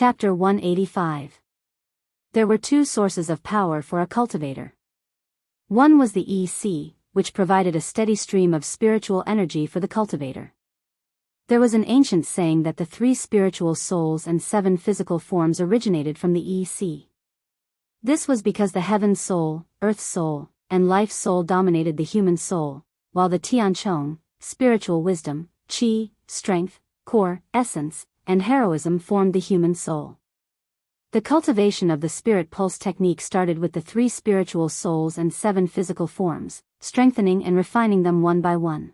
Chapter 185. There were two sources of power for a cultivator. One was the EC, which provided a steady stream of spiritual energy for the cultivator. There was an ancient saying that the 3 spiritual souls and 7 physical forms originated from the EC. This was because the heaven soul, earth soul, and life soul dominated the human soul, while the Tianchong, spiritual wisdom, qi, strength, core, essence, and heroism formed the human soul. The cultivation of the spirit pulse technique started with the 3 spiritual souls and 7 physical forms, strengthening and refining them one by one.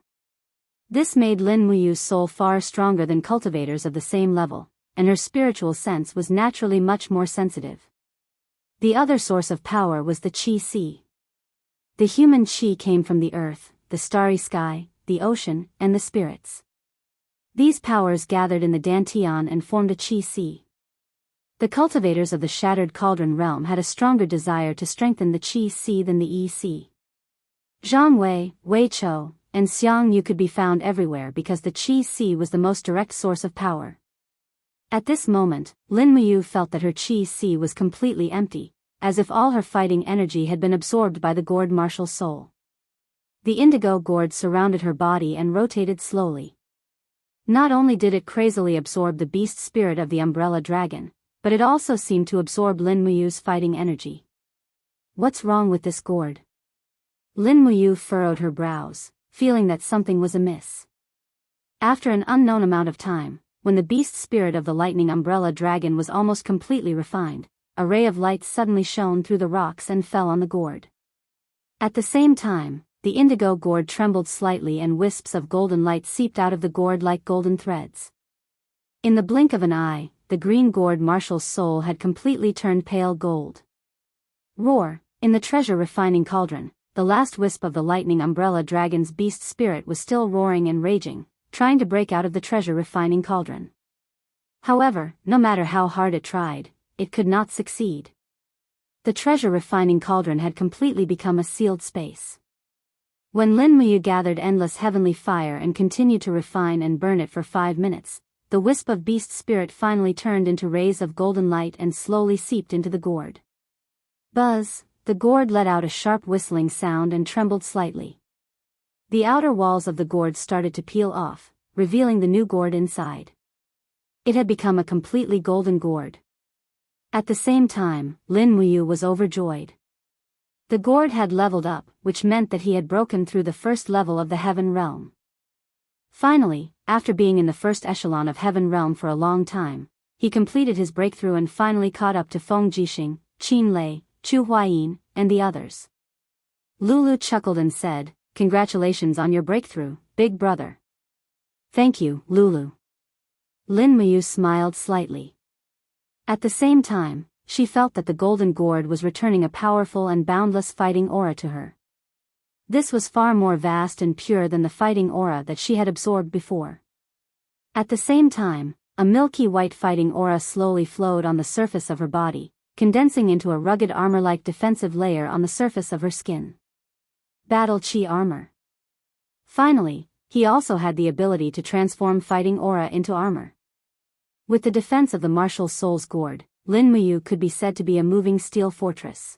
This made Lin Muyu's soul far stronger than cultivators of the same level, and her spiritual sense was naturally much more sensitive. The other source of power was the qi si. The human qi came from the earth, the starry sky, the ocean, and the spirits. These powers gathered in the dantian and formed a qi si. The cultivators of the Shattered Cauldron realm had a stronger desire to strengthen the qi si than the EC. Zhang Wei, Wei Chou, and Xiang Yu could be found everywhere because the qi si was the most direct source of power. At this moment, Lin Muyu felt that her qi si was completely empty, as if all her fighting energy had been absorbed by the gourd martial soul. The indigo gourd surrounded her body and rotated slowly. Not only did it crazily absorb the beast spirit of the umbrella dragon, but it also seemed to absorb Lin Muyu's fighting energy. What's wrong with this gourd? Lin Muyu furrowed her brows, feeling that something was amiss. After an unknown amount of time, when the beast spirit of the lightning umbrella dragon was almost completely refined, a ray of light suddenly shone through the rocks and fell on the gourd. At the same time, the indigo gourd trembled slightly and wisps of golden light seeped out of the gourd like golden threads. In the blink of an eye, the green gourd martial's soul had completely turned pale gold. Roar! In the treasure refining cauldron, the last wisp of the lightning umbrella dragon's beast spirit was still roaring and raging, trying to break out of the treasure refining cauldron. However, no matter how hard it tried, it could not succeed. The treasure refining cauldron had completely become a sealed space. When Lin Muyu gathered endless heavenly fire and continued to refine and burn it for 5 minutes, the wisp of beast spirit finally turned into rays of golden light and slowly seeped into the gourd. Buzz! The gourd let out a sharp whistling sound and trembled slightly. The outer walls of the gourd started to peel off, revealing the new gourd inside. It had become a completely golden gourd. At the same time, Lin Muyu was overjoyed. The gourd had leveled up, which meant that he had broken through the first level of the heaven realm. Finally, after being in the first echelon of heaven realm for a long time, he completed his breakthrough and finally caught up to Feng Jixing, Qin Lei, Chu Huayin, and the others. Lulu chuckled and said, "Congratulations on your breakthrough, big brother." "Thank you, Lulu." Lin Muyu smiled slightly. At the same time, she felt that the golden gourd was returning a powerful and boundless fighting aura to her. This was far more vast and pure than the fighting aura that she had absorbed before. At the same time, a milky white fighting aura slowly flowed on the surface of her body, condensing into a rugged armor-like defensive layer on the surface of her skin. Battle Chi armor. Finally, he also had the ability to transform fighting aura into armor. With the defense of the martial soul's gourd, Lin Muyu could be said to be a moving steel fortress.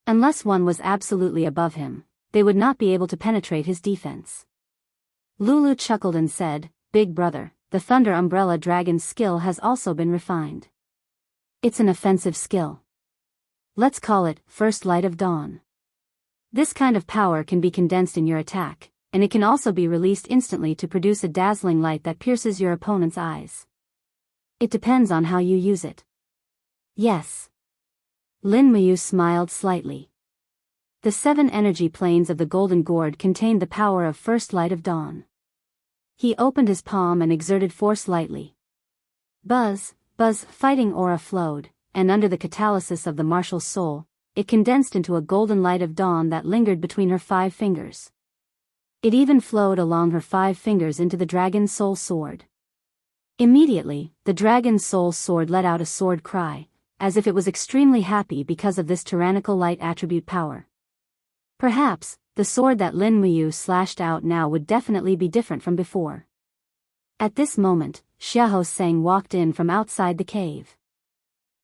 Unless one was absolutely above him, they would not be able to penetrate his defense. Lulu chuckled and said, "Big brother, the Thunder Umbrella Dragon's skill has also been refined. It's an offensive skill. Let's call it First Light of Dawn. This kind of power can be condensed in your attack, and it can also be released instantly to produce a dazzling light that pierces your opponent's eyes. It depends on how you use it." "Yes." Lin Muyu smiled slightly. The 7 energy planes of the golden gourd contained the power of First Light of Dawn. He opened his palm and exerted force lightly. Buzz! Buzz! Fighting aura flowed, and under the catalysis of the martial soul, it condensed into a golden light of dawn that lingered between her 5 fingers. It even flowed along her 5 fingers into the dragon's soul sword. Immediately, the dragon's soul sword let out a sword cry, as if it was extremely happy because of this tyrannical light attribute power. Perhaps, the sword that Lin Muyu slashed out now would definitely be different from before. At this moment, Xiahou walked in from outside the cave.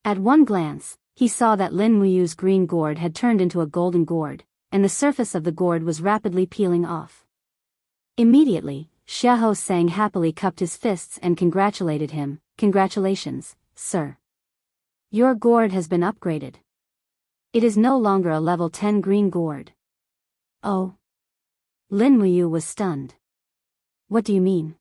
At one glance, he saw that Lin Muyu's green gourd had turned into a golden gourd, and the surface of the gourd was rapidly peeling off. Immediately, Xiahou happily cupped his fists and congratulated him. "Congratulations, sir. Your gourd has been upgraded. It is no longer a level 10 green gourd." "Oh." Lin Muyu was stunned. "What do you mean?"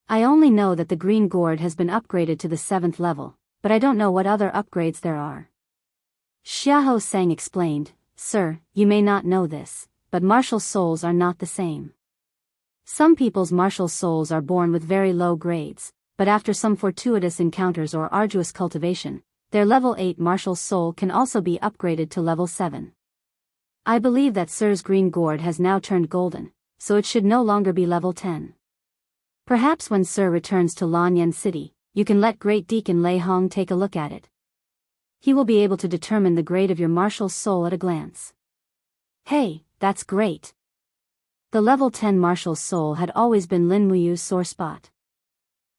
"I only know that the green gourd has been upgraded to the 7th level, but I don't know what other upgrades there are." Xiahou explained, "Sir, you may not know this, but martial souls are not the same. Some people's martial souls are born with very low grades, but after some fortuitous encounters or arduous cultivation, their level 8 martial soul can also be upgraded to level 7. I believe that Sir's green gourd has now turned golden, so it should no longer be level 10. Perhaps when Sir returns to Lanyan City, you can let Great Deacon Lei Hong take a look at it. He will be able to determine the grade of your martial soul at a glance." "Hey, that's great." The level 10 martial soul had always been Lin Muyu's sore spot.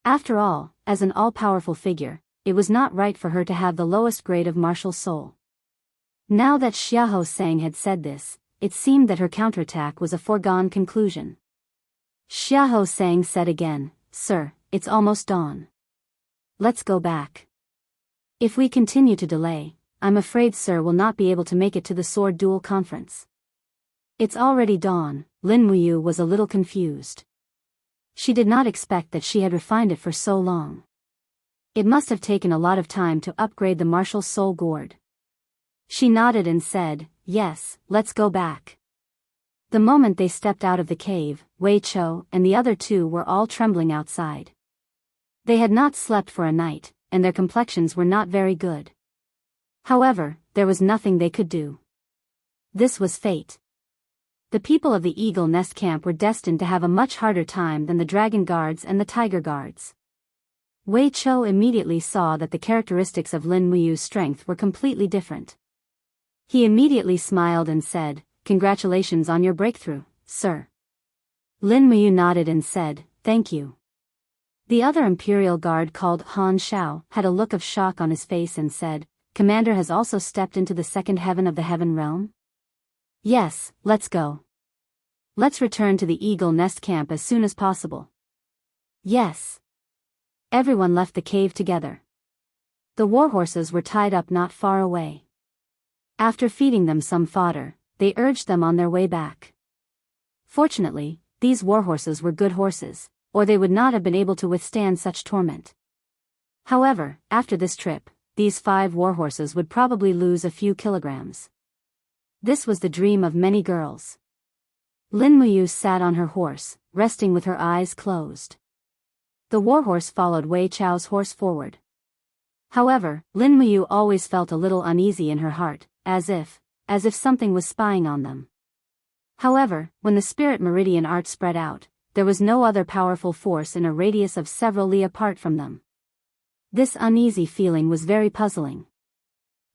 After all, as an all-powerful figure, it was not right for her to have the lowest grade of martial soul. Now that Xiahou had said this, it seemed that her counterattack was a foregone conclusion. Xiahou said again, "Sir, it's almost dawn. Let's go back. If we continue to delay, I'm afraid Sir will not be able to make it to the sword duel conference." "It's already dawn." Lin Muyu was a little confused. She did not expect that she had refined it for so long. It must have taken a lot of time to upgrade the martial soul gourd. She nodded and said, "Yes, let's go back." The moment they stepped out of the cave, Wei Chou and the other two were all trembling outside. They had not slept for a night, and their complexions were not very good. However, there was nothing they could do. This was fate. The people of the Eagle Nest camp were destined to have a much harder time than the Dragon Guards and the Tiger Guards. Wei Chou immediately saw that the characteristics of Lin Muyu's strength were completely different. He immediately smiled and said, "Congratulations on your breakthrough, sir." Lin Muyu nodded and said, "Thank you." The other Imperial Guard called Han Shao had a look of shock on his face and said, "Commander has also stepped into the second heaven of the Heaven Realm?" "Yes, let's go. Let's return to the Eagle Nest camp as soon as possible." "Yes." Everyone left the cave together. The warhorses were tied up not far away. After feeding them some fodder, they urged them on their way back. Fortunately, these warhorses were good horses, or they would not have been able to withstand such torment. However, after this trip, these 5 warhorses would probably lose a few kilograms. This was the dream of many girls. Lin Muyu sat on her horse, resting with her eyes closed. The warhorse followed Wei Chou's horse forward. However, Lin Muyu always felt a little uneasy in her heart, as if something was spying on them. However, when the spirit meridian arc spread out, there was no other powerful force in a radius of several li apart from them. This uneasy feeling was very puzzling.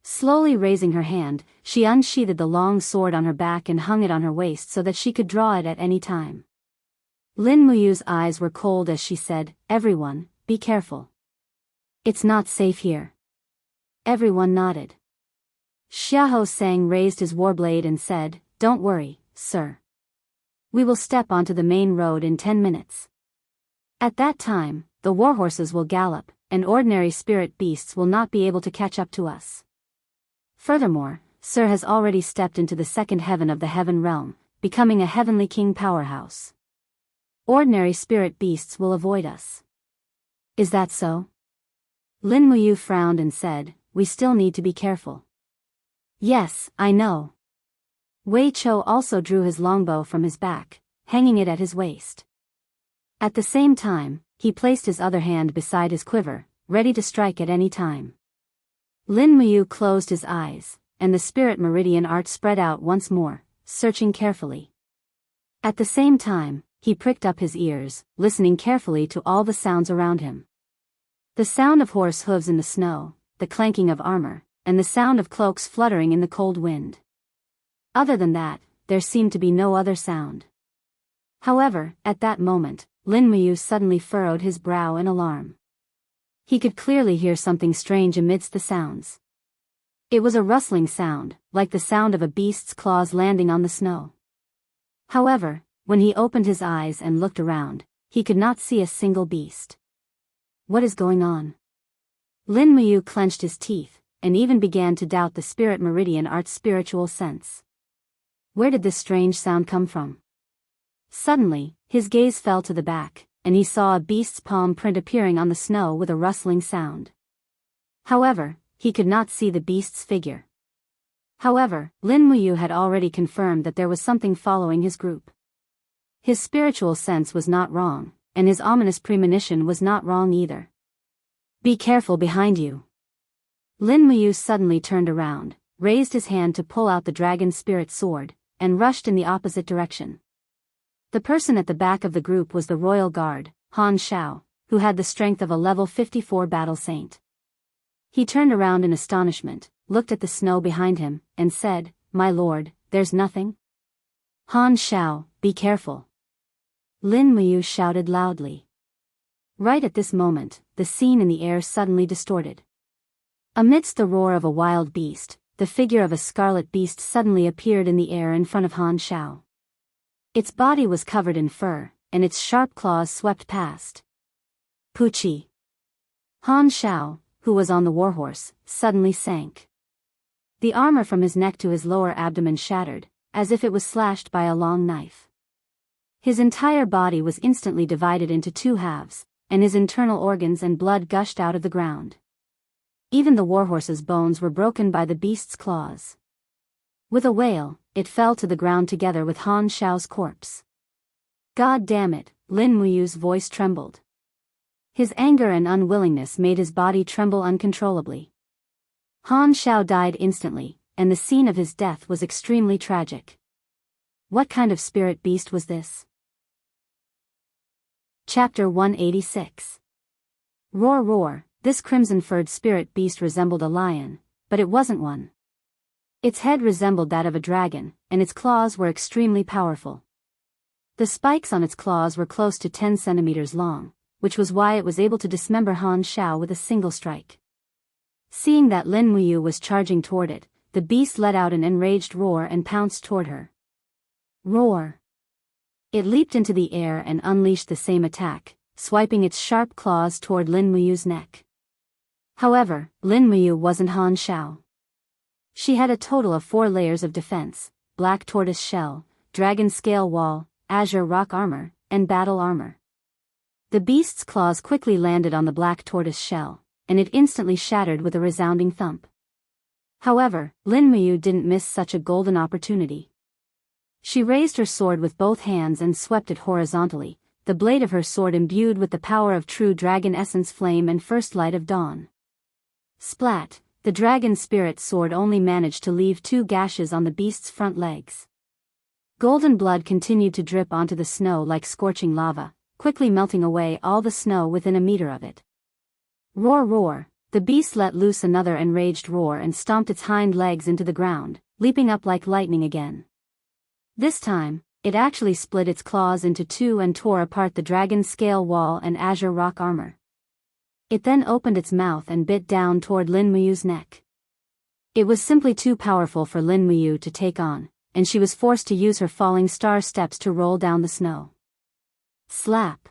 Slowly raising her hand, she unsheathed the long sword on her back and hung it on her waist so that she could draw it at any time. Lin Muyu's eyes were cold as she said, "Everyone, be careful. It's not safe here." Everyone nodded. Xiahou raised his warblade and said, "Don't worry, sir. We will step onto the main road in 10 minutes. At that time, the warhorses will gallop, and ordinary spirit beasts will not be able to catch up to us. Furthermore, Sir has already stepped into the second heaven of the Heaven Realm, becoming a heavenly king powerhouse. Ordinary spirit beasts will avoid us." "Is that so?" Lin Muyu frowned and said, "We still need to be careful." "Yes, I know." Wei Chou also drew his longbow from his back, hanging it at his waist. At the same time, he placed his other hand beside his quiver, ready to strike at any time. Lin Muyu closed his eyes, and the spirit meridian arc spread out once more, searching carefully. At the same time, he pricked up his ears, listening carefully to all the sounds around him. The sound of horse hooves in the snow, the clanking of armor, and the sound of cloaks fluttering in the cold wind. Other than that, there seemed to be no other sound. However, at that moment, Lin Muyu suddenly furrowed his brow in alarm. He could clearly hear something strange amidst the sounds. It was a rustling sound, like the sound of a beast's claws landing on the snow. However, when he opened his eyes and looked around, he could not see a single beast. What is going on? Lin Muyu clenched his teeth, and even began to doubt the spirit meridian art's spiritual sense. Where did this strange sound come from? Suddenly, his gaze fell to the back, and he saw a beast's palm print appearing on the snow with a rustling sound. However, he could not see the beast's figure. However, Lin Muyu had already confirmed that there was something following his group. His spiritual sense was not wrong, and his ominous premonition was not wrong either. Be careful behind you. Lin Muyu suddenly turned around, raised his hand to pull out the dragon spirit sword, and rushed in the opposite direction. The person at the back of the group was the royal guard, Han Shao, who had the strength of a level 54 battle saint. He turned around in astonishment, looked at the snow behind him, and said, "My lord, there's nothing?" Han Shao, be careful. Lin Muyu shouted loudly. Right at this moment, the scene in the air suddenly distorted. Amidst the roar of a wild beast, the figure of a scarlet beast suddenly appeared in the air in front of Han Shao. Its body was covered in fur, and its sharp claws swept past. Puchi! Han Shao, who was on the warhorse, suddenly sank. The armor from his neck to his lower abdomen shattered, as if it was slashed by a long knife. His entire body was instantly divided into two halves, and his internal organs and blood gushed out of the ground. Even the warhorse's bones were broken by the beast's claws. With a wail, it fell to the ground together with Han Shao's corpse. God damn it, Lin Muyu's voice trembled. His anger and unwillingness made his body tremble uncontrollably. Han Shao died instantly, and the scene of his death was extremely tragic. What kind of spirit beast was this? Chapter 186. Roar roar, this crimson-furred spirit beast resembled a lion, but it wasn't one. Its head resembled that of a dragon, and its claws were extremely powerful. The spikes on its claws were close to 10 centimeters long, which was why it was able to dismember Han Shao with a single strike. Seeing that Lin Muyu was charging toward it, the beast let out an enraged roar and pounced toward her. Roar! It leaped into the air and unleashed the same attack, swiping its sharp claws toward Lin Muyu's neck. However, Lin Muyu wasn't Han Shao. She had a total of 4 layers of defense: black tortoise shell, dragon scale wall, azure rock armor, and battle armor. The beast's claws quickly landed on the black tortoise shell, and it instantly shattered with a resounding thump. However, Lin Muyu didn't miss such a golden opportunity. She raised her sword with both hands and swept it horizontally, the blade of her sword imbued with the power of true dragon essence flame and first light of dawn. Splat! The dragon spirit sword only managed to leave 2 gashes on the beast's front legs. Golden blood continued to drip onto the snow like scorching lava, quickly melting away all the snow within a meter of it. Roar roar, the beast let loose another enraged roar and stomped its hind legs into the ground, leaping up like lightning again. This time, it actually split its claws into 2 and tore apart the dragon scale wall and azure rock armor. It then opened its mouth and bit down toward Lin Muyu's neck. It was simply too powerful for Lin Muyu to take on, and she was forced to use her falling star steps to roll down the snow. Slap!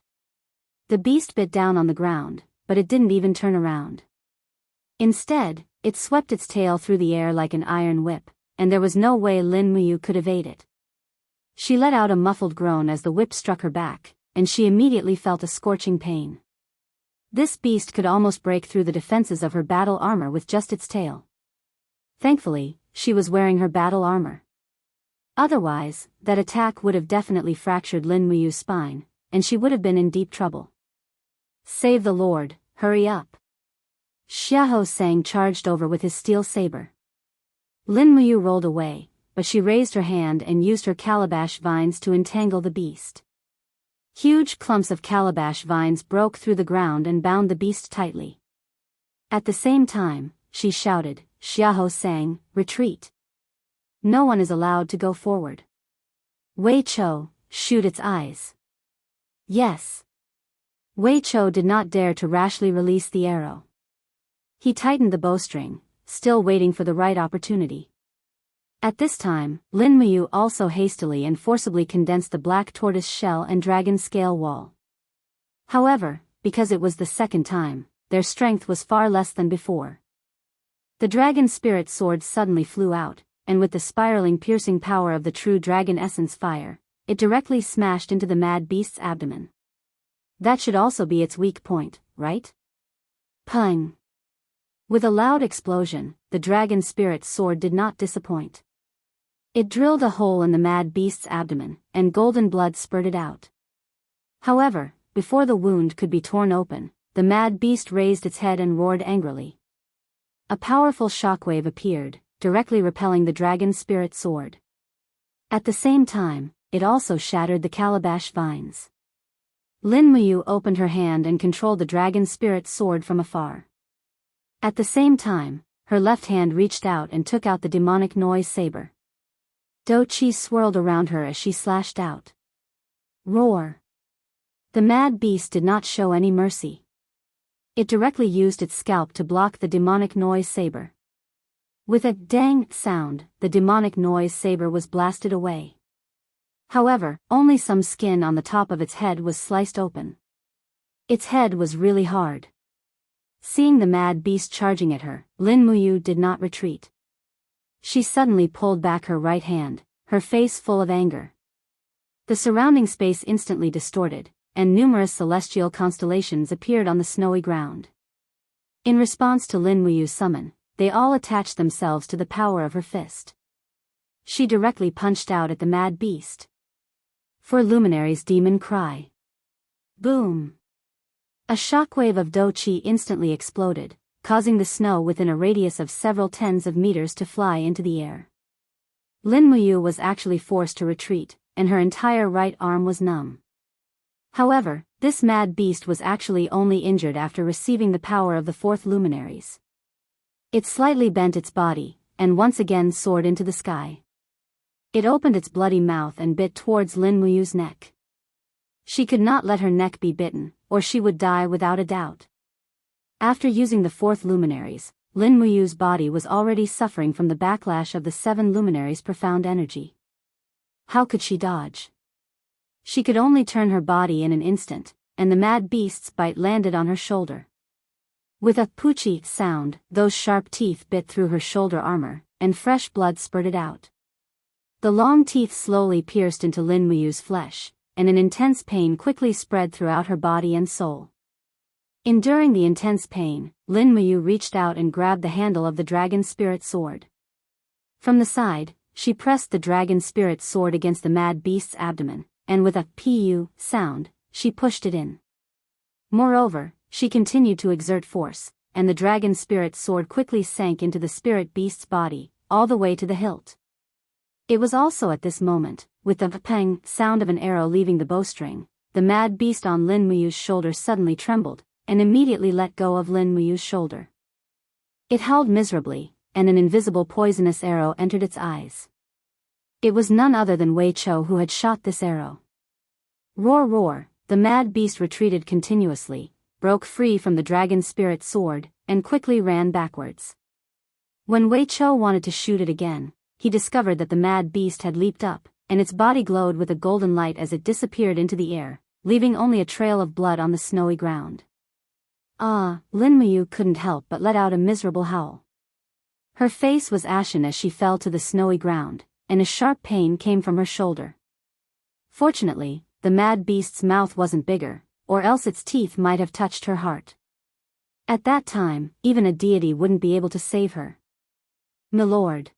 The beast bit down on the ground, but it didn't even turn around. Instead, it swept its tail through the air like an iron whip, and there was no way Lin Muyu could evade it. She let out a muffled groan as the whip struck her back, and she immediately felt a scorching pain. This beast could almost break through the defenses of her battle armor with just its tail. Thankfully, she was wearing her battle armor. Otherwise, that attack would have definitely fractured Lin Muyu's spine, and she would have been in deep trouble. Save the Lord, hurry up! Xiahou Sang charged over with his steel saber. Lin Muyu rolled away, but she raised her hand and used her calabash vines to entangle the beast. Huge clumps of calabash vines broke through the ground and bound the beast tightly. At the same time, she shouted, "Xiahou Sang, retreat! No one is allowed to go forward. Wei Chou, shoot its eyes!" Yes. Wei Chou did not dare to rashly release the arrow. He tightened the bowstring, still waiting for the right opportunity. At this time, Lin Muyu also hastily and forcibly condensed the black tortoise shell and dragon scale wall. However, because it was the second time, their strength was far less than before. The dragon spirit sword suddenly flew out, and with the spiraling piercing power of the true dragon essence fire, it directly smashed into the mad beast's abdomen. That should also be its weak point, right? Pung! With a loud explosion, the dragon spirit sword did not disappoint. It drilled a hole in the mad beast's abdomen, and golden blood spurted out. However, before the wound could be torn open, the mad beast raised its head and roared angrily. A powerful shockwave appeared, directly repelling the dragon spirit sword. At the same time, it also shattered the calabash vines. Lin Muyu opened her hand and controlled the dragon spirit sword from afar. At the same time, her left hand reached out and took out the demonic noise saber. Do Chi swirled around her as she slashed out. Roar! The mad beast did not show any mercy. It directly used its scalp to block the demonic noise saber. With a dang sound, the demonic noise saber was blasted away. However, only some skin on the top of its head was sliced open. Its head was really hard. Seeing the mad beast charging at her, Lin Muyu did not retreat. She suddenly pulled back her right hand, her face full of anger. The surrounding space instantly distorted, and numerous celestial constellations appeared on the snowy ground. In response to Lin Muyu's summon, they all attached themselves to the power of her fist. She directly punched out at the mad beast. For Luminary's demon cry. Boom! A shockwave of Do Chi instantly exploded, causing the snow within a radius of several tens of meters to fly into the air. Lin Muyu was actually forced to retreat, and her entire right arm was numb. However, this mad beast was actually only injured after receiving the power of the fourth luminaries. It slightly bent its body, and once again soared into the sky. It opened its bloody mouth and bit towards Lin Muyu's neck. She could not let her neck be bitten, or she would die without a doubt. After using the fourth luminaries, Lin Muyu's body was already suffering from the backlash of the seven luminaries' profound energy. How could she dodge? She could only turn her body in an instant, and the mad beast's bite landed on her shoulder. With a poochie sound, those sharp teeth bit through her shoulder armor, and fresh blood spurted out. The long teeth slowly pierced into Lin Muyu's flesh, and an intense pain quickly spread throughout her body and soul. Enduring the intense pain, Lin Muyu reached out and grabbed the handle of the dragon spirit sword. From the side, she pressed the dragon spirit sword against the mad beast's abdomen, and with a pu sound, she pushed it in. Moreover, she continued to exert force, and the dragon spirit sword quickly sank into the spirit beast's body, all the way to the hilt. It was also at this moment, with the pang sound of an arrow leaving the bowstring, the mad beast on Lin Muyu's shoulder suddenly trembled, and immediately let go of Lin Muyu's shoulder. It howled miserably, and an invisible poisonous arrow entered its eyes. It was none other than Wei Chou who had shot this arrow. Roar roar, the mad beast retreated continuously, broke free from the dragon spirit sword, and quickly ran backwards. When Wei Chou wanted to shoot it again, he discovered that the mad beast had leaped up, and its body glowed with a golden light as it disappeared into the air, leaving only a trail of blood on the snowy ground. Ah, Lin Muyu couldn't help but let out a miserable howl. Her face was ashen as she fell to the snowy ground, and a sharp pain came from her shoulder. Fortunately, the mad beast's mouth wasn't bigger, or else its teeth might have touched her heart. At that time, even a deity wouldn't be able to save her. Milord.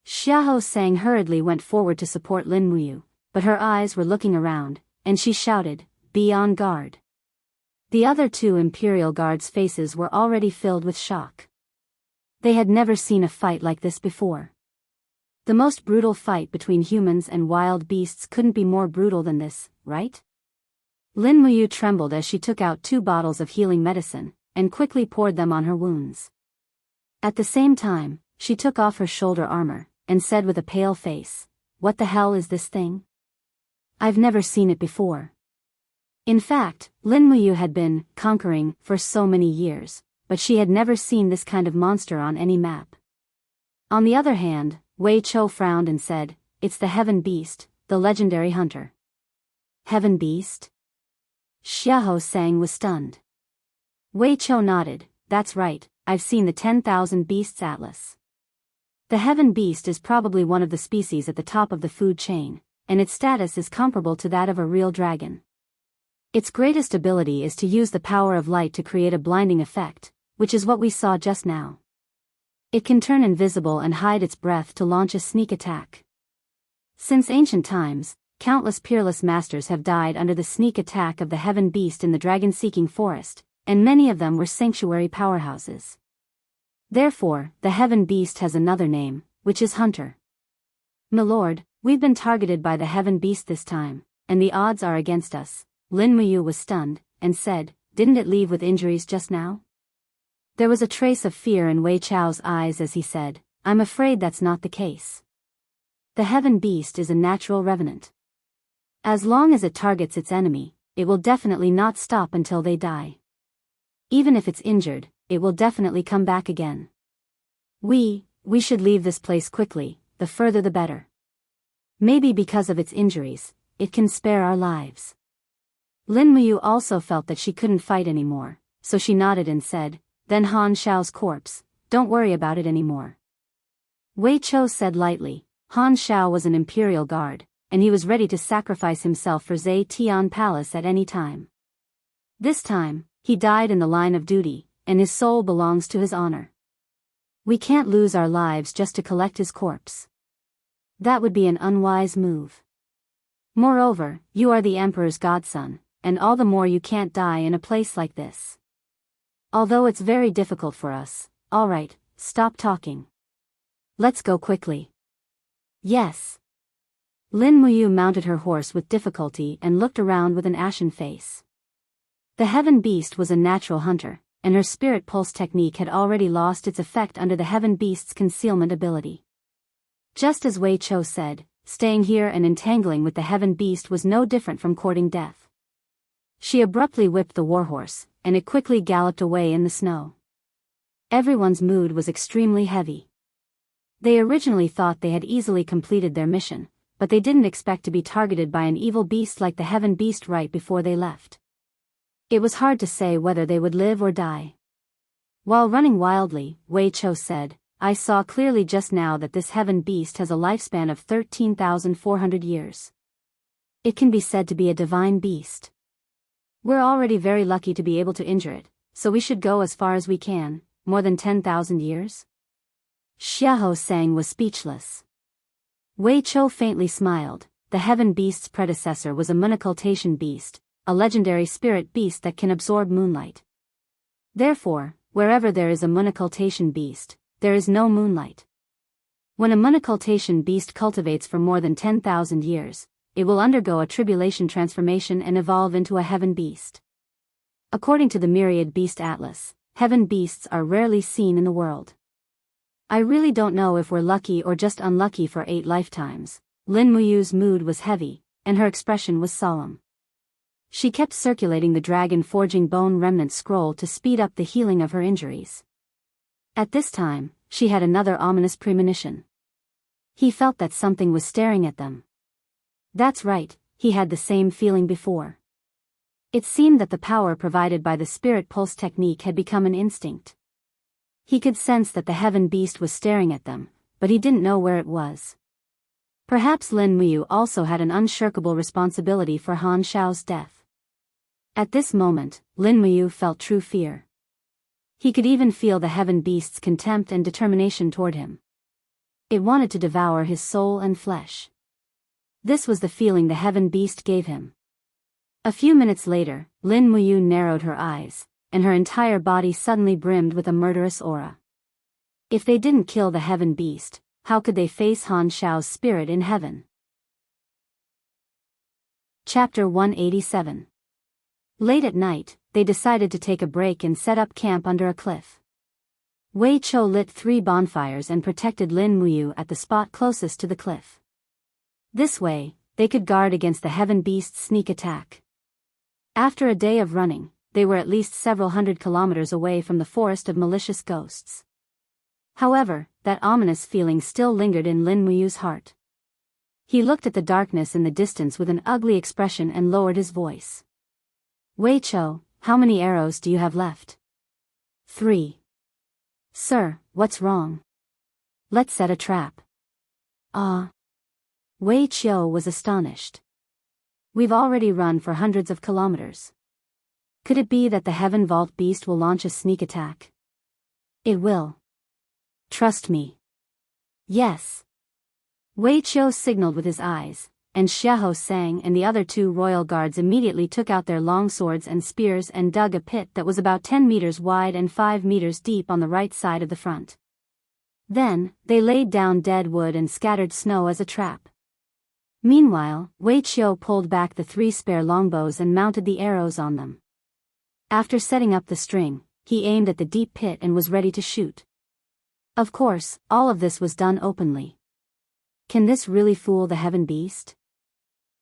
Xiahou Sang hurriedly went forward to support Lin Muyu, but her eyes were looking around, and she shouted, "Be on guard." The other two Imperial Guards' faces were already filled with shock. They had never seen a fight like this before. The most brutal fight between humans and wild beasts couldn't be more brutal than this, right? Lin Muyu trembled as she took out 2 bottles of healing medicine, and quickly poured them on her wounds. At the same time, she took off her shoulder armor, and said with a pale face, "What the hell is this thing? I've never seen it before." In fact, Lin Muyu had been conquering for so many years, but she had never seen this kind of monster on any map. On the other hand, Wei Chou frowned and said, "It's the Heaven Beast, the legendary hunter." Heaven Beast? Xiaohou was stunned. Wei Chou nodded, "That's right, I've seen the 10,000 Beasts Atlas. The Heaven Beast is probably one of the species at the top of the food chain, and its status is comparable to that of a real dragon. Its greatest ability is to use the power of light to create a blinding effect, which is what we saw just now. It can turn invisible and hide its breath to launch a sneak attack. Since ancient times, countless peerless masters have died under the sneak attack of the Heaven Beast in the dragon-seeking forest, and many of them were sanctuary powerhouses. Therefore, the Heaven Beast has another name, which is Hunter. "Milord, we've been targeted by the Heaven Beast this time, and the odds are against us." Lin Muyu was stunned, and said, "Didn't it leave with injuries just now?" There was a trace of fear in Wei Chou's eyes as he said, "I'm afraid that's not the case. The Heaven Beast is a natural revenant. As long as it targets its enemy, it will definitely not stop until they die. Even if it's injured, it will definitely come back again. We should leave this place quickly, the further the better. Maybe because of its injuries, it can spare our lives." Lin Muyu also felt that she couldn't fight anymore, so she nodded and said, "Then Han Shao's corpse, don't worry about it anymore." Wei Chou said lightly, Han Shao was an imperial guard, and he was ready to sacrifice himself for Zhe Tian Palace at any time. This time, he died in the line of duty, and his soul belongs to his honor. We can't lose our lives just to collect his corpse. That would be an unwise move. Moreover, you are the Emperor's godson, and all the more you can't die in a place like this. Although it's very difficult for us, alright, stop talking. Let's go quickly." "Yes." Lin Muyu mounted her horse with difficulty and looked around with an ashen face. The Heaven Beast was a natural hunter, and her spirit pulse technique had already lost its effect under the Heaven Beast's concealment ability. Just as Wei Chou said, staying here and entangling with the Heaven Beast was no different from courting death. She abruptly whipped the warhorse, and it quickly galloped away in the snow. Everyone's mood was extremely heavy. They originally thought they had easily completed their mission, but they didn't expect to be targeted by an evil beast like the Heaven Beast right before they left. It was hard to say whether they would live or die. While running wildly, Wei Chou said, "I saw clearly just now that this Heaven Beast has a lifespan of 13,400 years. It can be said to be a divine beast. We're already very lucky to be able to injure it, so we should go as far as we can, more than 10,000 years?" Xiaohou was speechless. Wei Chou faintly smiled. The Heaven Beast's predecessor was a monocultation beast, a legendary spirit beast that can absorb moonlight. Therefore, wherever there is a monocultation beast, there is no moonlight. When a monocultation beast cultivates for more than 10,000 years, it will undergo a tribulation transformation and evolve into a Heaven Beast. According to the Myriad Beast Atlas, Heaven Beasts are rarely seen in the world. I really don't know if we're lucky or just unlucky for 8 lifetimes. Lin Muyu's mood was heavy, and her expression was solemn. She kept circulating the dragon forging bone remnant scroll to speed up the healing of her injuries. At this time, she had another ominous premonition. He felt that something was staring at them. That's right, he had the same feeling before. It seemed that the power provided by the spirit pulse technique had become an instinct. He could sense that the Heaven Beast was staring at them, but he didn't know where it was. Perhaps Lin Muyu also had an unshirkable responsibility for Han Shao's death. At this moment, Lin Muyu felt true fear. He could even feel the Heaven Beast's contempt and determination toward him. It wanted to devour his soul and flesh. This was the feeling the Heaven Beast gave him. A few minutes later, Lin Muyu narrowed her eyes, and her entire body suddenly brimmed with a murderous aura. If they didn't kill the Heaven Beast, how could they face Han Shao's spirit in heaven? Chapter 187. Late at night, they decided to take a break and set up camp under a cliff. Wei Chou lit 3 bonfires and protected Lin Muyu at the spot closest to the cliff. This way, they could guard against the Heaven Beast's sneak attack. After a day of running, they were at least several hundred kilometers away from the forest of malicious ghosts. However, that ominous feeling still lingered in Lin Muyu's heart. He looked at the darkness in the distance with an ugly expression and lowered his voice. Wei Chou, how many arrows do you have left? 3. Sir, what's wrong? Let's set a trap. Wei Chou was astonished. We've already run for hundreds of kilometers. Could it be that the Heaven Vault beast will launch a sneak attack? It will. Trust me. Yes. Wei Chou signaled with his eyes, and Xiaohou and the other 2 royal guards immediately took out their long swords and spears and dug a pit that was about 10 meters wide and 5 meters deep on the right side of the front. Then, they laid down dead wood and scattered snow as a trap. Meanwhile, Wei Chou pulled back the 3 spare longbows and mounted the arrows on them. After setting up the string, he aimed at the deep pit and was ready to shoot. Of course, all of this was done openly. Can this really fool the Heaven Beast?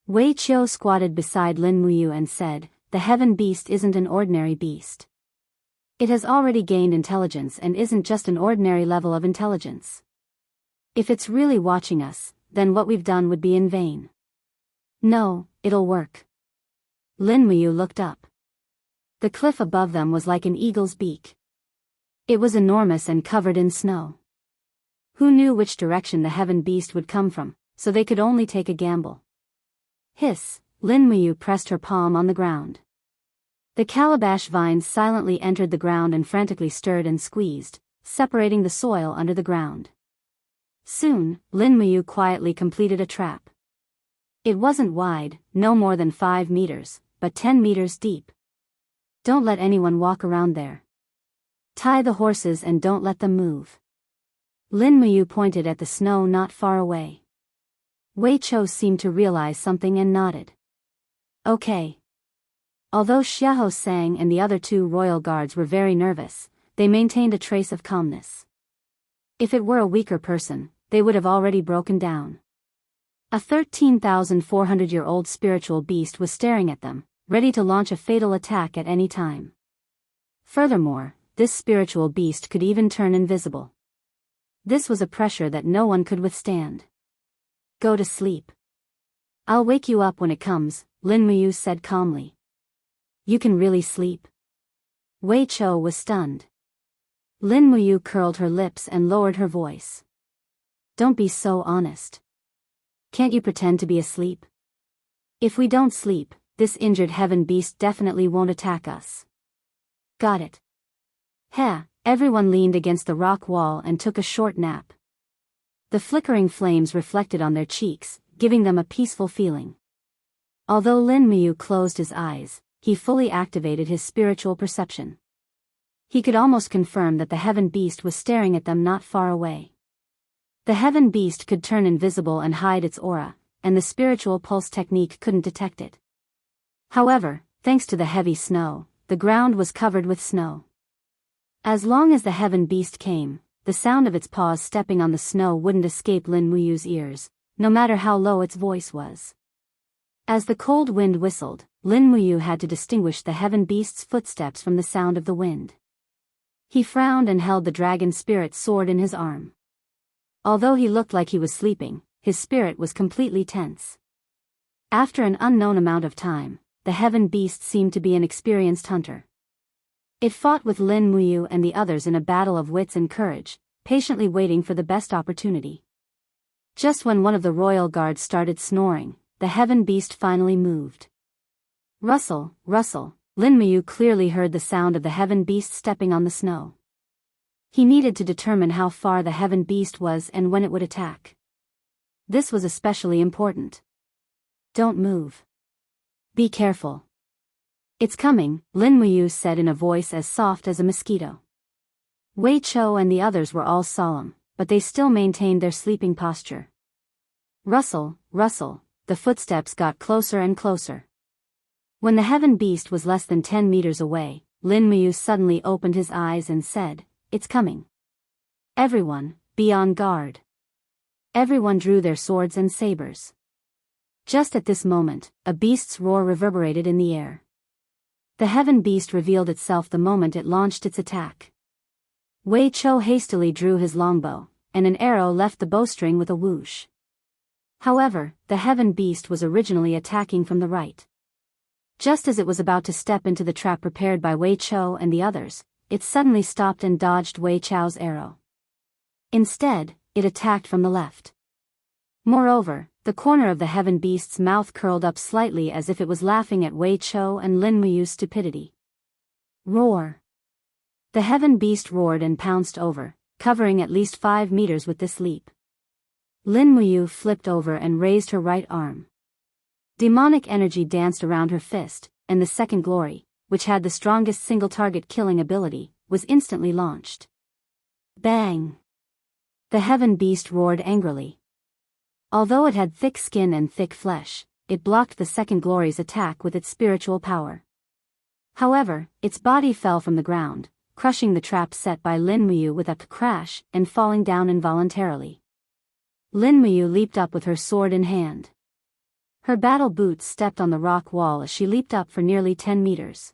Wei Chou squatted beside Lin Muyu and said, the Heaven Beast isn't an ordinary beast. It has already gained intelligence and isn't just an ordinary level of intelligence. If it's really watching us, then what we've done would be in vain. No, it'll work. Lin Muyu looked up. The cliff above them was like an eagle's beak. It was enormous and covered in snow. Who knew which direction the Heaven Beast would come from, so they could only take a gamble. Hiss, Lin Muyu pressed her palm on the ground. The calabash vines silently entered the ground and frantically stirred and squeezed, separating the soil under the ground. Soon, Lin Muyu quietly completed a trap. It wasn't wide, no more than 5 meters, but 10 meters deep. Don't let anyone walk around there. Tie the horses and don't let them move. Lin Muyu pointed at the snow not far away. Wei Chou seemed to realize something and nodded. Okay. Although Xiaohou and the other 2 royal guards were very nervous, they maintained a trace of calmness. If it were a weaker person, they would have already broken down. A 13,400-year-old spiritual beast was staring at them, ready to launch a fatal attack at any time. Furthermore, this spiritual beast could even turn invisible. This was a pressure that no one could withstand. Go to sleep. I'll wake you up when it comes, Lin Muyu said calmly. You can really sleep? Wei Chou was stunned. Lin Muyu curled her lips and lowered her voice. Don't be so honest. Can't you pretend to be asleep? If we don't sleep, this injured Heaven Beast definitely won't attack us. Got it. Everyone leaned against the rock wall and took a short nap. The flickering flames reflected on their cheeks, giving them a peaceful feeling. Although Lin Muyu closed his eyes, he fully activated his spiritual perception. He could almost confirm that the Heaven Beast was staring at them not far away. The Heaven Beast could turn invisible and hide its aura, and the spiritual pulse technique couldn't detect it. However, thanks to the heavy snow, the ground was covered with snow. As long as the Heaven Beast came, the sound of its paws stepping on the snow wouldn't escape Lin Muyu's ears, no matter how low its voice was. As the cold wind whistled, Lin Muyu had to distinguish the Heaven Beast's footsteps from the sound of the wind. He frowned and held the dragon spirit sword in his arm. Although he looked like he was sleeping, his spirit was completely tense. After an unknown amount of time, the Heaven Beast seemed to be an experienced hunter. It fought with Lin Muyu and the others in a battle of wits and courage, patiently waiting for the best opportunity. Just when one of the royal guards started snoring, the Heaven Beast finally moved. Rustle, rustle, Lin Muyu clearly heard the sound of the Heaven Beast stepping on the snow. He needed to determine how far the Heaven Beast was and when it would attack. This was especially important. Don't move. Be careful. It's coming, Lin Muyu said in a voice as soft as a mosquito. Wei Chou and the others were all solemn, but they still maintained their sleeping posture. Rustle, rustle, the footsteps got closer and closer. When the Heaven Beast was less than 10 meters away, Lin Muyu suddenly opened his eyes and said, "It's coming. Everyone, be on guard." Everyone drew their swords and sabers. Just at this moment, a beast's roar reverberated in the air. The heaven beast revealed itself the moment it launched its attack. Wei Chou hastily drew his longbow, and an arrow left the bowstring with a whoosh. However, the heaven beast was originally attacking from the right. Just as it was about to step into the trap prepared by Wei Chou and the others, it suddenly stopped and dodged Wei Chou's arrow. Instead, it attacked from the left. Moreover, the corner of the heaven beast's mouth curled up slightly as if it was laughing at Wei Chou and Lin Muyu's stupidity. Roar! The heaven beast roared and pounced over, covering at least 5 meters with this leap. Lin Muyu flipped over and raised her right arm. Demonic energy danced around her fist, and the second glory, which had the strongest single-target killing ability, was instantly launched. Bang! The heaven beast roared angrily. Although it had thick skin and thick flesh, it blocked the second glory's attack with its spiritual power. However, its body fell from the ground, crushing the trap set by Lin Muyu with a crash and falling down involuntarily. Lin Muyu leaped up with her sword in hand. Her battle boots stepped on the rock wall as she leaped up for nearly 10 meters.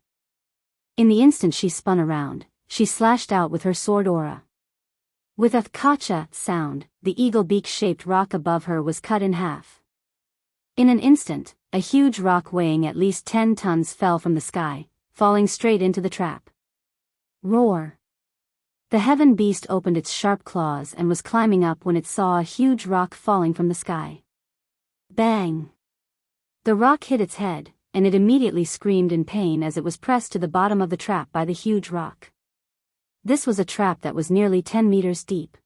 In the instant she spun around, she slashed out with her sword aura. With a kacha sound, the eagle beak-shaped rock above her was cut in half. In an instant, a huge rock weighing at least 10 tons fell from the sky, falling straight into the trap. Roar! The heaven beast opened its sharp claws and was climbing up when it saw a huge rock falling from the sky. Bang! The rock hit its head, and it immediately screamed in pain as it was pressed to the bottom of the trap by the huge rock. This was a trap that was nearly 10 meters deep.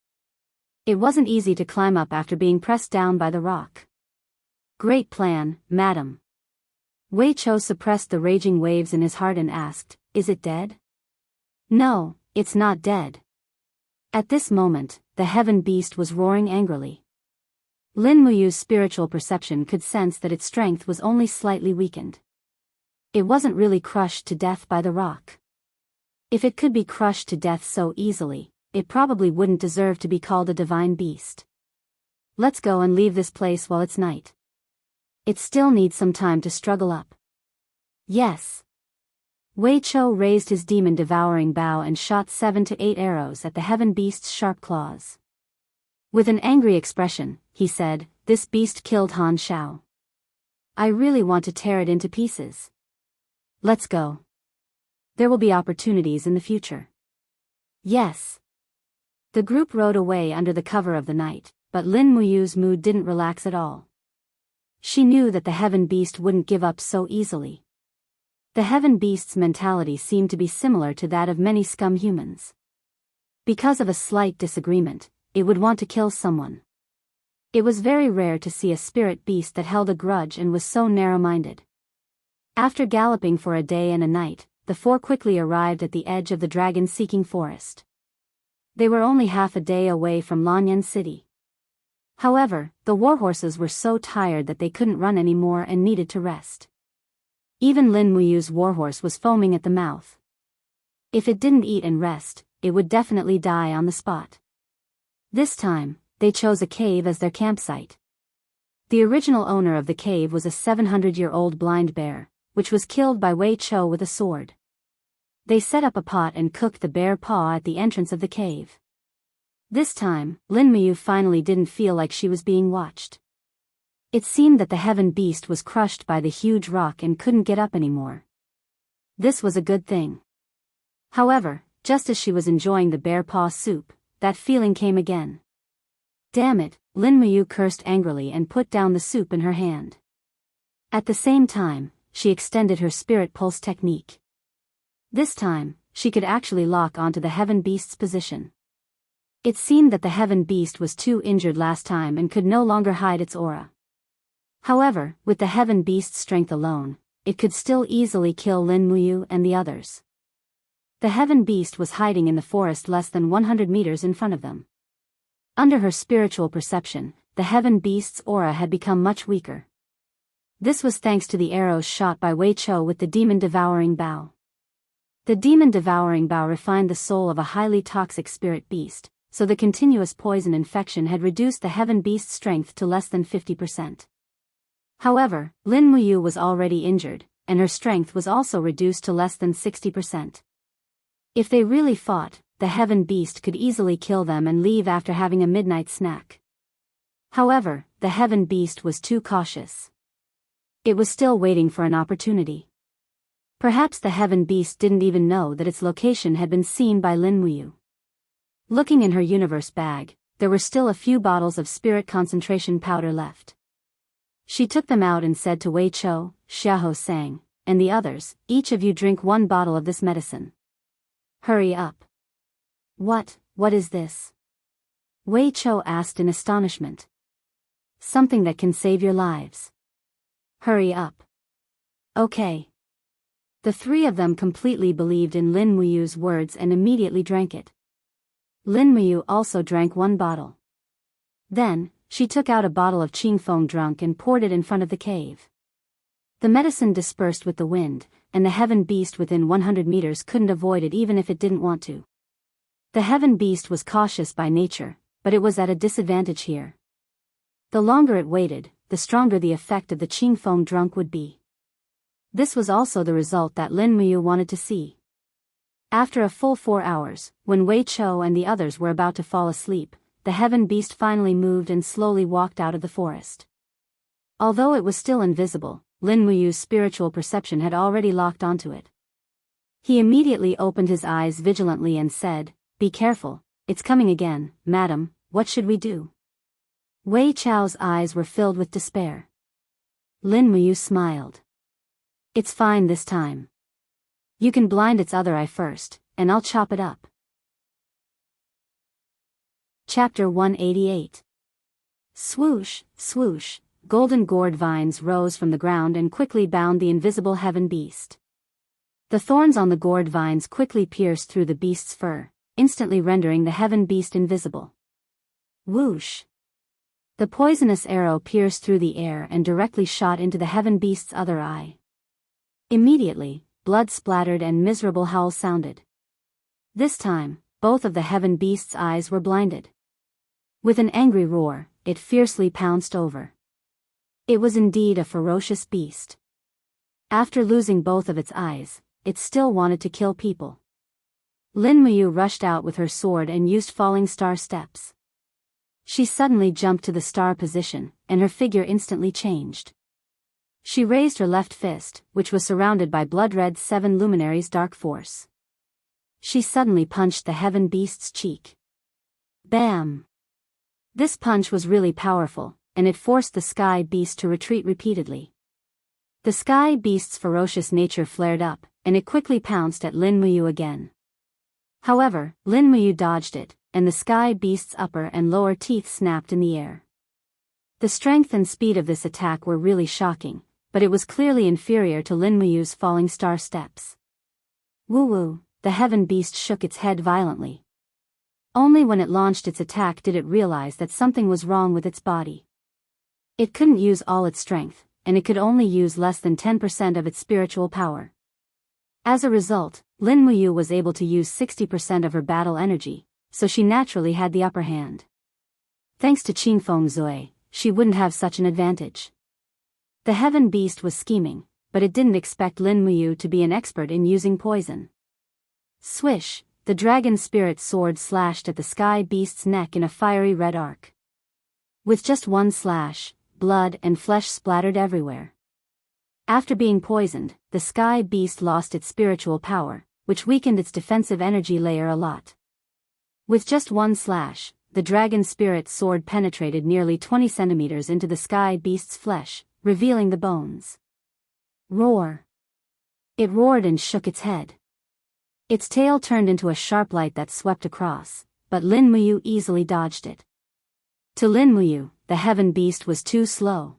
It wasn't easy to climb up after being pressed down by the rock. Great plan, madam. Wei Chou suppressed the raging waves in his heart and asked, "Is it dead?" "No, it's not dead." At this moment, the heaven beast was roaring angrily. Lin Muyu's spiritual perception could sense that its strength was only slightly weakened. It wasn't really crushed to death by the rock. If it could be crushed to death so easily, it probably wouldn't deserve to be called a divine beast. Let's go and leave this place while it's night. It still needs some time to struggle up. Yes. Wei Chou raised his demon-devouring bow and shot 7 to 8 arrows at the heaven beast's sharp claws. With an angry expression, he said, "This beast killed Han Shao. I really want to tear it into pieces. Let's go. There will be opportunities in the future." Yes. The group rode away under the cover of the night, but Lin Muyu's mood didn't relax at all. She knew that the heaven beast wouldn't give up so easily. The heaven beast's mentality seemed to be similar to that of many scum humans. Because of a slight disagreement, it would want to kill someone. It was very rare to see a spirit beast that held a grudge and was so narrow-minded. After galloping for a day and a night, the four quickly arrived at the edge of the dragon-seeking forest. They were only half a day away from Lanyan City. However, the warhorses were so tired that they couldn't run anymore and needed to rest. Even Lin Muyu's warhorse was foaming at the mouth. If it didn't eat and rest, it would definitely die on the spot. This time, they chose a cave as their campsite. The original owner of the cave was a 700-year-old blind bear, which was killed by Wei Chou with a sword. They set up a pot and cooked the bear paw at the entrance of the cave. This time, Lin Muyu finally didn't feel like she was being watched. It seemed that the heaven beast was crushed by the huge rock and couldn't get up anymore. This was a good thing. However, just as she was enjoying the bear paw soup, that feeling came again. Damn it, Lin Muyu cursed angrily and put down the soup in her hand. At the same time, she extended her spirit pulse technique. This time, she could actually lock onto the heaven beast's position. It seemed that the heaven beast was too injured last time and could no longer hide its aura. However, with the heaven beast's strength alone, it could still easily kill Lin Muyu and the others. The heaven beast was hiding in the forest less than 100 meters in front of them. Under her spiritual perception, the heaven beast's aura had become much weaker. This was thanks to the arrows shot by Wei Chou with the demon-devouring bow. The demon-devouring bow refined the soul of a highly toxic spirit beast, so the continuous poison infection had reduced the heaven beast's strength to less than 50%. However, Lin Muyu was already injured, and her strength was also reduced to less than 60%. If they really fought, the heaven beast could easily kill them and leave after having a midnight snack. However, the heaven beast was too cautious. It was still waiting for an opportunity. Perhaps the heaven beast didn't even know that its location had been seen by Lin Muyu. Looking in her universe bag, there were still a few bottles of spirit concentration powder left. She took them out and said to Wei Chou, Xiahou Sang, and the others, each of you drink 1 bottle of this medicine. Hurry up. What is this? Wei Chou asked in astonishment. Something that can save your lives. Hurry up. Okay. The 3 of them completely believed in Lin Muyu's words and immediately drank it. Lin Muyu also drank 1 bottle. Then, she took out a bottle of Qingfeng drunk and poured it in front of the cave. The medicine dispersed with the wind, and the heaven beast within 100 meters couldn't avoid it even if it didn't want to. The heaven beast was cautious by nature, but it was at a disadvantage here. The longer it waited, the stronger the effect of the Qingfeng drunk would be. This was also the result that Lin Muyu wanted to see. After a full 4 hours, when Wei Chou and the others were about to fall asleep, the heaven beast finally moved and slowly walked out of the forest. Although it was still invisible, Lin Muyu's spiritual perception had already locked onto it. He immediately opened his eyes vigilantly and said, "Be careful, it's coming again, madam, what should we do?" Wei Chou's eyes were filled with despair. Lin Muyu smiled. "It's fine this time. You can blind its other eye first, and I'll chop it up." Chapter 188. Swoosh, swoosh, golden gourd vines rose from the ground and quickly bound the invisible heaven beast. The thorns on the gourd vines quickly pierced through the beast's fur, instantly rendering the heaven beast invisible. Whoosh! The poisonous arrow pierced through the air and directly shot into the heaven beast's other eye. Immediately, blood splattered and miserable howls sounded. This time, both of the heaven beast's eyes were blinded. With an angry roar, it fiercely pounced over. It was indeed a ferocious beast. After losing both of its eyes, it still wanted to kill people. Lin Muyu rushed out with her sword and used falling star steps. She suddenly jumped to the star position, and her figure instantly changed. She raised her left fist, which was surrounded by blood-red 7 luminaries' dark force. She suddenly punched the heaven beast's cheek. Bam! This punch was really powerful, and it forced the sky beast to retreat repeatedly. The sky beast's ferocious nature flared up, and it quickly pounced at Lin Muyu again. However, Lin Muyu dodged it, and the sky beast's upper and lower teeth snapped in the air. The strength and speed of this attack were really shocking, but it was clearly inferior to Lin Muyu's falling star steps. Woo-woo, the heaven beast shook its head violently. Only when it launched its attack did it realize that something was wrong with its body. It couldn't use all its strength, and it could only use less than 10% of its spiritual power. As a result, Lin Muyu was able to use 60% of her battle energy, so she naturally had the upper hand. Thanks to Qingfeng Zui, she wouldn't have such an advantage. The heaven beast was scheming, but it didn't expect Lin Muyu to be an expert in using poison. Swish! The dragon spirit sword slashed at the sky beast's neck in a fiery red arc. With just one slash, blood and flesh splattered everywhere. After being poisoned, the sky beast lost its spiritual power, which weakened its defensive energy layer a lot. With just one slash, the dragon spirit sword penetrated nearly 20 centimeters into the sky beast's flesh, revealing the bones. Roar! It roared and shook its head. Its tail turned into a sharp light that swept across, but Lin Muyu easily dodged it. To Lin Muyu, the heaven beast was too slow.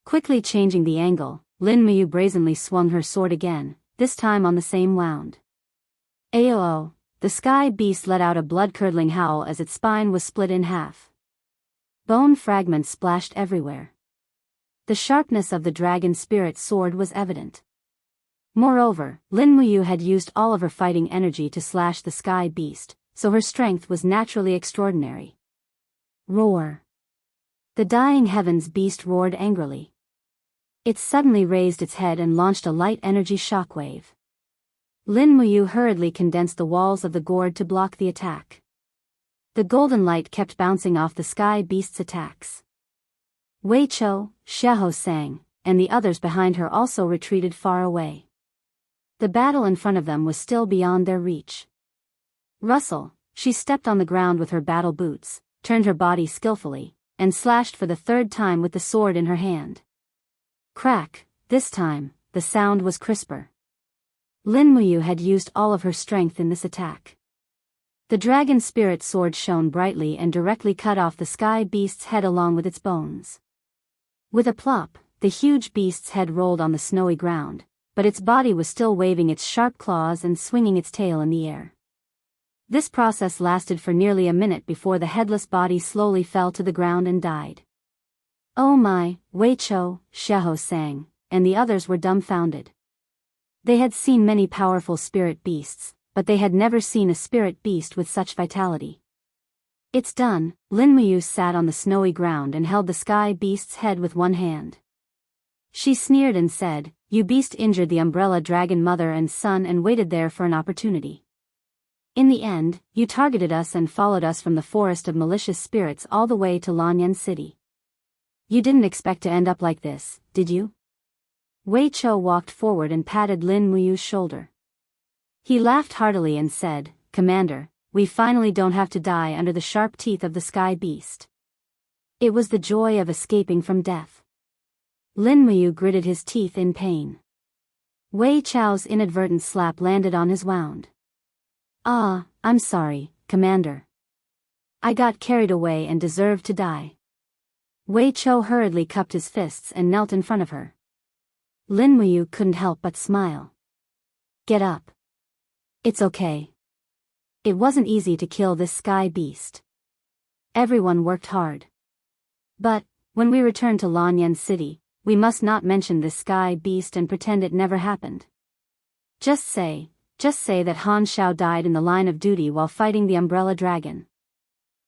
Quickly changing the angle, Lin Muyu brazenly swung her sword again, this time on the same wound. Ayo! The sky beast let out a blood-curdling howl as its spine was split in half. Bone fragments splashed everywhere. The sharpness of the dragon spirit sword was evident. Moreover, Lin Muyu had used all of her fighting energy to slash the sky beast, so her strength was naturally extraordinary. Roar! The dying heavens beast roared angrily. It suddenly raised its head and launched a light energy shockwave. Lin Muyu hurriedly condensed the walls of the gourd to block the attack. The golden light kept bouncing off the sky beast's attacks. Wei Chou, Xiaohou, and the others behind her also retreated far away. The battle in front of them was still beyond their reach. Rustle, she stepped on the ground with her battle boots, turned her body skillfully, and slashed for the third time with the sword in her hand. Crack, this time, the sound was crisper. Lin Muyu had used all of her strength in this attack. The dragon spirit sword shone brightly and directly cut off the sky beast's head along with its bones. With a plop, the huge beast's head rolled on the snowy ground, but its body was still waving its sharp claws and swinging its tail in the air. This process lasted for nearly a minute before the headless body slowly fell to the ground and died. Oh my, Wei Chou, Xiaohou, and the others were dumbfounded. They had seen many powerful spirit beasts, but they had never seen a spirit beast with such vitality. It's done, Lin Muyu sat on the snowy ground and held the sky beast's head with one hand. She sneered and said, "You beast injured the umbrella dragon mother and son and waited there for an opportunity. In the end, you targeted us and followed us from the forest of malicious spirits all the way to Lanyan City. You didn't expect to end up like this, did you?" Wei Chou walked forward and patted Lin Muyu's shoulder. He laughed heartily and said, "Commander, we finally don't have to die under the sharp teeth of the sky beast." It was the joy of escaping from death. Lin Muyu gritted his teeth in pain. Wei Chou's inadvertent slap landed on his wound. "Ah, I'm sorry, Commander. I got carried away and deserved to die." Wei Chou hurriedly cupped his fists and knelt in front of her. Lin Muyu couldn't help but smile. "Get up. It's okay. It wasn't easy to kill this sky beast. Everyone worked hard. But, when we return to Lanyan City, we must not mention this sky beast and pretend it never happened. Just say that Han Xiao died in the line of duty while fighting the Umbrella Dragon."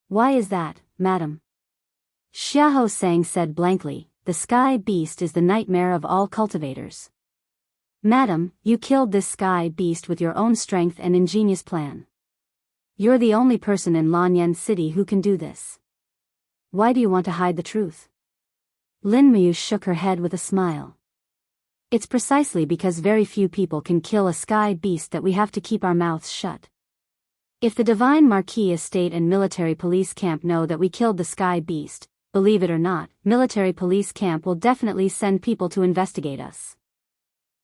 "Why is that, madam?" Xiaohou said blankly, "The sky beast is the nightmare of all cultivators. Madam, you killed this sky beast with your own strength and ingenious plan. You're the only person in Lanyan City who can do this. Why do you want to hide the truth?" Lin Muyu shook her head with a smile. "It's precisely because very few people can kill a sky beast that we have to keep our mouths shut. If the Divine Marquis Estate and military police camp know that we killed the sky beast, believe it or not, military police camp will definitely send people to investigate us.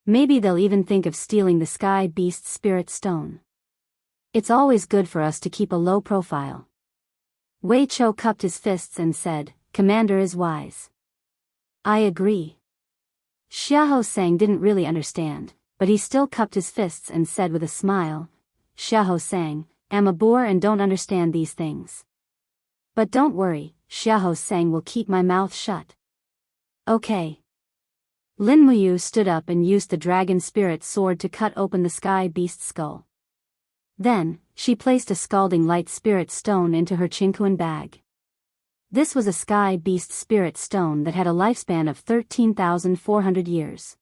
Maybe they'll even think of stealing the sky beast's spirit stone. It's always good for us to keep a low profile." Wei Chou cupped his fists and said, "Commander is wise. I agree." Xiaohou didn't really understand, but he still cupped his fists and said with a smile, "Xiaohou, I'm a boor and don't understand these things. But don't worry, Xiaohou will keep my mouth shut." "Okay." Lin Muyu stood up and used the dragon spirit sword to cut open the sky beast's skull. Then, she placed a scalding light spirit stone into her Qingquan bag. This was a sky beast spirit stone that had a lifespan of 13,400 years.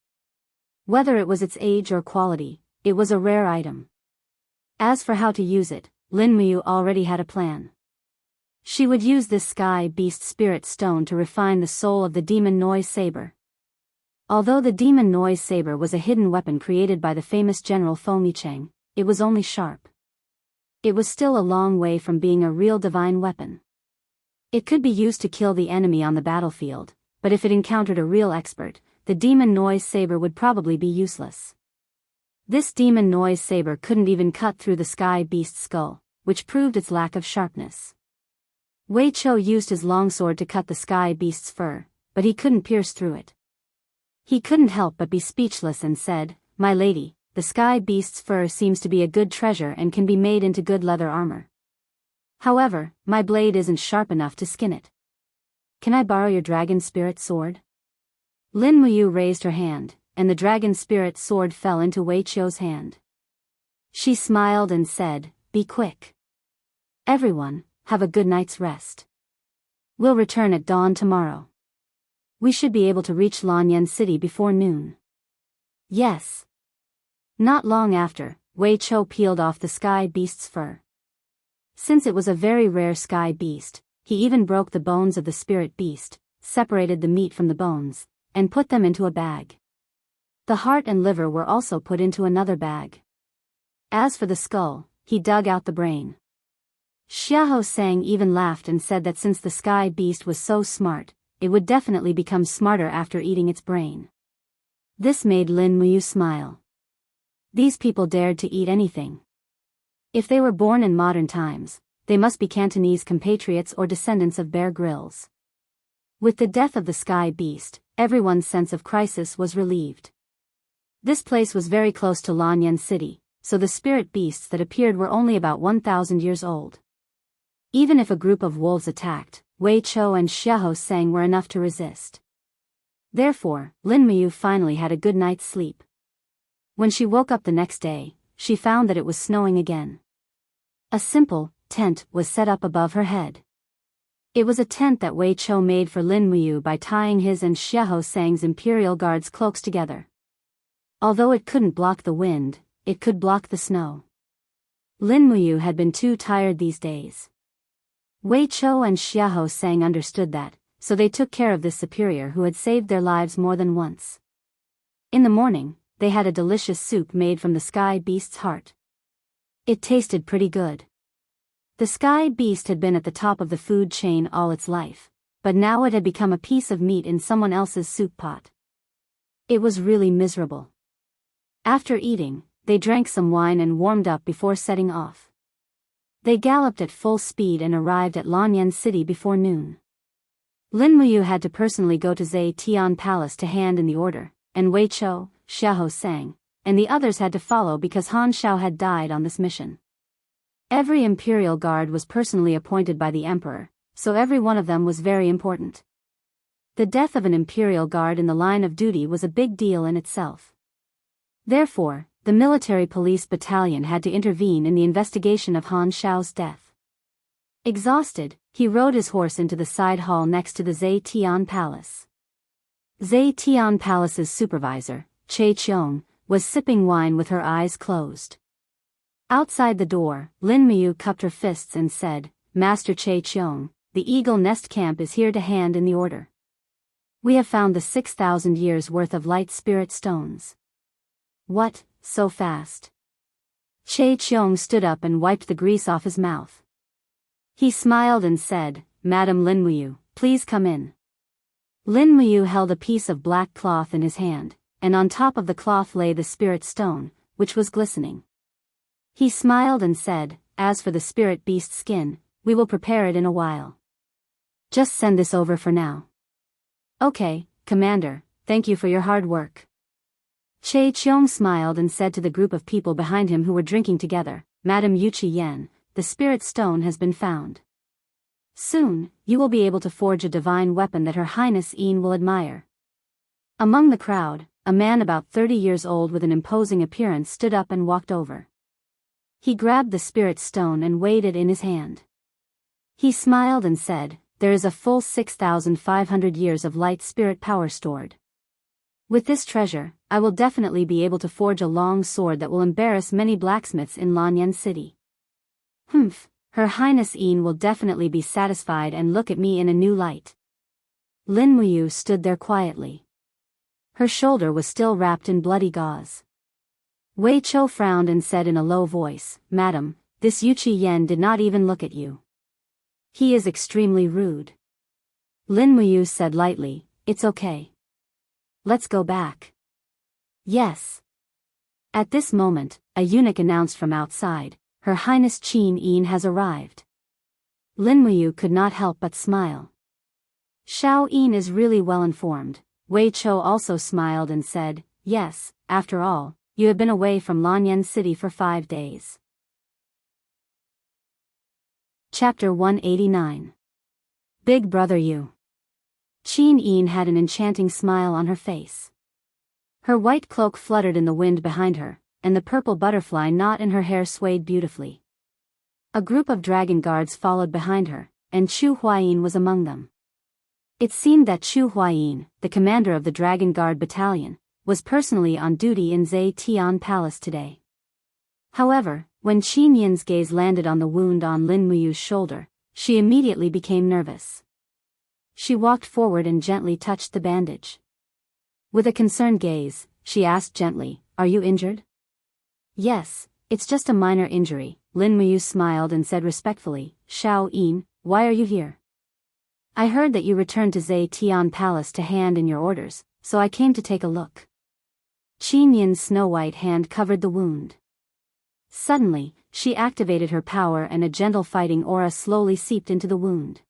Whether it was its age or quality, it was a rare item. As for how to use it, Lin Muyu already had a plan. She would use this sky beast spirit stone to refine the soul of the demon noise saber. Although the demon noise saber was a hidden weapon created by the famous general Feng Yicheng, it was only sharp. It was still a long way from being a real divine weapon. It could be used to kill the enemy on the battlefield, but if it encountered a real expert, the demon noise saber would probably be useless. This demon noise saber couldn't even cut through the sky beast's skull, which proved its lack of sharpness. Wei Chou used his longsword to cut the sky beast's fur, but he couldn't pierce through it. He couldn't help but be speechless and said, "My lady, the sky beast's fur seems to be a good treasure and can be made into good leather armor. However, my blade isn't sharp enough to skin it. Can I borrow your dragon spirit sword?" Lin Muyu raised her hand, and the dragon spirit sword fell into Wei Chou's hand. She smiled and said, "Be quick. Everyone, have a good night's rest. We'll return at dawn tomorrow." We should be able to reach Lanyan City before noon. Yes. Not long after, Wei Chou peeled off the sky beast's fur. Since it was a very rare sky beast, he even broke the bones of the spirit beast, separated the meat from the bones, and put them into a bag. The heart and liver were also put into another bag. As for the skull, he dug out the brain. Xiahou Sang even laughed and said that since the sky beast was so smart, it would definitely become smarter after eating its brain. This made Lin Muyu smile. These people dared to eat anything. If they were born in modern times, they must be Cantonese compatriots or descendants of Bear Grylls. With the death of the sky beast, everyone's sense of crisis was relieved. This place was very close to Lanyan City, so the spirit beasts that appeared were only about 1,000 years old. Even if a group of wolves attacked, Wei Chou and Xiahou Sang were enough to resist. Therefore, Lin Muyu finally had a good night's sleep. When she woke up the next day, she found that it was snowing again. A simple tent was set up above her head. It was a tent that Wei Chou made for Lin Muyu by tying his and Xiahou Sang's Imperial Guard's cloaks together. Although it couldn't block the wind, it could block the snow. Lin Muyu had been too tired these days. Wei Chou and Xiahou Sang understood that, so they took care of this superior who had saved their lives more than once. In the morning, they had a delicious soup made from the sky beast's heart. It tasted pretty good. The sky beast had been at the top of the food chain all its life, but now it had become a piece of meat in someone else's soup pot. It was really miserable. After eating, they drank some wine and warmed up before setting off. They galloped at full speed and arrived at Lanyan City before noon. Lin Muyu had to personally go to Zhe Tian Palace to hand in the order, and Wei Chou, Xiahou Sang, and the others had to follow because Han Shao had died on this mission. Every imperial guard was personally appointed by the emperor, so every one of them was very important. The death of an imperial guard in the line of duty was a big deal in itself. Therefore, the military police battalion had to intervene in the investigation of Han Shao's death. Exhausted, he rode his horse into the side hall next to the Zhe Tian Palace. Zhe Tian Palace's supervisor, Che Qiong, was sipping wine with her eyes closed. Outside the door, Lin Muyu cupped her fists and said, "Master Che Qiong, the Eagle Nest Camp is here to hand in the order. We have found the 6,000 years worth of light spirit stones." "What, so fast?" Che Qiong stood up and wiped the grease off his mouth. He smiled and said, "Madam Lin Muyu, please come in." Lin Muyu held a piece of black cloth in his hand, and on top of the cloth lay the spirit stone, which was glistening. He smiled and said, "As for the spirit beast skin, we will prepare it in a while. Just send this over for now." "Okay, Commander, thank you for your hard work." Che Qiong smiled and said to the group of people behind him who were drinking together, "Madam Yuqi Yan, the spirit stone has been found. Soon, you will be able to forge a divine weapon that Her Highness Yin will admire." Among the crowd, a man about 30 years old with an imposing appearance stood up and walked over. He grabbed the spirit stone and weighed it in his hand. He smiled and said, "There is a full 6,500 years of light spirit power stored. With this treasure, I will definitely be able to forge a long sword that will embarrass many blacksmiths in Lanyan City. Humph, Her Highness Yin will definitely be satisfied and look at me in a new light." Lin Muyu stood there quietly. Her shoulder was still wrapped in bloody gauze. Wei Chou frowned and said in a low voice, "Madam, this Yuqi Yan did not even look at you. He is extremely rude." Lin Muyu said lightly, "It's okay. Let's go back." "Yes." At this moment, a eunuch announced from outside, "Her Highness Qin Yin has arrived." Lin Muyu could not help but smile. Shao Yin is really well informed. Wei Chou also smiled and said, "Yes, after all, you have been away from Lanyan City for 5 days." Chapter 189. Big Brother Yu. Qin Yin had an enchanting smile on her face. Her white cloak fluttered in the wind behind her, and the purple butterfly knot in her hair swayed beautifully. A group of dragon guards followed behind her, and Chu Huayin was among them. It seemed that Chu Huayin, the commander of the Dragon Guard Battalion, was personally on duty in Zetian Palace today. However, when Qin Yin's gaze landed on the wound on Lin Muyu's shoulder, she immediately became nervous. She walked forward and gently touched the bandage. With a concerned gaze, she asked gently, "Are you injured?" "Yes, it's just a minor injury," Lin Muyu smiled and said respectfully. "Xiao Yin, why are you here?" "I heard that you returned to Zetian Palace to hand in your orders, so I came to take a look." Qin Yin's snow-white hand covered the wound. Suddenly, she activated her power and a gentle fighting aura slowly seeped into the wound.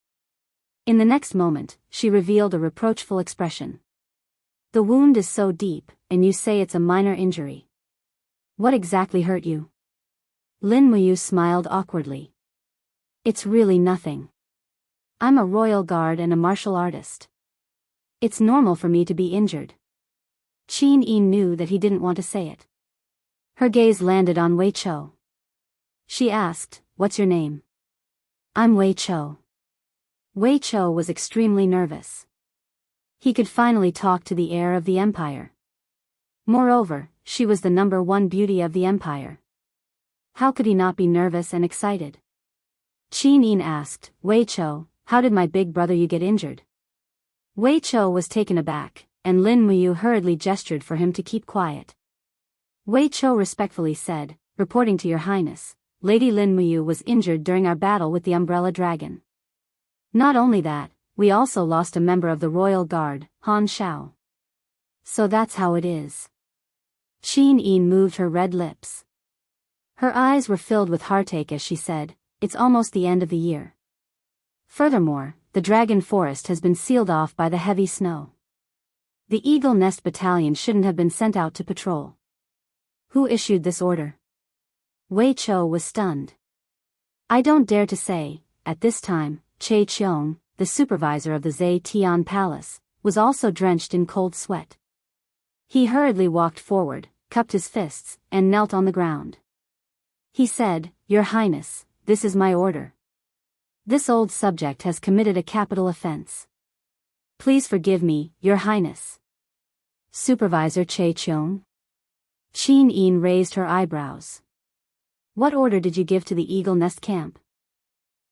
In the next moment, she revealed a reproachful expression. "The wound is so deep, and you say it's a minor injury. What exactly hurt you?" Lin Muyu smiled awkwardly. "It's really nothing. I'm a royal guard and a martial artist. It's normal for me to be injured." Qin Yin knew that he didn't want to say it. Her gaze landed on Wei Chou. She asked, "What's your name?" "I'm Wei Chou." Wei Chou was extremely nervous. He could finally talk to the heir of the empire. Moreover, she was the #1 beauty of the empire. How could he not be nervous and excited? Qin Yin asked, "Wei Chou, how did my big brother you get injured?" Wei Chou was taken aback, and Lin Muyu hurriedly gestured for him to keep quiet. Wei Chou respectfully said, "Reporting to your highness, Lady Lin Muyu was injured during our battle with the Umbrella Dragon. Not only that, we also lost a member of the royal guard, Han Xiao." "So that's how it is." Qin Yin moved her red lips. Her eyes were filled with heartache as she said, "It's almost the end of the year. Furthermore, the dragon forest has been sealed off by the heavy snow. The Eagle Nest Battalion shouldn't have been sent out to patrol." "Who issued this order?" Wei Chou was stunned. "I don't dare to say." At this time, Che Qiong, the supervisor of the Zetian Palace, was also drenched in cold sweat. He hurriedly walked forward, cupped his fists, and knelt on the ground. He said, "Your Highness, this is my order. This old subject has committed a capital offense. Please forgive me, Your Highness." "Supervisor Che Qiong?" Qin Yin raised her eyebrows. "What order did you give to the Eagle Nest camp?"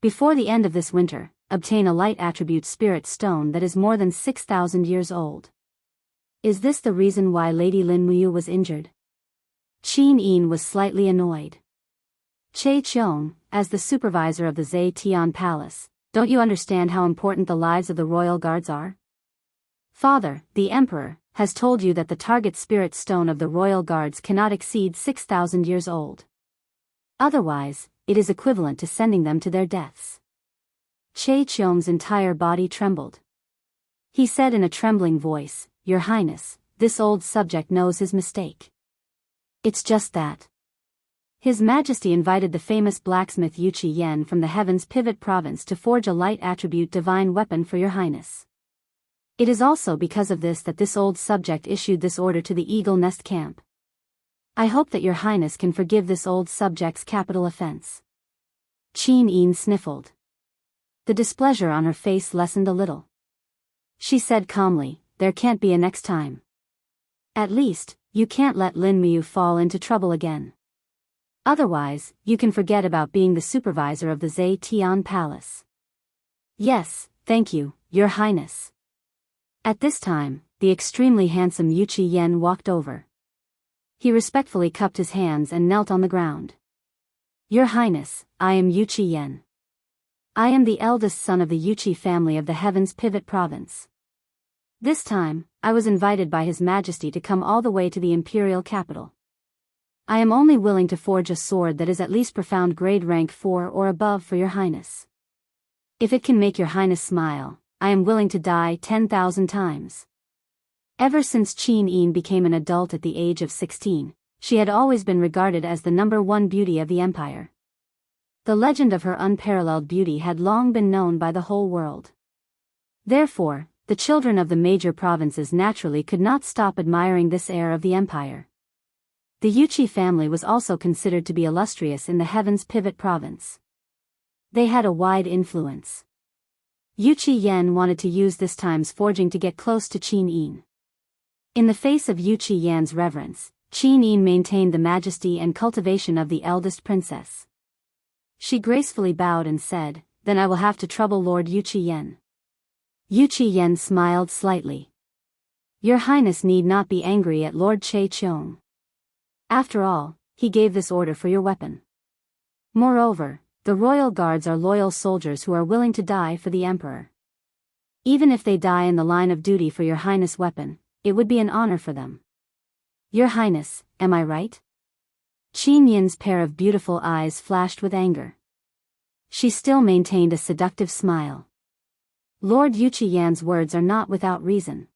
"Before the end of this winter, obtain a light attribute spirit stone that is more than 6,000 years old." "Is this the reason why Lady Lin Muyu was injured?" Qin Yin was slightly annoyed. "Che Qiong, as the supervisor of the Zetian Palace, don't you understand how important the lives of the royal guards are? Father, the emperor, has told you that the target spirit stone of the royal guards cannot exceed 6,000 years old. Otherwise, it is equivalent to sending them to their deaths." Che Qiong's entire body trembled. He said in a trembling voice, "Your Highness, this old subject knows his mistake. It's just that His Majesty invited the famous blacksmith Yu Qi Yen from the Heaven's Pivot Province to forge a light attribute divine weapon for your Highness. It is also because of this that this old subject issued this order to the Eagle Nest camp. I hope that your Highness can forgive this old subject's capital offense." Qin Yin sniffled. The displeasure on her face lessened a little. She said calmly, "There can't be a next time. At least, you can't let Lin Muyu fall into trouble again. Otherwise, you can forget about being the supervisor of the Zetian Palace." "Yes, thank you, Your Highness." At this time, the extremely handsome Yu Qi Yen walked over. He respectfully cupped his hands and knelt on the ground. "Your Highness, I am Yu Qi Yen. I am the eldest son of the Yu Qi family of the Heaven's Pivot Province. This time, I was invited by His Majesty to come all the way to the imperial capital. I am only willing to forge a sword that is at least profound grade rank 4 or above for your Highness. If it can make your Highness smile, I am willing to die 10,000 times." Ever since Qin Yin became an adult at the age of 16, she had always been regarded as the #1 beauty of the empire. The legend of her unparalleled beauty had long been known by the whole world. Therefore, the children of the major provinces naturally could not stop admiring this heir of the empire. The Yuqi family was also considered to be illustrious in the Heaven's Pivot Province. They had a wide influence. Yu Qiyan wanted to use this time's forging to get close to Qin Yin. In the face of Yu Qiyan's reverence, Qin Yin maintained the majesty and cultivation of the eldest princess. She gracefully bowed and said, "Then I will have to trouble Lord Yu Qiyan." Yu Qiyan smiled slightly. "Your Highness need not be angry at Lord Che Cheong. After all, he gave this order for your weapon. Moreover, the royal guards are loyal soldiers who are willing to die for the emperor. Even if they die in the line of duty for your Highness' weapon, it would be an honor for them. Your Highness, am I right?" Qin Yin's pair of beautiful eyes flashed with anger. She still maintained a seductive smile. Lord Yu Qiyan's words are not without reason.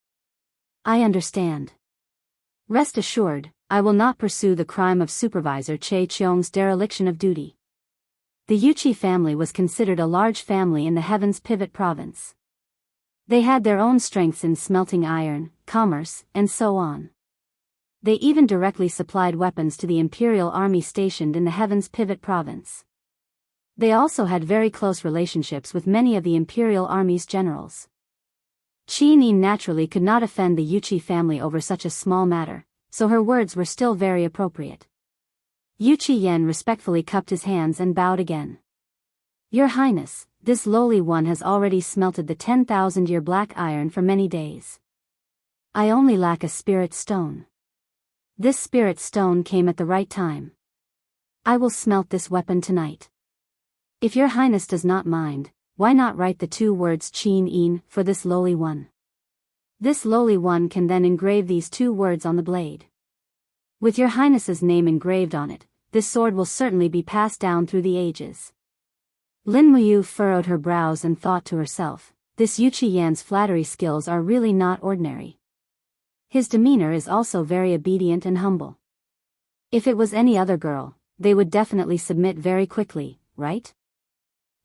"I understand. Rest assured, I will not pursue the crime of Supervisor Che Cheong's dereliction of duty." The Yuqi family was considered a large family in the Heaven's Pivot province. They had their own strengths in smelting iron, commerce, and so on. They even directly supplied weapons to the imperial army stationed in the Heaven's Pivot province. They also had very close relationships with many of the imperial army's generals. Qin Yin naturally could not offend the Yuqi family over such a small matter, so her words were still very appropriate. Yu Qiyan respectfully cupped his hands and bowed again. "Your Highness, this lowly one has already smelted the 10,000-year black iron for many days. I only lack a spirit stone. This spirit stone came at the right time. I will smelt this weapon tonight. If your Highness does not mind, why not write the 2 words Qin Yin for this lowly one? This lowly one can then engrave these 2 words on the blade. With your Highness's name engraved on it, this sword will certainly be passed down through the ages." Lin Muyu furrowed her brows and thought to herself, this Yu Qiyan's flattery skills are really not ordinary. His demeanor is also very obedient and humble. If it was any other girl, they would definitely submit very quickly, right?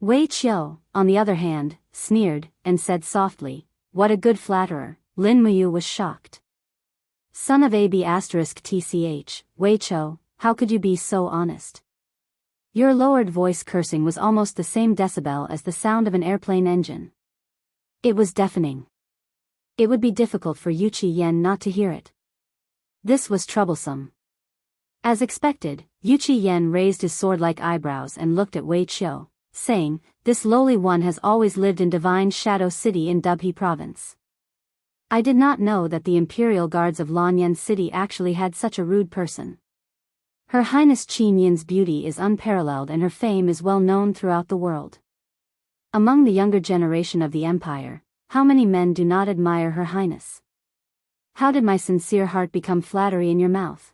Wei Qiu, on the other hand, sneered, and said softly, "What a good flatterer." Lin Muyu was shocked. "Son of AB*TCH, Wei Qiu, how could you be so honest?" Your lowered voice cursing was almost the same decibel as the sound of an airplane engine. It was deafening. It would be difficult for Yu Qiyan not to hear it. This was troublesome. As expected, Yu Qiyan raised his sword-like eyebrows and looked at Wei Qiu, saying, "This lowly one has always lived in Divine Shadow City in Dubhe Province. I did not know that the Imperial Guards of Lanyan City actually had such a rude person. Her Highness Qin Yin's beauty is unparalleled and her fame is well known throughout the world. Among the younger generation of the Empire, how many men do not admire Her Highness? How did my sincere heart become flattery in your mouth?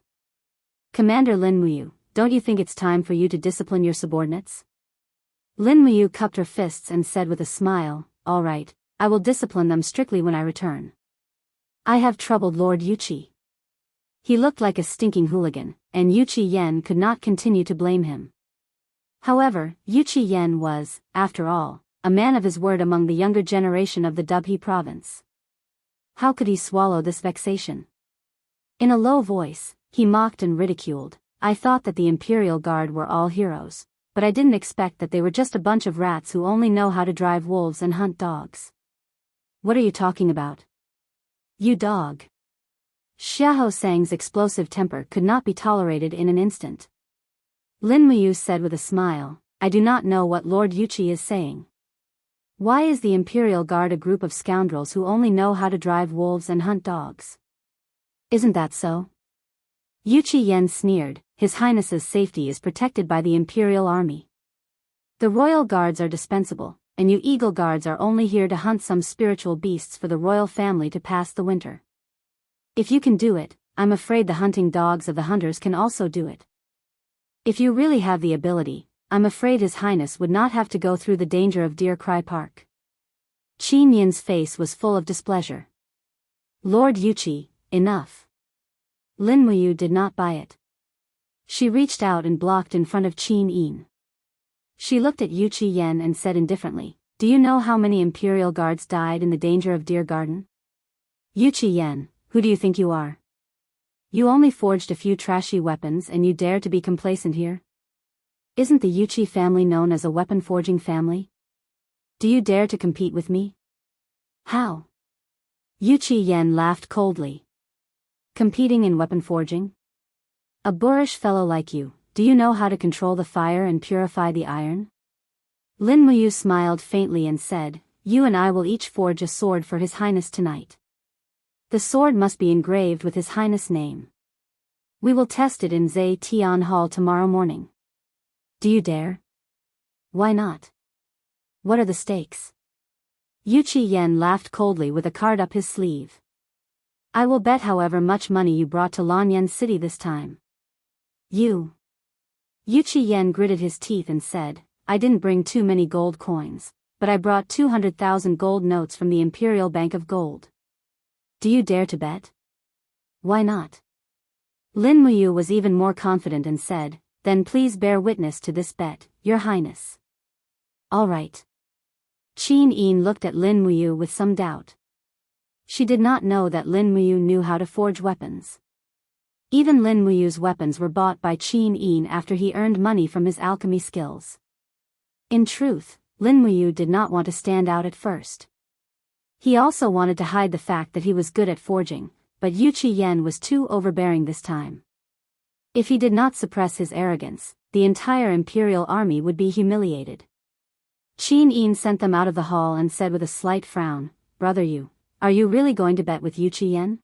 Commander Lin Muyu, don't you think it's time for you to discipline your subordinates?" Lin Muyu cupped her fists and said with a smile, "All right, I will discipline them strictly when I return. I have troubled Lord Yuqi." He looked like a stinking hooligan, and Yu Qiyan could not continue to blame him. However, Yu Qiyan was, after all, a man of his word among the younger generation of the Dubhe province. How could he swallow this vexation? In a low voice, he mocked and ridiculed, "I thought that the Imperial Guard were all heroes, but I didn't expect that they were just a bunch of rats who only know how to drive wolves and hunt dogs. What are you talking about? You dog." Xiahou Sang's explosive temper could not be tolerated in an instant. Lin Muyu said with a smile, "I do not know what Lord Yuqi is saying. Why is the Imperial Guard a group of scoundrels who only know how to drive wolves and hunt dogs? Isn't that so?" Yu Qiyan sneered, "His Highness's safety is protected by the Imperial Army. The Royal Guards are dispensable, and you Eagle Guards are only here to hunt some spiritual beasts for the royal family to pass the winter. If you can do it, I'm afraid the hunting dogs of the hunters can also do it. If you really have the ability, I'm afraid His Highness would not have to go through the danger of Deer Cry Park." Qin Yin's face was full of displeasure. "Lord Yuqi, enough." Lin Muyu did not buy it. She reached out and blocked in front of Qin Yin. She looked at Yu Qiyan and said indifferently, "Do you know how many Imperial Guards died in the danger of Deer Garden? Yu Qiyan, who do you think you are? You only forged a few trashy weapons and you dare to be complacent here? Isn't the Yuqi family known as a weapon-forging family? Do you dare to compete with me? How? Wuxia Yen laughed coldly. Competing in weapon forging? A boorish fellow like you, do you know how to control the fire and purify the iron? Lin Muyu smiled faintly and said, you and I will each forge a sword for His Highness tonight. The sword must be engraved with His Highness' name. We will test it in Zhe Tian Hall tomorrow morning. Do you dare? Why not? What are the stakes? Wuxia Yen laughed coldly with a card up his sleeve. I will bet however much money you brought to Lanyan City this time. You. Wuxia Yen gritted his teeth and said, I didn't bring too many gold coins, but I brought 200,000 gold notes from the Imperial Bank of Gold. Do you dare to bet? Why not? Lin Muyu was even more confident and said, then please bear witness to this bet, Your Highness. All right. Qin Yin looked at Lin Muyu with some doubt. She did not know that Lin Muyu knew how to forge weapons. Even Lin Muyu's weapons were bought by Qin Yin after he earned money from his alchemy skills. In truth, Lin Muyu did not want to stand out at first. He also wanted to hide the fact that he was good at forging, but Wuxia Yen was too overbearing this time. If he did not suppress his arrogance, the entire imperial army would be humiliated. Qin Yin sent them out of the hall and said with a slight frown, Brother Yu, are you really going to bet with Wuxia Yen?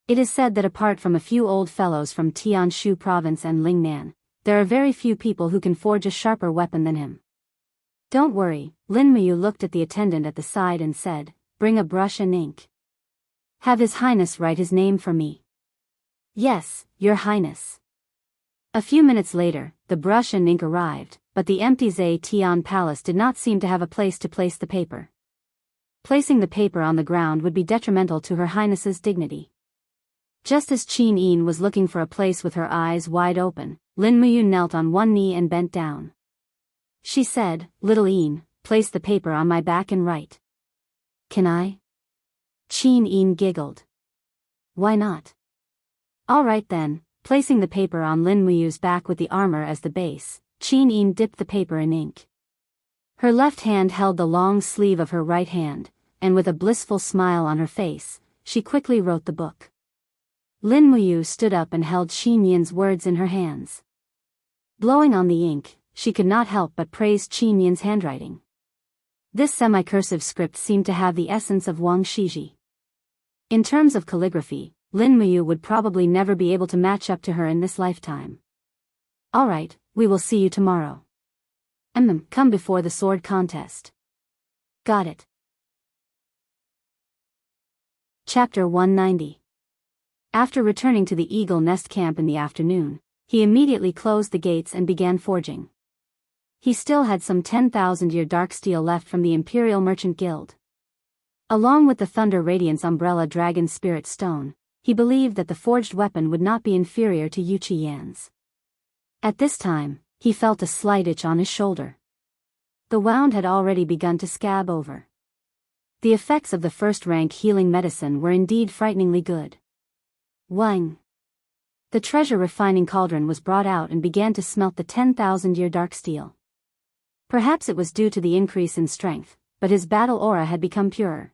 It is said that apart from a few old fellows from Tianshu province and Lingnan, there are very few people who can forge a sharper weapon than him. Don't worry, Lin Muyu looked at the attendant at the side and said, bring a brush and ink. Have His Highness write his name for me. Yes, Your Highness. A few minutes later, the brush and ink arrived, but the empty Zhe Tian Palace did not seem to have a place to place the paper. Placing the paper on the ground would be detrimental to Her Highness's dignity. Just as Qin Yin was looking for a place with her eyes wide open, Lin Muyu knelt on one knee and bent down. She said, Little Yin, place the paper on my back and write. Can I? Qin Yin giggled. Why not? All right then, placing the paper on Lin Muyu's back with the armor as the base, Qin Yin dipped the paper in ink. Her left hand held the long sleeve of her right hand, and with a blissful smile on her face, she quickly wrote the book. Lin Muyu stood up and held Qin Yin's words in her hands. Blowing on the ink, she could not help but praise Qin Yin's handwriting. This semi-cursive script seemed to have the essence of Wang Shiji. In terms of calligraphy, Lin Muyu would probably never be able to match up to her in this lifetime. All right, we will see you tomorrow. Come before the sword contest. Got it. Chapter 190. After returning to the Eagle Nest camp in the afternoon, he immediately closed the gates and began forging. He still had some 10,000-year dark steel left from the Imperial Merchant Guild. Along with the Thunder Radiance Umbrella Dragon Spirit Stone, he believed that the forged weapon would not be inferior to Wuxia Yan's. At this time, he felt a slight itch on his shoulder. The wound had already begun to scab over. The effects of the first-rank healing medicine were indeed frighteningly good. Wang. The treasure refining cauldron was brought out and began to smelt the 10,000-year dark steel. Perhaps it was due to the increase in strength, but his battle aura had become purer.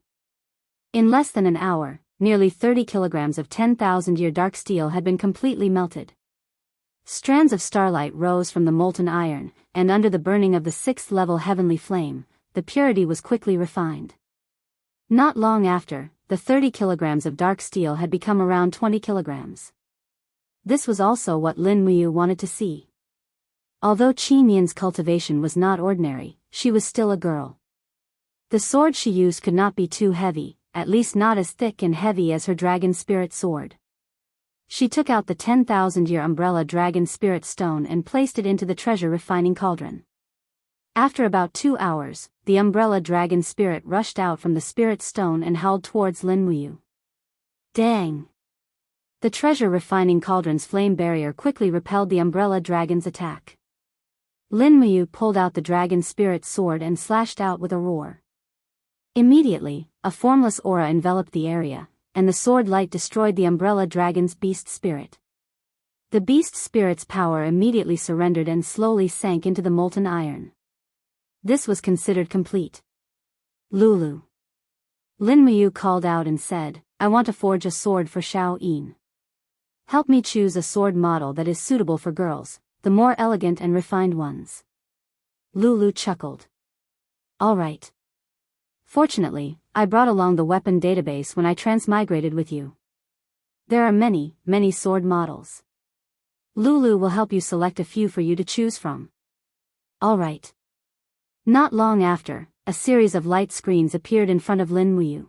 In less than an hour, nearly 30 kilograms of 10,000-year dark steel had been completely melted. Strands of starlight rose from the molten iron, and under the burning of the 6th-level heavenly flame, the purity was quickly refined. Not long after, the 30 kilograms of dark steel had become around 20 kilograms. This was also what Lin Muyu wanted to see. Although Qin Yin's cultivation was not ordinary, she was still a girl. The sword she used could not be too heavy, at least not as thick and heavy as her dragon spirit sword. She took out the 10,000-year umbrella dragon spirit stone and placed it into the treasure refining cauldron. After about 2 hours, the umbrella dragon spirit rushed out from the spirit stone and howled towards Lin Muyu. Dang! The treasure refining cauldron's flame barrier quickly repelled the umbrella dragon's attack. Lin Muyu pulled out the dragon spirit sword and slashed out with a roar. Immediately, a formless aura enveloped the area, and the sword light destroyed the umbrella dragon's beast spirit. The beast spirit's power immediately surrendered and slowly sank into the molten iron. This was considered complete. Lulu. Lin Muyu called out and said, I want to forge a sword for Xiao Yin. Help me choose a sword model that is suitable for girls, the more elegant and refined ones. Lulu chuckled. All right. Fortunately, I brought along the weapon database when I transmigrated with you. There are many, many sword models. Lulu will help you select a few for you to choose from. All right. Not long after, a series of light screens appeared in front of Lin Muyu.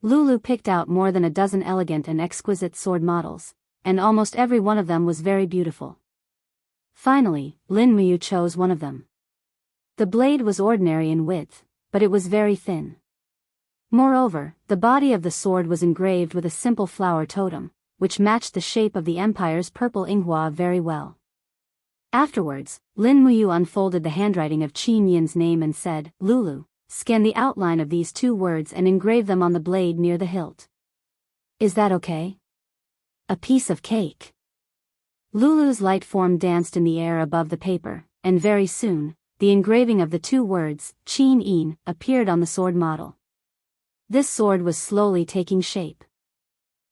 Lulu picked out more than a dozen elegant and exquisite sword models, and almost every one of them was very beautiful. Finally, Lin Muyu chose one of them. The blade was ordinary in width, but it was very thin. Moreover, the body of the sword was engraved with a simple flower totem, which matched the shape of the empire's purple inghua very well. Afterwards, Lin Muyu unfolded the handwriting of Qin Yin's name and said, Lulu, scan the outline of these two words and engrave them on the blade near the hilt. Is that okay? A piece of cake. Lulu's light form danced in the air above the paper, and very soon, the engraving of the two words, Qin Yin, appeared on the sword model. This sword was slowly taking shape.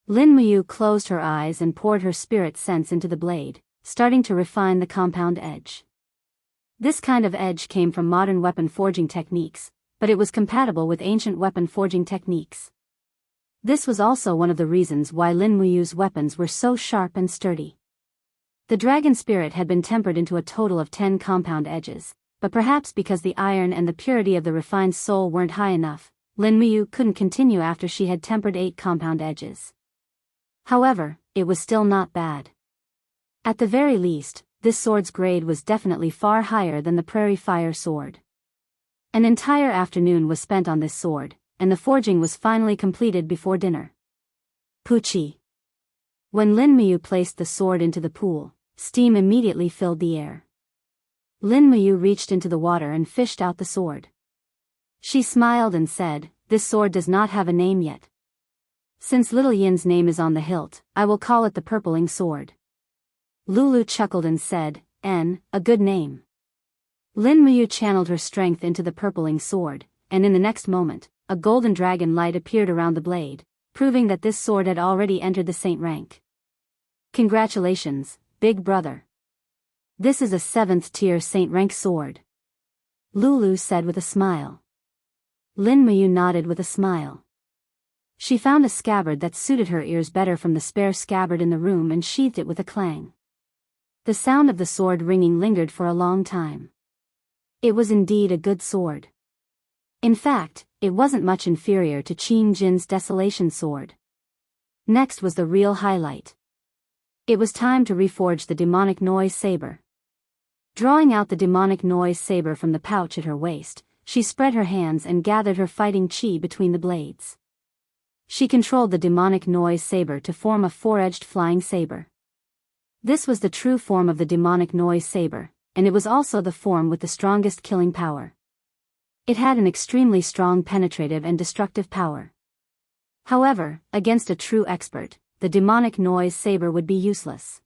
Lin Muyu closed her eyes and poured her spirit sense into the blade, starting to refine the compound edge. This kind of edge came from modern weapon forging techniques, but it was compatible with ancient weapon forging techniques. This was also one of the reasons why Lin Muyu's weapons were so sharp and sturdy. The dragon spirit had been tempered into a total of 10 compound edges, but perhaps because the iron and the purity of the refined soul weren't high enough, Lin Muyu couldn't continue after she had tempered 8 compound edges. However, it was still not bad. At the very least, this sword's grade was definitely far higher than the prairie fire sword. An entire afternoon was spent on this sword, and the forging was finally completed before dinner. Puchi. When Lin Muyu placed the sword into the pool, steam immediately filled the air. Lin Muyu reached into the water and fished out the sword. She smiled and said, This sword does not have a name yet. Since little Yin's name is on the hilt, I will call it the Purpling Sword. Lulu chuckled and said, a good name. Lin Muyu channeled her strength into the Purpling Sword, and in the next moment, a golden dragon light appeared around the blade, proving that this sword had already entered the saint rank. Congratulations, big brother. This is a 7th tier saint rank sword. Lulu said with a smile. Lin Muyu nodded with a smile. She found a scabbard that suited her ears better from the spare scabbard in the room and sheathed it with a clang. The sound of the sword ringing lingered for a long time. It was indeed a good sword. In fact, it wasn't much inferior to Qin Jin's Desolation sword. Next was the real highlight. It was time to reforge the demonic noise saber. Drawing out the demonic noise saber from the pouch at her waist, she spread her hands and gathered her fighting chi between the blades. She controlled the demonic noise saber to form a 4-edged flying saber. This was the true form of the demonic noise saber, and it was also the form with the strongest killing power. It had an extremely strong penetrative and destructive power. However, against a true expert, the demonic noise saber would be useless.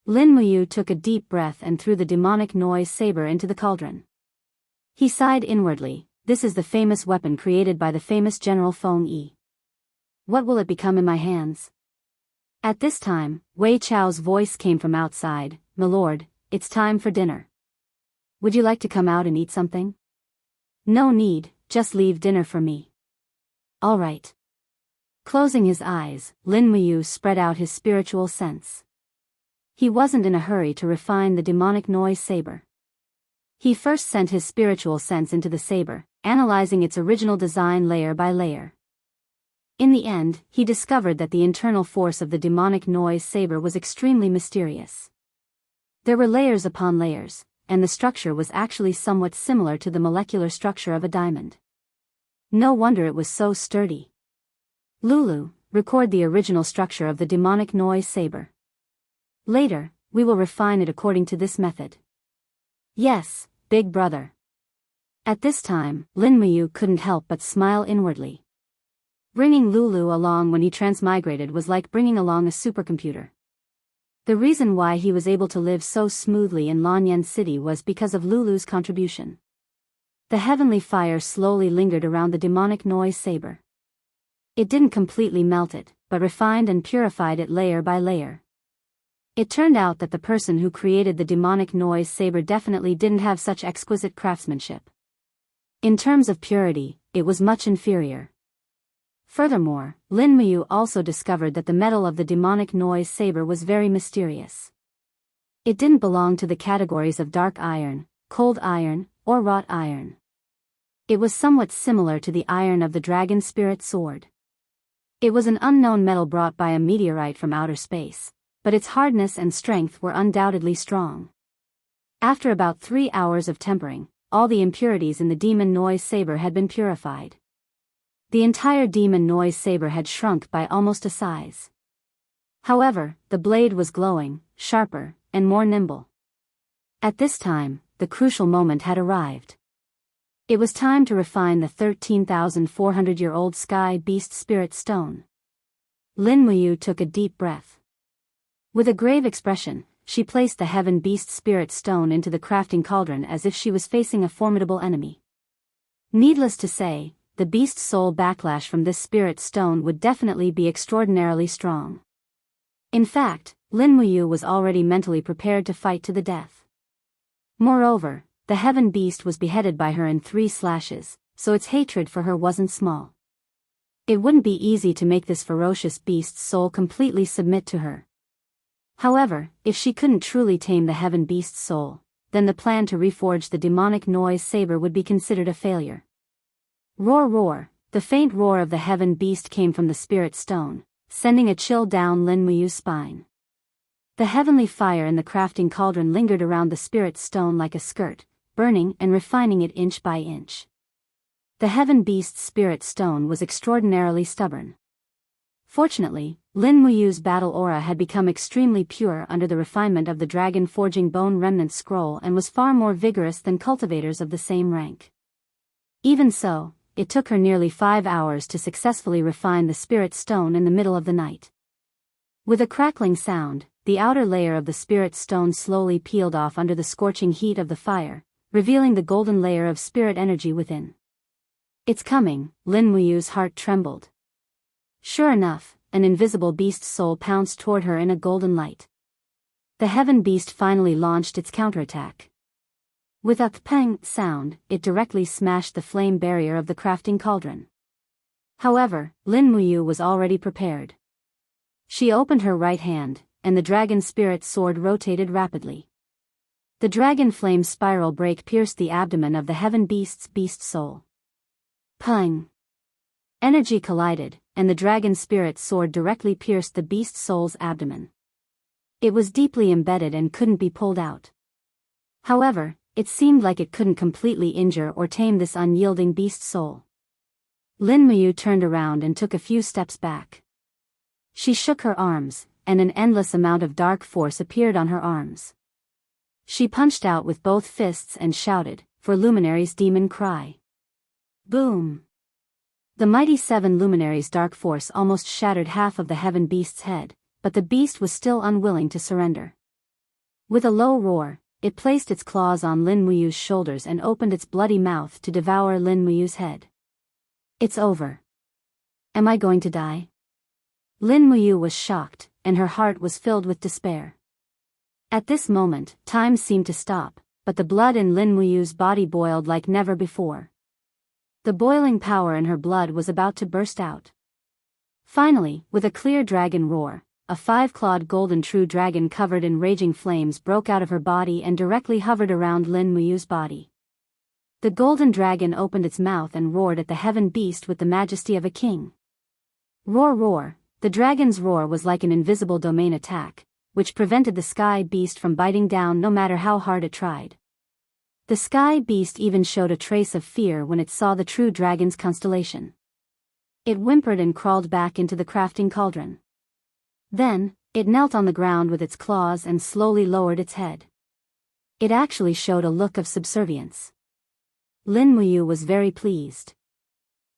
Lin Muyu took a deep breath and threw the demonic noise saber into the cauldron. He sighed inwardly, this is the famous weapon created by the famous General Feng Yi. What will it become in my hands? At this time, Wei Chao's voice came from outside, My lord, it's time for dinner. Would you like to come out and eat something? No need, just leave dinner for me. All right. Closing his eyes, Lin Muyu spread out his spiritual sense. He wasn't in a hurry to refine the demonic noise saber. He first sent his spiritual sense into the saber, analyzing its original design layer by layer. In the end, he discovered that the internal force of the demonic noise saber was extremely mysterious. There were layers upon layers, and the structure was actually somewhat similar to the molecular structure of a diamond. No wonder it was so sturdy. Lulu, record the original structure of the demonic noise saber. Later, we will refine it according to this method. Yes, big brother. At this time, Lin Muyu couldn't help but smile inwardly. Bringing Lulu along when he transmigrated was like bringing along a supercomputer. The reason why he was able to live so smoothly in Lanyan City was because of Lulu's contribution. The heavenly fire slowly lingered around the demonic noise saber. It didn't completely melt it, but refined and purified it layer by layer. It turned out that the person who created the demonic noise saber definitely didn't have such exquisite craftsmanship. In terms of purity, it was much inferior. Furthermore, Lin Muyu also discovered that the metal of the demonic noise saber was very mysterious. It didn't belong to the categories of dark iron, cold iron, or wrought iron. It was somewhat similar to the iron of the dragon spirit sword. It was an unknown metal brought by a meteorite from outer space, but its hardness and strength were undoubtedly strong. After about 3 hours of tempering, all the impurities in the demon noise saber had been purified. The entire demon noise saber had shrunk by almost a size. However, the blade was glowing, sharper, and more nimble. At this time, the crucial moment had arrived. It was time to refine the 13,400-year-old sky beast spirit stone. Lin Muyu took a deep breath. With a grave expression, she placed the heaven beast spirit stone into the crafting cauldron as if she was facing a formidable enemy. Needless to say, the beast soul backlash from this spirit stone would definitely be extraordinarily strong. In fact, Lin Muyu was already mentally prepared to fight to the death. Moreover, the heaven beast was beheaded by her in 3 slashes, so its hatred for her wasn't small. It wouldn't be easy to make this ferocious beast's soul completely submit to her. However, if she couldn't truly tame the heaven beast's soul, then the plan to reforge the demonic noise saber would be considered a failure. Roar roar, the faint roar of the heaven beast came from the spirit stone, sending a chill down Lin Muyu's spine. The heavenly fire in the crafting cauldron lingered around the spirit stone like a skirt, burning and refining it inch by inch. The heaven beast's spirit stone was extraordinarily stubborn. Fortunately, Lin Muyu's battle aura had become extremely pure under the refinement of the dragon forging bone remnant scroll and was far more vigorous than cultivators of the same rank. Even so, it took her nearly 5 hours to successfully refine the spirit stone in the middle of the night. With a crackling sound, the outer layer of the spirit stone slowly peeled off under the scorching heat of the fire, revealing the golden layer of spirit energy within. "It's coming," Lin Muyu's heart trembled. Sure enough, an invisible beast soul pounced toward her in a golden light. The heaven beast finally launched its counterattack. With a pang sound, it directly smashed the flame barrier of the crafting cauldron. However, Lin Muyu was already prepared. She opened her right hand, and the dragon spirit sword rotated rapidly. The dragon flame spiral break pierced the abdomen of the heaven beast's beast soul. Pang! Energy collided, and the dragon spirit sword directly pierced the beast soul's abdomen. It was deeply embedded and couldn't be pulled out. However, it seemed like it couldn't completely injure or tame this unyielding beast soul. Lin Muyu turned around and took a few steps back. She shook her arms, and an endless amount of dark force appeared on her arms. She punched out with both fists and shouted, "For Luminary's demon cry." Boom! The mighty 7 luminaries' dark force almost shattered half of the heaven beast's head, but the beast was still unwilling to surrender. With a low roar, it placed its claws on Lin Muyu's shoulders and opened its bloody mouth to devour Lin Muyu's head. "It's over. Am I going to die?" Lin Muyu was shocked, and her heart was filled with despair. At this moment, time seemed to stop, but the blood in Lin Muyu's body boiled like never before. The boiling power in her blood was about to burst out. Finally, with a clear dragon roar, a 5-clawed golden true dragon covered in raging flames broke out of her body and directly hovered around Lin Muyu's body. The golden dragon opened its mouth and roared at the heaven beast with the majesty of a king. Roar roar, the dragon's roar was like an invisible domain attack, which prevented the sky beast from biting down no matter how hard it tried. The sky beast even showed a trace of fear when it saw the true dragon's constellation. It whimpered and crawled back into the crafting cauldron. Then, it knelt on the ground with its claws and slowly lowered its head. It actually showed a look of subservience. Lin Muyu was very pleased.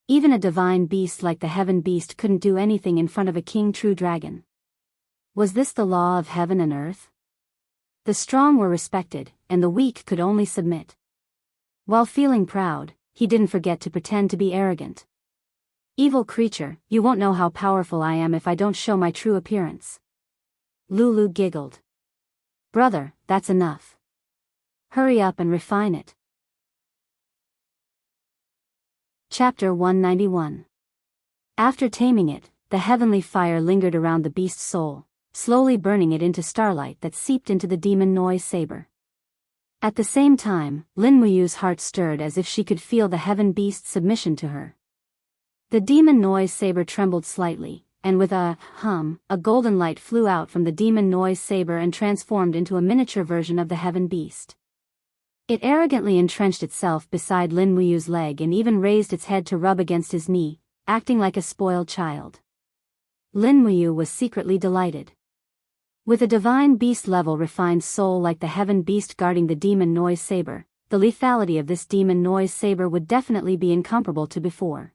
Even a divine beast like the heaven beast couldn't do anything in front of a king true dragon. Was this the law of heaven and earth? The strong were respected, and the weak could only submit. While feeling proud, he didn't forget to pretend to be arrogant. Evil creature, you won't know how powerful I am if I don't show my true appearance. Lulu giggled. Brother, that's enough. Hurry up and refine it. Chapter 191. After taming it, the heavenly fire lingered around the beast's soul, slowly burning it into starlight that seeped into the demon noise saber. At the same time, Lin Muyu's heart stirred as if she could feel the heaven beast's submission to her. The demon noise saber trembled slightly, and with a hum, a golden light flew out from the demon noise saber and transformed into a miniature version of the heaven beast. It arrogantly entrenched itself beside Lin Muyu's leg and even raised its head to rub against his knee, acting like a spoiled child. Lin Muyu was secretly delighted. With a divine beast-level refined soul like the heaven beast guarding the demon noise saber, the lethality of this demon noise saber would definitely be incomparable to before.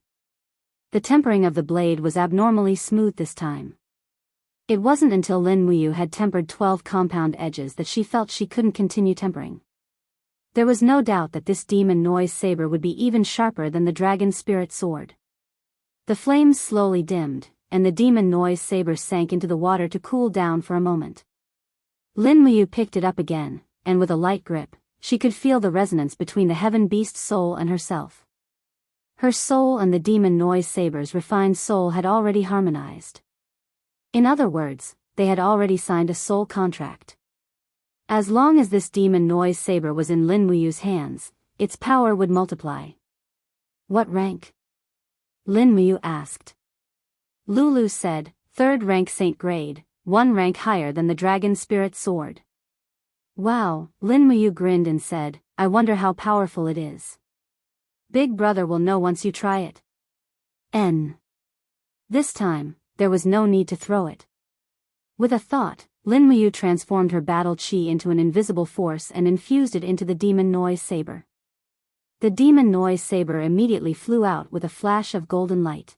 The tempering of the blade was abnormally smooth this time. It wasn't until Lin Muyu had tempered 12 compound edges that she felt she couldn't continue tempering. There was no doubt that this demon noise saber would be even sharper than the dragon spirit sword. The flames slowly dimmed, and the demon noise saber sank into the water to cool down for a moment. Lin Muyu picked it up again, and with a light grip, she could feel the resonance between the heaven beast's soul and herself. Her soul and the demon noise saber's refined soul had already harmonized. In other words, they had already signed a soul contract. As long as this demon noise saber was in Lin Muyu's hands, its power would multiply. What rank? Lin Muyu asked. Lulu said, 3rd rank Saint grade, 1 rank higher than the dragon spirit sword. Wow, Lin Muyu grinned and said, I wonder how powerful it is. Big brother will know once you try it. This time, there was no need to throw it. With a thought, Lin Muyu transformed her battle chi into an invisible force and infused it into the demon noise saber. The demon noise saber immediately flew out with a flash of golden light.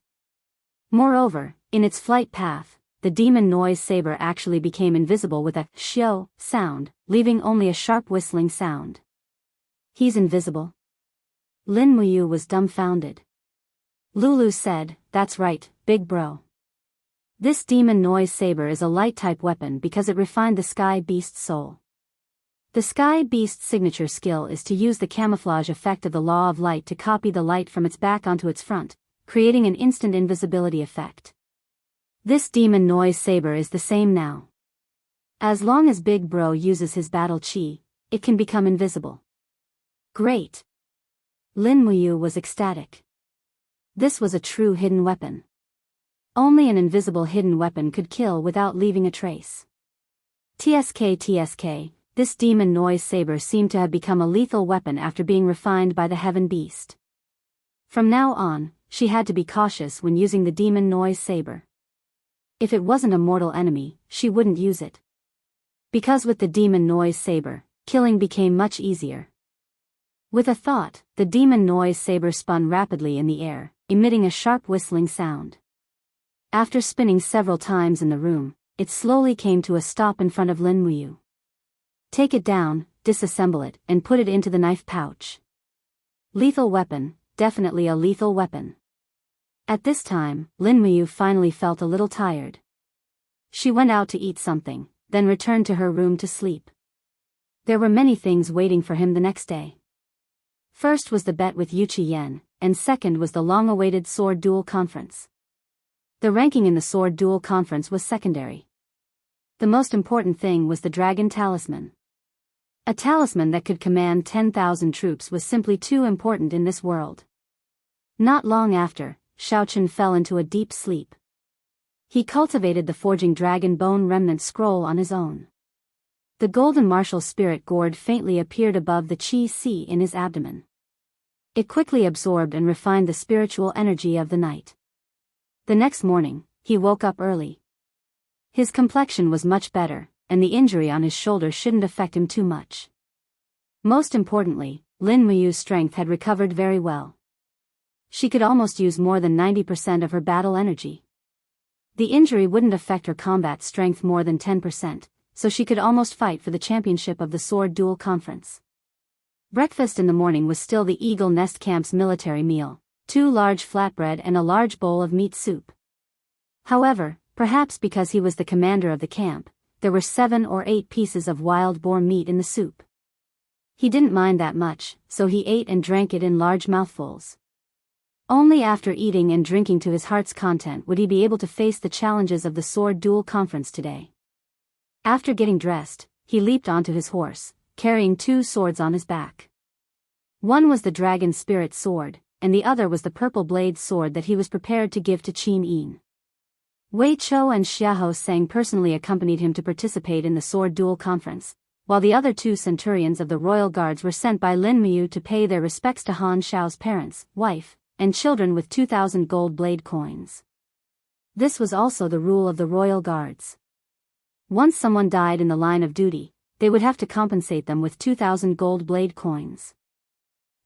Moreover, in its flight path, the demon noise saber actually became invisible with a xiao sound, leaving only a sharp whistling sound. He's invisible? Lin Muyu was dumbfounded. Lulu said, that's right, big bro. This demon noise saber is a light-type weapon because it refined the sky beast's soul. The sky beast's signature skill is to use the camouflage effect of the law of light to copy the light from its back onto its front, creating an instant invisibility effect. This demon noise saber is the same now. As long as Big Bro uses his battle chi, it can become invisible. Great! Lin Muyu was ecstatic. This was a true hidden weapon. Only an invisible hidden weapon could kill without leaving a trace. TSK, this demon noise saber seemed to have become a lethal weapon after being refined by the heaven beast. From now on, she had to be cautious when using the demon noise saber. If it wasn't a mortal enemy, she wouldn't use it. Because with the demon noise saber, killing became much easier. With a thought, the demon noise saber spun rapidly in the air, emitting a sharp whistling sound. After spinning several times in the room, it slowly came to a stop in front of Lin Muyu. Take it down, disassemble it, and put it into the knife pouch. Lethal weapon, definitely a lethal weapon. At this time, Lin Muyu finally felt a little tired. She went out to eat something, then returned to her room to sleep. There were many things waiting for him the next day. First was the bet with Yu Qiyan, and second was the long-awaited sword duel conference. The ranking in the sword duel conference was secondary. The most important thing was the dragon talisman. A talisman that could command 10,000 troops was simply too important in this world. Not long after, Xiaochen fell into a deep sleep. He cultivated the forging dragon bone remnant scroll on his own. The golden martial spirit gourd faintly appeared above the chi si in his abdomen. It quickly absorbed and refined the spiritual energy of the night. The next morning, he woke up early. His complexion was much better, and the injury on his shoulder shouldn't affect him too much. Most importantly, Lin Muyu's strength had recovered very well. She could almost use more than 90% of her battle energy. The injury wouldn't affect her combat strength more than 10%, so she could almost fight for the championship of the sword duel conference. Breakfast in the morning was still the Eagle Nest Camp's military meal, 2 large flatbread and a large bowl of meat soup. However, perhaps because he was the commander of the camp, there were 7 or 8 pieces of wild boar meat in the soup. He didn't mind that much, so he ate and drank it in large mouthfuls. Only after eating and drinking to his heart's content would he be able to face the challenges of the sword duel conference today. After getting dressed, he leaped onto his horse, carrying 2 swords on his back. One was the dragon spirit sword, and the other was the purple blade sword that he was prepared to give to Qin Yin. Wei Chou and Xiahou Sang personally accompanied him to participate in the sword duel conference, while the other 2 centurions of the royal guards were sent by Lin Muyu to pay their respects to Han Shao's parents, wife, and children with 2,000 gold blade coins. This was also the rule of the royal guards. Once someone died in the line of duty, they would have to compensate them with 2,000 gold blade coins.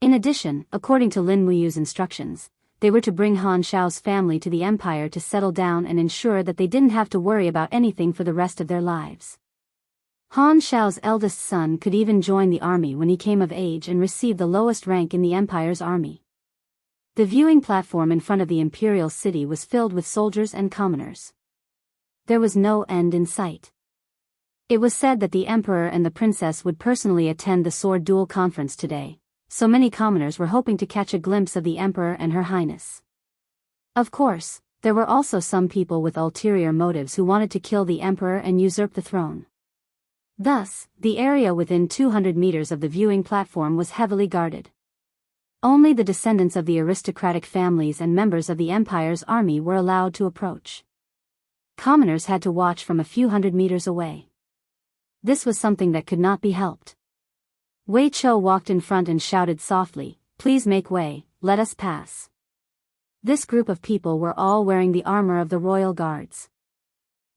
In addition, according to Lin Muyu's instructions, they were to bring Han Shao's family to the empire to settle down and ensure that they didn't have to worry about anything for the rest of their lives. Han Shao's eldest son could even join the army when he came of age and receive the lowest rank in the empire's army. The viewing platform in front of the imperial city was filled with soldiers and commoners. There was no end in sight. It was said that the emperor and the princess would personally attend the sword duel conference today, so many commoners were hoping to catch a glimpse of the emperor and her highness. Of course, there were also some people with ulterior motives who wanted to kill the emperor and usurp the throne. Thus, the area within 200 meters of the viewing platform was heavily guarded. Only the descendants of the aristocratic families and members of the empire's army were allowed to approach. Commoners had to watch from a few hundred meters away. This was something that could not be helped. Wei Chou walked in front and shouted softly, "Please make way, let us pass." This group of people were all wearing the armor of the royal guards.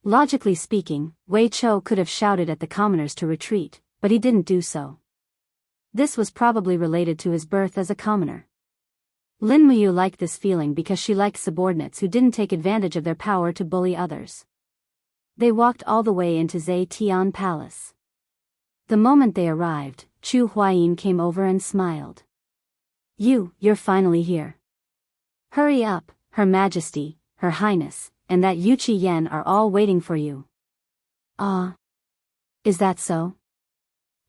Logically speaking, Wei Chou could have shouted at the commoners to retreat, but he didn't do so. This was probably related to his birth as a commoner. Lin Muyu liked this feeling because she liked subordinates who didn't take advantage of their power to bully others. They walked all the way into Zhe Tian Palace. The moment they arrived, Chu Huayin came over and smiled. You're finally here. Hurry up, Her Majesty, Her Highness, and that Yu Qi Yan are all waiting for you. Ah. Is that so?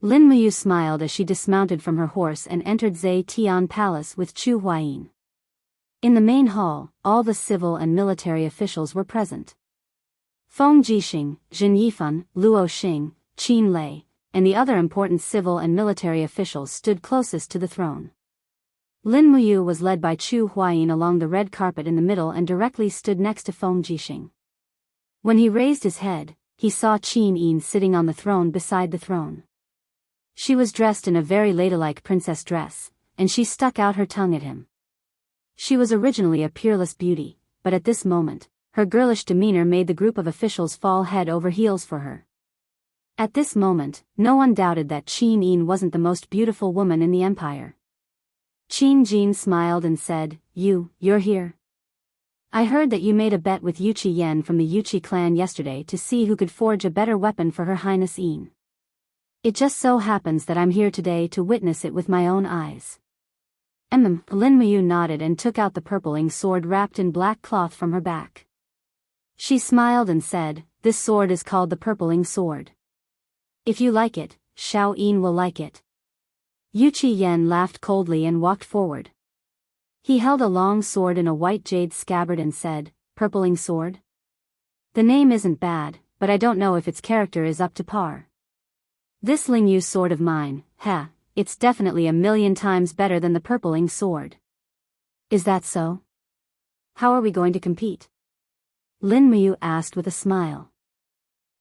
Lin Muyu smiled as she dismounted from her horse and entered Zhe Tian Palace with Chu Huayin. In the main hall, all the civil and military officials were present. Feng Jixing, Zhen Yifan, Luo Xing, Qin Lei, and the other important civil and military officials stood closest to the throne. Lin Muyu was led by Chu Huayin along the red carpet in the middle and directly stood next to Feng Jixing. When he raised his head, he saw Qin Yin sitting on the throne beside the throne. She was dressed in a very ladylike princess dress, and she stuck out her tongue at him. She was originally a peerless beauty, but at this moment, her girlish demeanor made the group of officials fall head over heels for her. At this moment, no one doubted that Qin Yin wasn't the most beautiful woman in the empire. Qin Jin smiled and said, You're here. I heard that you made a bet with Yu Qi Yan from the Yu Qi clan yesterday to see who could forge a better weapon for Her Highness Yin. It just so happens that I'm here today to witness it with my own eyes. Lin Muyu nodded and took out the purpling sword wrapped in black cloth from her back. She smiled and said, This sword is called the purpling sword. If you like it, Xiao Yin will like it. Yu Qi Yan laughed coldly and walked forward. He held a long sword in a white jade scabbard and said, Purpling sword? The name isn't bad, but I don't know if its character is up to par. This Ling Yu sword of mine, it's definitely 1,000,000 times better than the purpling sword. Is that so? How are we going to compete? Lin Muyu asked with a smile.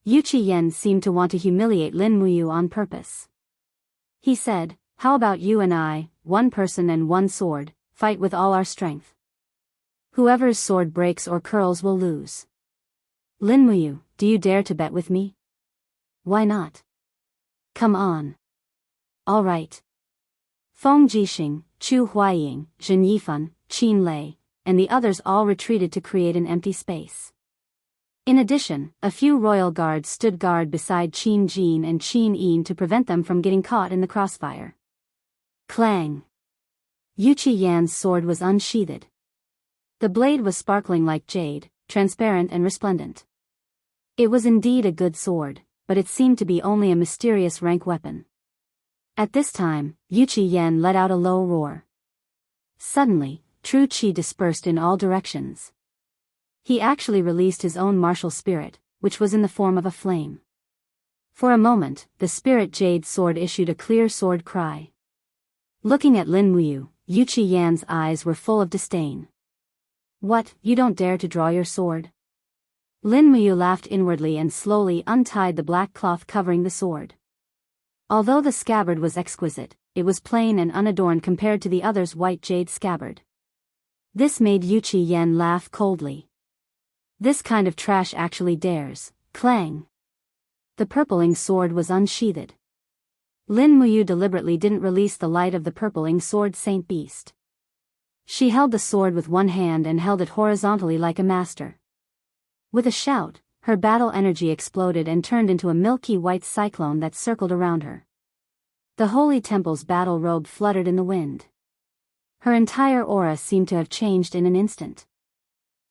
Yu Qi Yan seemed to want to humiliate Lin Muyu on purpose. He said, How about you and I, one person and one sword, fight with all our strength? Whoever's sword breaks or curls will lose. Lin Muyu, do you dare to bet with me? Why not? Come on. All right. Feng Jixing, Chu Huayin, Zhen Yifan, Qin Lei, and the others all retreated to create an empty space. In addition, a few royal guards stood guard beside Qin Jin and Qin Yin to prevent them from getting caught in the crossfire. Clang! Wuxia Yan's sword was unsheathed. The blade was sparkling like jade, transparent and resplendent. It was indeed a good sword, but it seemed to be only a mysterious rank weapon. At this time, Wuxia Yan let out a low roar. Suddenly, true qi dispersed in all directions. He actually released his own martial spirit, which was in the form of a flame. For a moment, the spirit jade sword issued a clear sword cry. Looking at Lin Muyu, Wuxia Yan's eyes were full of disdain. What, you don't dare to draw your sword? Lin Muyu laughed inwardly and slowly untied the black cloth covering the sword. Although the scabbard was exquisite, it was plain and unadorned compared to the other's white jade scabbard. This made Wuxia Yan laugh coldly. This kind of trash actually dares. Clang! The purpling sword was unsheathed. Lin Muyu deliberately didn't release the light of the purpling sword Saint Beast. She held the sword with one hand and held it horizontally like a master. With a shout, her battle energy exploded and turned into a milky white cyclone that circled around her. The holy temple's battle robe fluttered in the wind. Her entire aura seemed to have changed in an instant.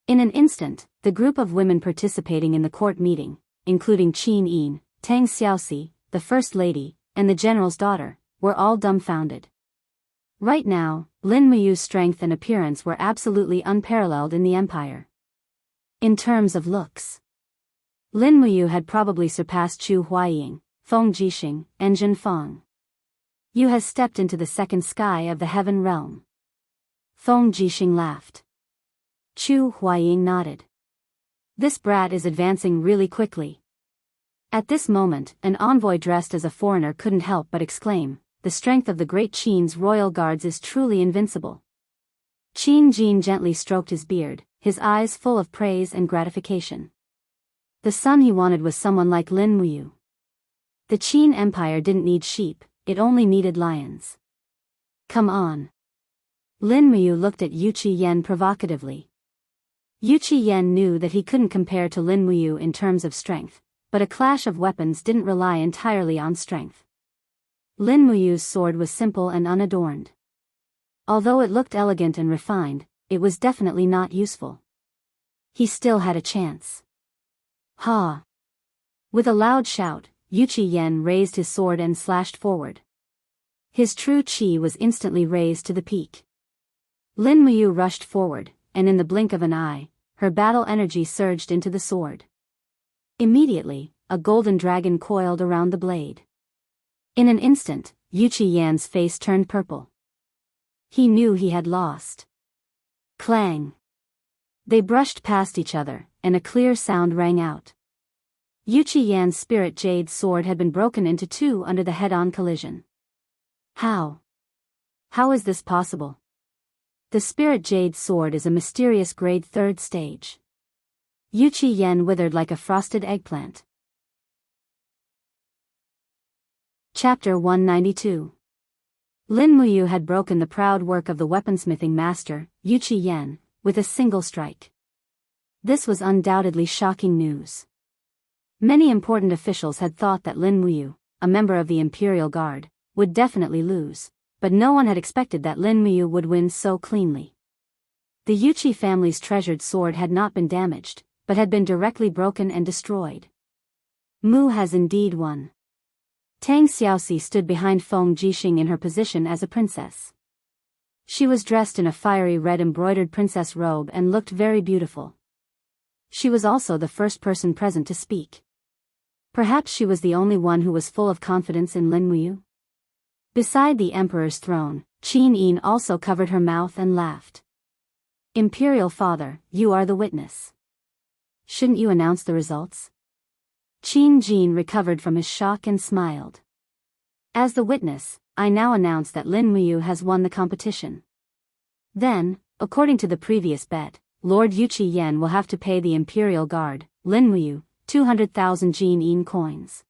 In an instant, the group of women participating in the court meeting, including Qin Yin, Tang Xiaoxi, the First Lady, and the General's daughter, were all dumbfounded. Right now, Lin Muyu's strength and appearance were absolutely unparalleled in the empire. In terms of looks, Lin Muyu had probably surpassed Chu Huaying, Feng Jixing, and Zhen Feng. You has stepped into the second sky of the heaven realm. Feng Jixing laughed. Chu Huaying nodded. This brat is advancing really quickly. At this moment, an envoy dressed as a foreigner couldn't help but exclaim, the strength of the great Qin's royal guards is truly invincible. Qin Jin gently stroked his beard, his eyes full of praise and gratification. The son he wanted was someone like Lin Muyu. The Qin Empire didn't need sheep, it only needed lions. Come on. Lin Muyu looked at Wuxia Yan provocatively. Wuxia Yan knew that he couldn't compare to Lin Muyu in terms of strength, but a clash of weapons didn't rely entirely on strength. Lin Muyu's sword was simple and unadorned. Although it looked elegant and refined, it was definitely not useful. He still had a chance. Ha! With a loud shout, Wuxia Yan raised his sword and slashed forward. His true qi was instantly raised to the peak. Lin Muyu rushed forward, and in the blink of an eye, her battle energy surged into the sword. Immediately, a golden dragon coiled around the blade. In an instant, Wuxia Yan's face turned purple. He knew he had lost. Clang! They brushed past each other, and a clear sound rang out. Wuxia Yan's spirit jade sword had been broken into two under the head-on collision. How? How is this possible? The spirit jade sword is a mysterious grade 3rd stage. Wuxia Yan withered like a frosted eggplant. Chapter 192. Lin Muyu had broken the proud work of the weaponsmithing master, Wuxia Yan, with a single strike. This was undoubtedly shocking news. Many important officials had thought that Lin Muyu, a member of the Imperial Guard, would definitely lose, but no one had expected that Lin Muyu would win so cleanly. The Wuxia family's treasured sword had not been damaged, but had been directly broken and destroyed. Mu has indeed won. Tang Xiaoxi stood behind Feng Jixing in her position as a princess. She was dressed in a fiery red embroidered princess robe and looked very beautiful. She was also the first person present to speak. Perhaps she was the only one who was full of confidence in Lin Muyu. Beside the emperor's throne, Qin Yin also covered her mouth and laughed. Imperial father, you are the witness. Shouldn't you announce the results? Qin Jin recovered from his shock and smiled. As the witness, I now announce that Lin Muyu has won the competition. Then, according to the previous bet, Lord Wuxia Yan will have to pay the Imperial Guard, Lin Muyu, 200,000 Jin Yin coins.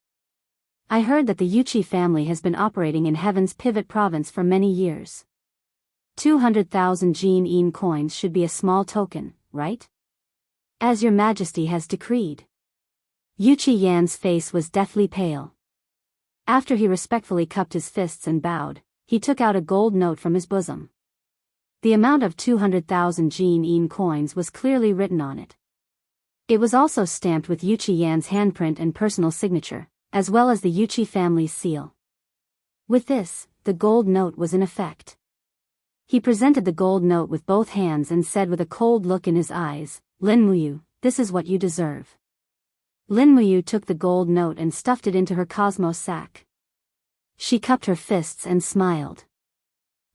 I heard that the Wuxia family has been operating in Heaven's Pivot Province for many years. 200,000 Jin Yin coins should be a small token, right? As your majesty has decreed. Wuxia Yan's face was deathly pale. After he respectfully cupped his fists and bowed, he took out a gold note from his bosom. The amount of 200,000 Jin coins was clearly written on it. It was also stamped with Yu Qian's handprint and personal signature, as well as the Yu Qi family's seal. With this, the gold note was in effect. He presented the gold note with both hands and said with a cold look in his eyes, "Lin Muyu, this is what you deserve." Lin Muyu took the gold note and stuffed it into her cosmos sack. She cupped her fists and smiled.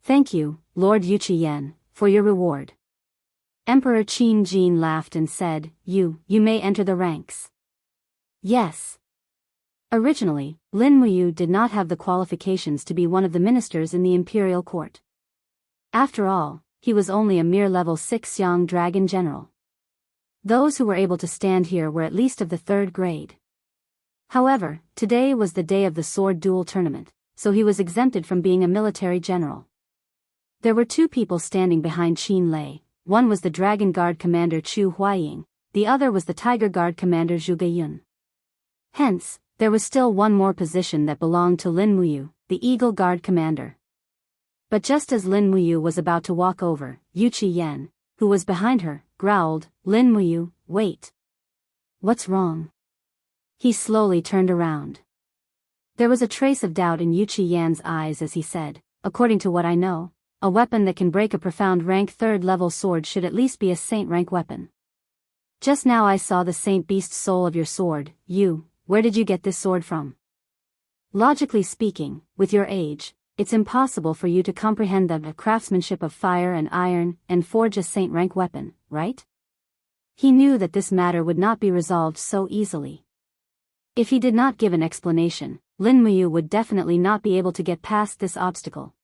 "Thank you, Lord Yu Qian, for your reward." Emperor Qin Jin laughed and said, You may enter the ranks." Yes. Originally, Lin Muyu did not have the qualifications to be one of the ministers in the imperial court. After all, he was only a mere level 6 young dragon general. Those who were able to stand here were at least of the 3rd grade. However, today was the day of the sword duel tournament, so he was exempted from being a military general. There were 2 people standing behind Qin Lei. One was the Dragon Guard commander Chu Huaying, the other was the Tiger Guard commander Zhu Geyun. Hence, there was still one more position that belonged to Lin Muyu, the Eagle Guard commander. But just as Lin Muyu was about to walk over, Yu Qian, who was behind her, growled, "Lin Muyu, wait. What's wrong?" He slowly turned around. There was a trace of doubt in Yu Qian's eyes as he said, "According to what I know, a weapon that can break a profound rank 3rd level sword should at least be a saint rank weapon. Just now I saw the saint beast soul of your sword. Where did you get this sword from? Logically speaking, with your age, it's impossible for you to comprehend the craftsmanship of fire and iron and forge a saint rank weapon, right?" He knew that this matter would not be resolved so easily. If he did not give an explanation, Lin Muyu would definitely not be able to get past this obstacle.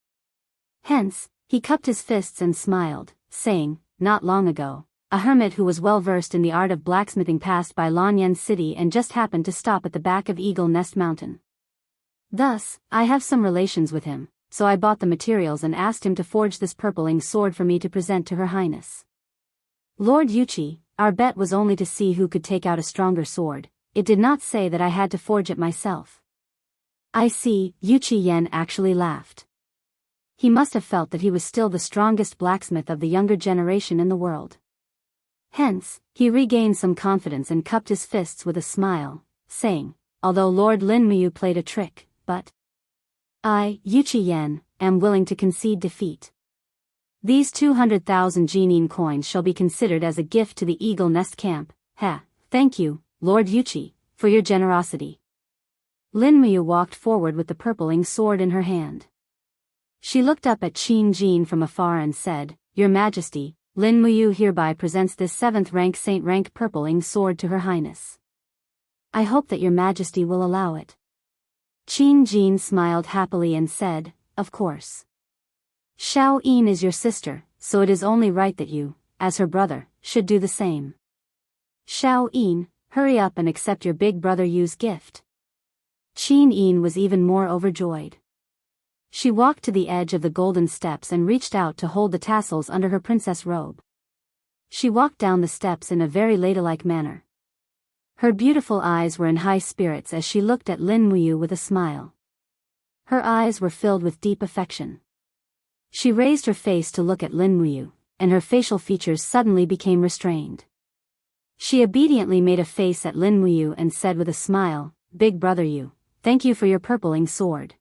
Hence, he cupped his fists and smiled, saying, "Not long ago, a hermit who was well versed in the art of blacksmithing passed by Lanyan City and just happened to stop at the back of Eagle Nest Mountain. Thus, I have some relations with him, so I bought the materials and asked him to forge this purpling sword for me to present to Her Highness. Lord Yuchi, our bet was only to see who could take out a stronger sword. It did not say that I had to forge it myself." "I see," Yu Qian actually laughed. He must have felt that he was still the strongest blacksmith of the younger generation in the world. Hence, he regained some confidence and cupped his fists with a smile, saying, "Although Lord Lin Muyu played a trick, but I, Yu Qian, am willing to concede defeat. These 200,000 Jinin coins shall be considered as a gift to the Eagle Nest camp. Thank you, Lord Yuchi, for your generosity." Lin Muyu walked forward with the purpling sword in her hand. She looked up at Qin Jin from afar and said, "Your Majesty, Lin Muyu hereby presents this 7th rank saint rank purpling sword to Her Highness. I hope that your Majesty will allow it." Qin Jin smiled happily and said, "Of course. Xiao Yin is your sister, so it is only right that you, as her brother, should do the same. Xiao Yin, hurry up and accept your big brother Yu's gift." Qin Yin was even more overjoyed. She walked to the edge of the golden steps and reached out to hold the tassels under her princess robe. She walked down the steps in a very ladylike manner. Her beautiful eyes were in high spirits as she looked at Lin Muyu with a smile. Her eyes were filled with deep affection. She raised her face to look at Lin Muyu, and her facial features suddenly became restrained. She obediently made a face at Lin Muyu and said with a smile, "Big brother Yu, thank you for your purpling sword."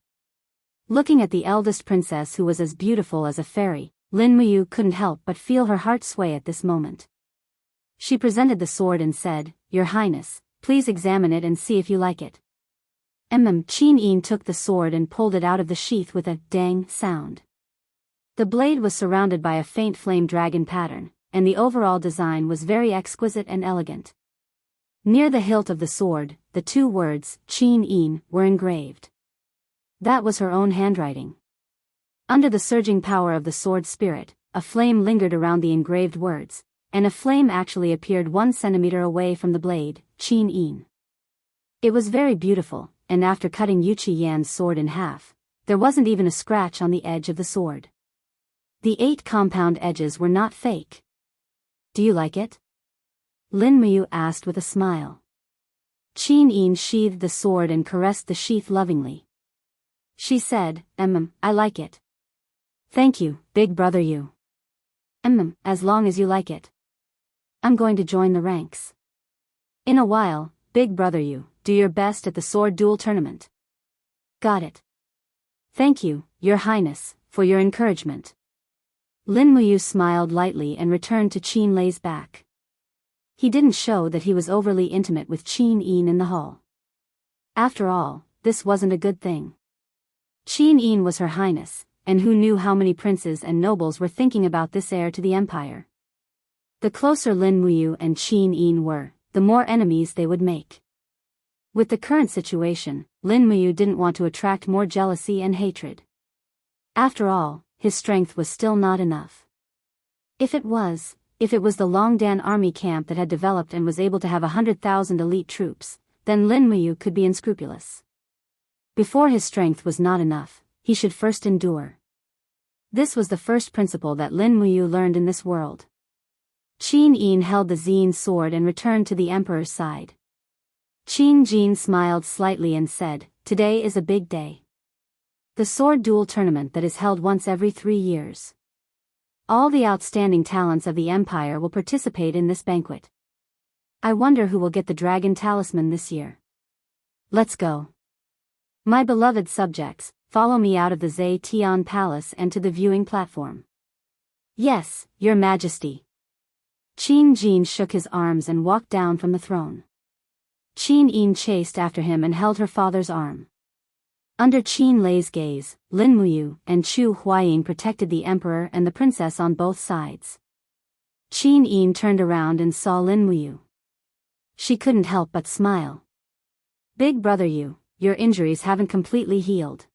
Looking at the eldest princess who was as beautiful as a fairy, Lin Muyu couldn't help but feel her heart sway at this moment. She presented the sword and said, "Your Highness, please examine it and see if you like it." Qin Yin took the sword and pulled it out of the sheath with a dang sound. The blade was surrounded by a faint flame dragon pattern, and the overall design was very exquisite and elegant. Near the hilt of the sword, the 2 words, Qin Yin, were engraved. That was her own handwriting. Under the surging power of the sword spirit, a flame lingered around the engraved words, and a flame actually appeared 1 centimeter away from the blade, Qin Yin. It was very beautiful, and after cutting Yu Qian's sword in half, there wasn't even a scratch on the edge of the sword. The 8 compound edges were not fake. "Do you like it?" Lin Muyu asked with a smile. Qin Yin sheathed the sword and caressed the sheath lovingly. She said, I like it. Thank you, big brother you. As long as you like it. I'm going to join the ranks. In a while, big brother you, do your best at the sword duel tournament. Got it. Thank you, your highness, for your encouragement. Lin Muyu smiled lightly and returned to Qin Lei's back. He didn't show that he was overly intimate with Qin Yin in the hall. After all, this wasn't a good thing. Qin Yin was her highness, and who knew how many princes and nobles were thinking about this heir to the empire. The closer Lin Muyu and Qin Yin were, the more enemies they would make. With the current situation, Lin Muyu didn't want to attract more jealousy and hatred. After all, his strength was still not enough. If it was the Longdan army camp that had developed and was able to have 100,000 elite troops, then Lin Muyu could be unscrupulous. Before his strength was not enough, he should first endure. This was the first principle that Lin Muyu learned in this world. Qin Yin held the Xin sword and returned to the emperor's side. Qin Jin smiled slightly and said, "Today is a big day. The sword duel tournament that is held once every 3 years. All the outstanding talents of the empire will participate in this banquet. I wonder who will get the dragon talisman this year. Let's go. My beloved subjects, follow me out of the Zhe Tian Palace and to the viewing platform." "Yes, your majesty." Qin Jin shook his arms and walked down from the throne. Qin Yin chased after him and held her father's arm. Under Qin Lei's gaze, Lin Muyu and Chu Huaying protected the emperor and the princess on both sides. Qin Yin turned around and saw Lin Muyu. She couldn't help but smile. "Big brother you, your injuries haven't completely healed.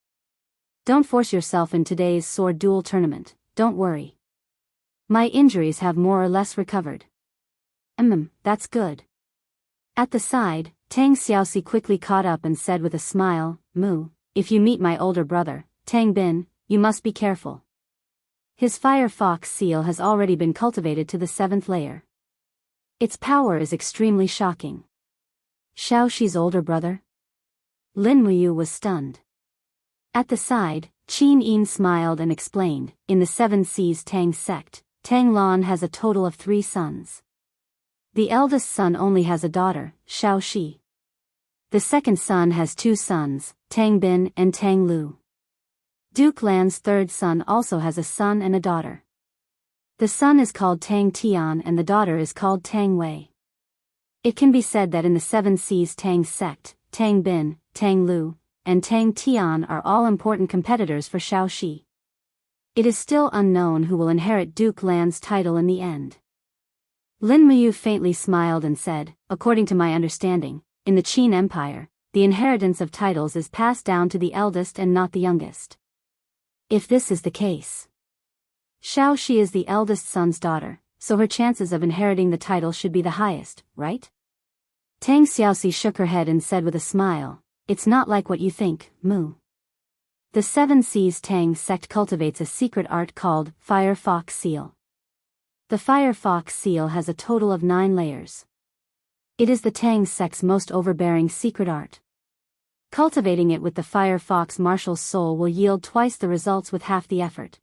Don't force yourself in today's sword duel tournament, don't worry. My injuries have more or less recovered." That's good." At the side, Tang Xiaoxi quickly caught up and said with a smile, "Mu, if you meet my older brother, Tang Bin, you must be careful. His fire fox seal has already been cultivated to the 7th layer. Its power is extremely shocking." Xiaoxi's older brother? Lin Muyu was stunned. At the side, Qin Yin smiled and explained, "In the 7 Seas Tang sect, Tang Lan has a total of 3 sons. The eldest son only has a daughter, Xiaoxi. The second son has 2 sons, Tang Bin and Tang Lu. Duke Lan's 3rd son also has a son and a daughter. The son is called Tang Tian and the daughter is called Tang Wei. It can be said that in the 7 Seas Tang sect, Tang Bin, Tang Lu, and Tang Tian are all important competitors for Xiaoxi. It is still unknown who will inherit Duke Lan's title in the end." Lin Muyu faintly smiled and said, "According to my understanding, in the Qin Empire, the inheritance of titles is passed down to the eldest and not the youngest. If this is the case, Xiaoxi is the eldest son's daughter, so her chances of inheriting the title should be the highest, right?" Tang Xiaoxi shook her head and said with a smile, "It's not like what you think, Mu. The 7 Seas Tang sect cultivates a secret art called Fire Fox Seal. The Fire Fox Seal has a total of 9 layers. It is the Tang sect's most overbearing secret art. Cultivating it with the Fire Fox Martial Soul will yield twice the results with half the effort.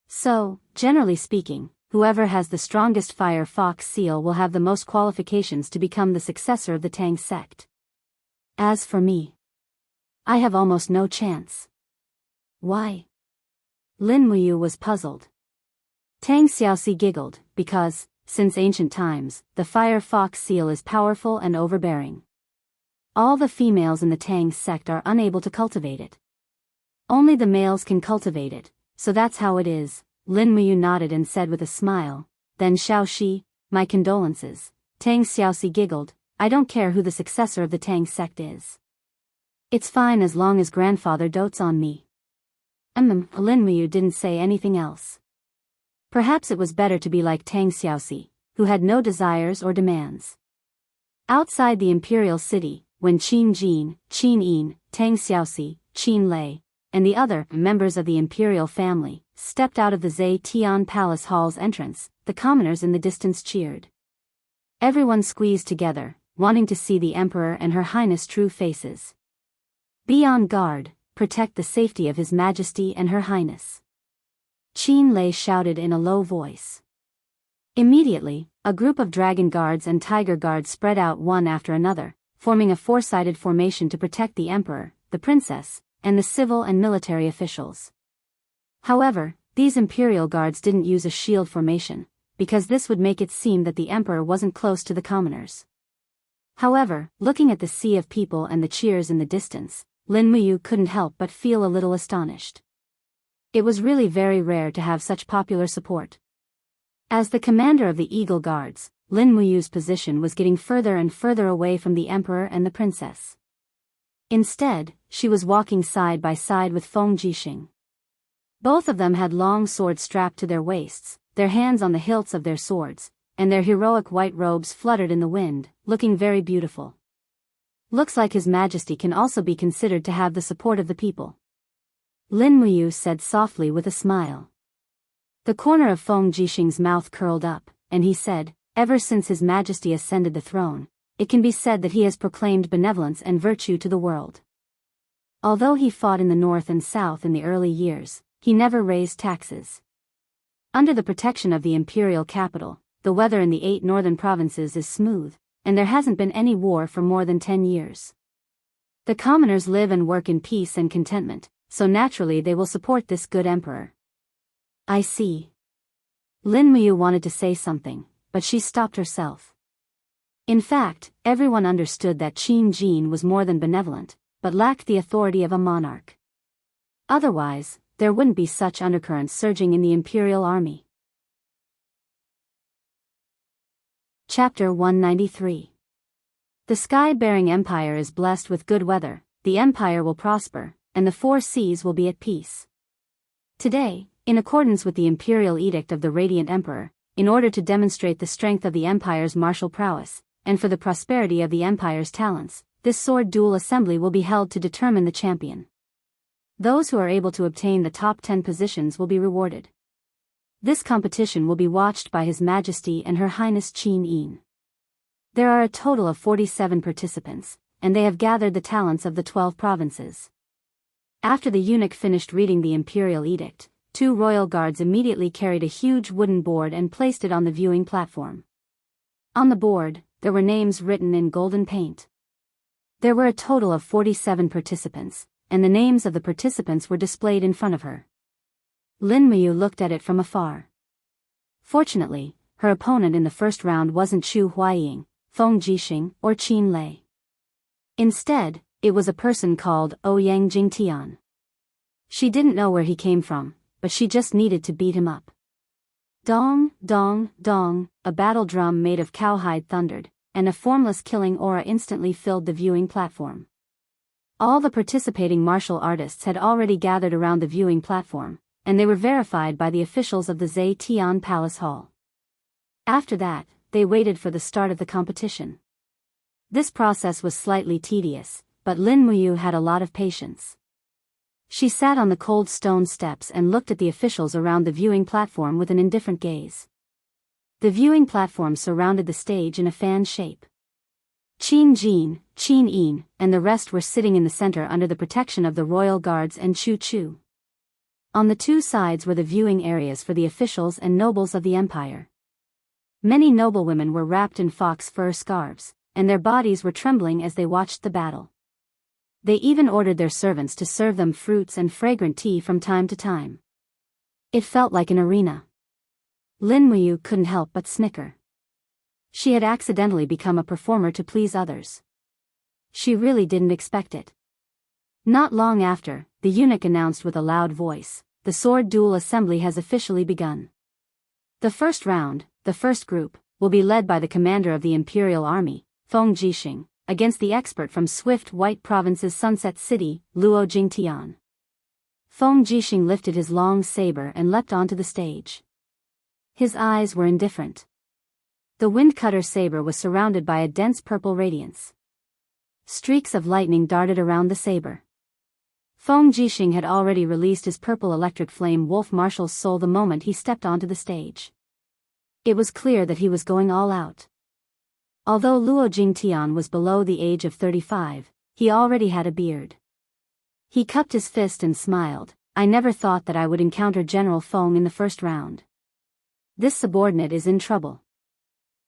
So, generally speaking, whoever has the strongest Fire Fox Seal will have the most qualifications to become the successor of the Tang sect. As for me, I have almost no chance." "Why?" Lin Muyu was puzzled. Tang Xiaoxi giggled, "Because, since ancient times, the Fire Fox Seal is powerful and overbearing. All the females in the Tang sect are unable to cultivate it. Only the males can cultivate it, so that's how it is." Lin Muyu nodded and said with a smile, "Then Xiaoxi, my condolences." Tang Xiaoxi giggled, "I don't care who the successor of the Tang sect is. It's fine as long as grandfather dotes on me." Lin Muyu didn't say anything else. Perhaps it was better to be like Tang Xiaoxi, who had no desires or demands. Outside the imperial city, when Qin Jin, Qin Yin, Tang Xiaoxi, Qin Lei, and the other members of the imperial family stepped out of the Zhe Tian Palace Hall's entrance, the commoners in the distance cheered. Everyone squeezed together, wanting to see the emperor and her highness' true faces. "Be on guard, protect the safety of His Majesty and Her Highness." Qin Lei shouted in a low voice. Immediately, a group of dragon guards and tiger guards spread out one after another, forming a four-sided formation to protect the emperor, the princess, and the civil and military officials. However, these imperial guards didn't use a shield formation, because this would make it seem that the emperor wasn't close to the commoners. However, looking at the sea of people and the cheers in the distance, Lin Muyu couldn't help but feel a little astonished. It was really very rare to have such popular support. As the commander of the Eagle Guards, Lin Muyu's position was getting further and further away from the emperor and the princess. Instead, she was walking side by side with Feng Jixing. Both of them had long swords strapped to their waists, their hands on the hilts of their swords, and their heroic white robes fluttered in the wind, looking very beautiful. "Looks like His Majesty can also be considered to have the support of the people," Lin Muyu said softly with a smile. The corner of Feng Jixing's mouth curled up, and he said, "Ever since His Majesty ascended the throne, it can be said that he has proclaimed benevolence and virtue to the world. Although he fought in the north and south in the early years, he never raised taxes. Under the protection of the imperial capital, the weather in the 8 northern provinces is smooth, and there hasn't been any war for more than 10 years. The commoners live and work in peace and contentment, so naturally they will support this good emperor." "I see." Lin Muyu wanted to say something, but she stopped herself. In fact, everyone understood that Qin Jin was more than benevolent, but lacked the authority of a monarch. Otherwise, there wouldn't be such undercurrents surging in the imperial army. Chapter 193. The sky-bearing empire is blessed with good weather, the empire will prosper, and the 4 seas will be at peace. Today, in accordance with the imperial edict of the Radiant Emperor, in order to demonstrate the strength of the empire's martial prowess, and for the prosperity of the empire's talents, this sword duel assembly will be held to determine the champion. Those who are able to obtain the top 10 positions will be rewarded. This competition will be watched by His Majesty and Her Highness Qin Yin. There are a total of 47 participants, and they have gathered the talents of the 12 provinces. After the eunuch finished reading the imperial edict, 2 royal guards immediately carried a huge wooden board and placed it on the viewing platform. On the board, there were names written in golden paint. There were a total of 47 participants, and the names of the participants were displayed in front of her. Lin Muyu looked at it from afar. Fortunately, her opponent in the first round wasn't Chu Huaying, Feng Jixing, or Qin Lei. Instead, it was a person called Ouyang Jingtian. She didn't know where he came from, but she just needed to beat him up. Dong, dong, dong, a battle drum made of cowhide thundered, and a formless killing aura instantly filled the viewing platform. All the participating martial artists had already gathered around the viewing platform, and they were verified by the officials of the Zetian Palace Hall. After that, they waited for the start of the competition. This process was slightly tedious, but Lin Muyu had a lot of patience. She sat on the cold stone steps and looked at the officials around the viewing platform with an indifferent gaze. The viewing platform surrounded the stage in a fan shape. Qin Jin, Qin Yin, and the rest were sitting in the center under the protection of the royal guards and Chu Chu. On the 2 sides were the viewing areas for the officials and nobles of the empire. Many noblewomen were wrapped in fox fur scarves, and their bodies were trembling as they watched the battle. They even ordered their servants to serve them fruits and fragrant tea from time to time. It felt like an arena. Lin Muyu couldn't help but snicker. She had accidentally become a performer to please others. She really didn't expect it. Not long after, the eunuch announced with a loud voice, "The sword duel assembly has officially begun. The first round, the first group, will be led by the commander of the imperial army, Feng Jixing, against the expert from Swift White Province's Sunset City, Luo Jingtian." Feng Jixing lifted his long saber and leapt onto the stage. His eyes were indifferent. The windcutter saber was surrounded by a dense purple radiance. Streaks of lightning darted around the saber. Feng Jixing had already released his purple electric flame wolf marshal's soul the moment he stepped onto the stage. It was clear that he was going all out. Although Luo Jingtian was below the age of 35, he already had a beard. He cupped his fist and smiled. I never thought that I would encounter General Feng in the first round. This subordinate is in trouble.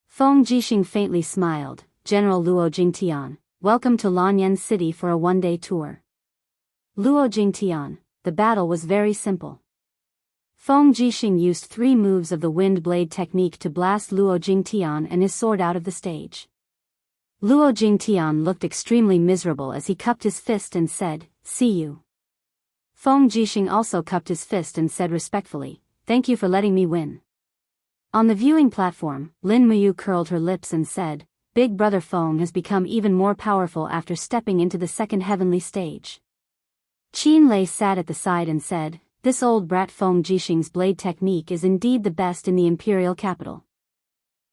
Feng Jixing faintly smiled. General Luo Jingtian, welcome to Lanyan City for a one-day tour. Luo Jingtian, the battle was very simple. Feng Jixing used 3 moves of the wind blade technique to blast Luo Jingtian and his sword out of the stage. Luo Jingtian looked extremely miserable as he cupped his fist and said, "See you." Feng Jixing also cupped his fist and said respectfully, "Thank you for letting me win." On the viewing platform, Lin Muyu curled her lips and said, "Big Brother Feng has become even more powerful after stepping into the second heavenly stage." Qin Lei sat at the side and said, "This old brat Feng Jixing's blade technique is indeed the best in the imperial capital.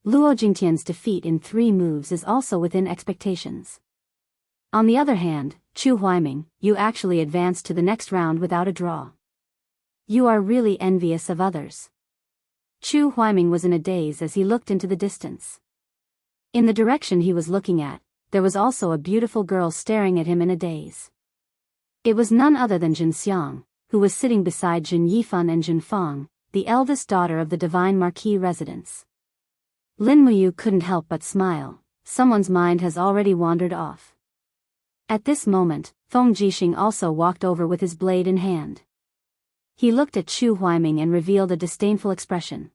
Luo Jingtian's defeat in 3 moves is also within expectations. On the other hand, Chu Huaiming, you actually advanced to the next round without a draw. You are really envious of others." Chu Huaiming was in a daze as he looked into the distance. In the direction he was looking at, there was also a beautiful girl staring at him in a daze. It was none other than Jin Xiang, who was sitting beside Jin Yifan and Jin Fang, the eldest daughter of the Divine Marquis residence. Lin Muyu couldn't help but smile. Someone's mind has already wandered off. At this moment, Feng Jixing also walked over with his blade in hand. He looked at Chu Huaiming and revealed a disdainful expression.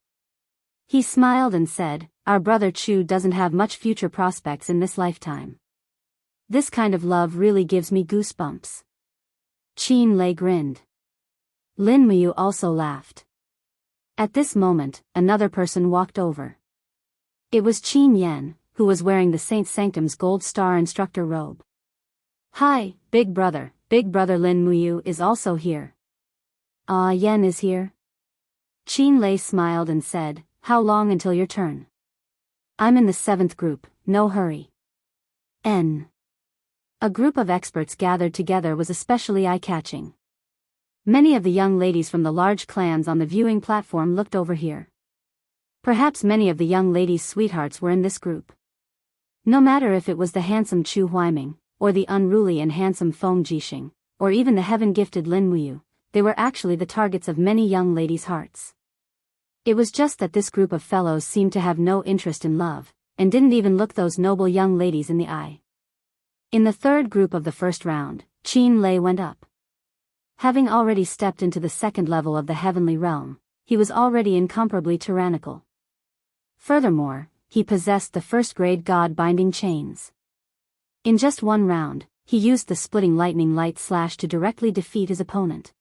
He smiled and said, "Our brother Chu doesn't have much future prospects in this lifetime. This kind of love really gives me goosebumps." Qin Lei grinned. Lin Muyu also laughed. At this moment, another person walked over. It was Qin Yan, who was wearing the Saint Sanctum's Gold Star instructor robe. "Hi, Big Brother Lin Muyu is also here." "Ah, Yan is here?" Qin Lei smiled and said, "How long until your turn?" "I'm in the 7th group, no hurry." A group of experts gathered together was especially eye-catching. Many of the young ladies from the large clans on the viewing platform looked over here. Perhaps many of the young ladies' sweethearts were in this group. No matter if it was the handsome Chu Huaiming, or the unruly and handsome Feng Jixing, or even the heaven-gifted Lin Muyu, they were actually the targets of many young ladies' hearts. It was just that this group of fellows seemed to have no interest in love, and didn't even look those noble young ladies in the eye. In the 3rd group of the first round, Qin Lei went up. Having already stepped into the 2nd level of the heavenly realm, he was already incomparably tyrannical. Furthermore, he possessed the 1st-grade god-binding chains. In just 1 round, he used the splitting lightning light slash to directly defeat his opponent.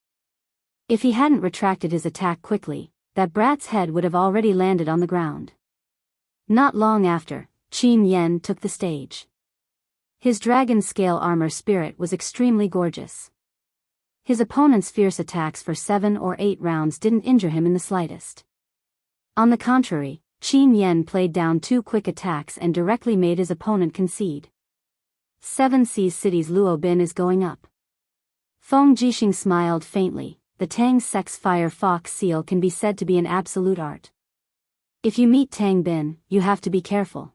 If he hadn't retracted his attack quickly, that brat's head would have already landed on the ground. Not long after, Qin Yan took the stage. His dragon scale armor spirit was extremely gorgeous. His opponent's fierce attacks for 7 or 8 rounds didn't injure him in the slightest. On the contrary, Qin Yan played down 2 quick attacks and directly made his opponent concede. 7 Seas City's Luo Bin is going up. Feng Jixing smiled faintly. The Tang Sex Fire Fox seal can be said to be an absolute art. If you meet Tang Bin, you have to be careful.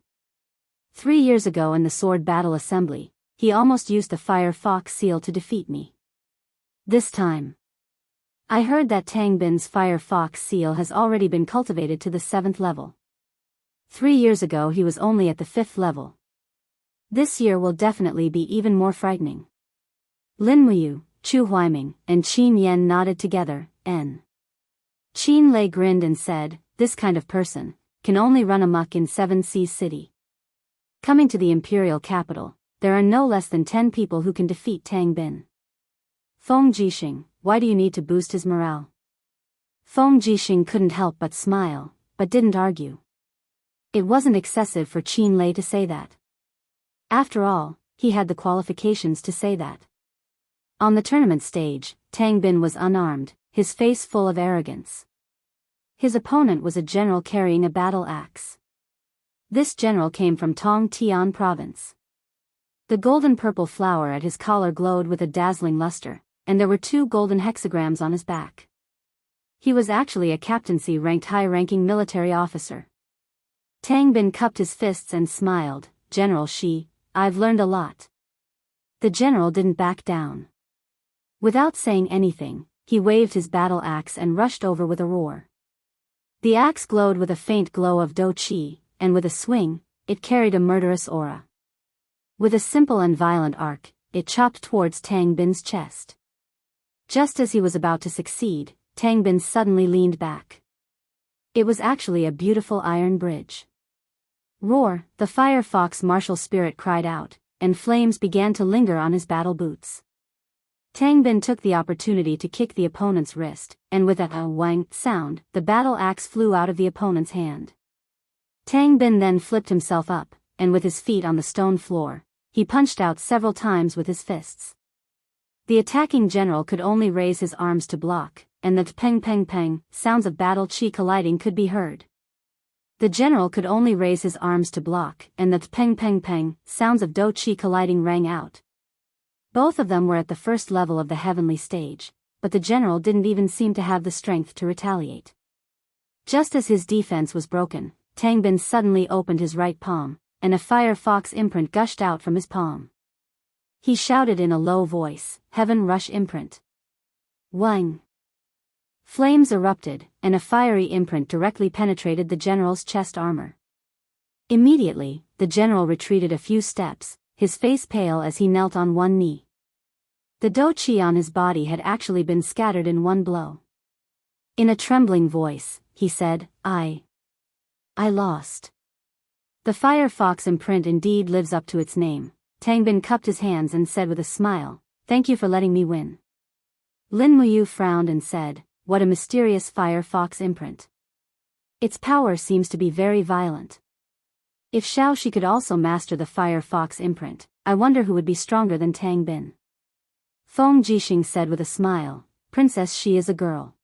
3 years ago in the Sword Battle Assembly, he almost used the Fire Fox seal to defeat me. This time, I heard that Tang Bin's Fire Fox seal has already been cultivated to the 7th level. 3 years ago he was only at the 5th level. This year will definitely be even more frightening. Lin Muyu, Chu Huaiming, and Qin Yan nodded together. Qin Lei grinned and said, "This kind of person can only run amok in 7 Seas City. Coming to the imperial capital, there are no less than 10 people who can defeat Tang Bin." Feng Jixing, why do you need to boost his morale? Feng Jixing couldn't help but smile, but didn't argue. It wasn't excessive for Qin Lei to say that. After all, he had the qualifications to say that. On the tournament stage, Tang Bin was unarmed, his face full of arrogance. His opponent was a general carrying a battle axe. This general came from Tong Tian province. The golden-purple flower at his collar glowed with a dazzling luster, and there were 2 golden hexagrams on his back. He was actually a captaincy-ranked high-ranking military officer. Tang Bin cupped his fists and smiled. "General Shi, I've learned a lot." The general didn't back down. Without saying anything, he waved his battle axe and rushed over with a roar. The axe glowed with a faint glow of Do Qi, and with a swing, it carried a murderous aura. With a simple and violent arc, it chopped towards Tang Bin's chest. Just as he was about to succeed, Tang Bin suddenly leaned back. It was actually a beautiful iron bridge. Roar, the fire fox martial spirit cried out, and flames began to linger on his battle boots. Tang Bin took the opportunity to kick the opponent's wrist, and with a wang sound, the battle axe flew out of the opponent's hand. Tang Bin then flipped himself up, and with his feet on the stone floor, he punched out several times with his fists. The attacking general could only raise his arms to block, and the peng peng peng sounds of battle chi colliding could be heard. The general could only raise his arms to block, and the peng peng peng sounds of do chi colliding rang out. Both of them were at the first level of the heavenly stage, but the general didn't even seem to have the strength to retaliate. Just as his defense was broken, Tang Bin suddenly opened his right palm, and a fire fox imprint gushed out from his palm. He shouted in a low voice, "Heaven Rush imprint." Wang! Flames erupted, and a fiery imprint directly penetrated the general's chest armor. Immediately, the general retreated a few steps, his face pale as he knelt on one knee. The do chi on his body had actually been scattered in one blow. In a trembling voice, he said, I lost. The fire fox imprint indeed lives up to its name. Tang Bin cupped his hands and said with a smile, "Thank you for letting me win." Lin Muyu frowned and said, "What a mysterious fire fox imprint. Its power seems to be very violent. If Xiaoxi could also master the fire fox imprint, I wonder who would be stronger than Tang Bin." Feng Jixing said with a smile, "Princess, she is a girl.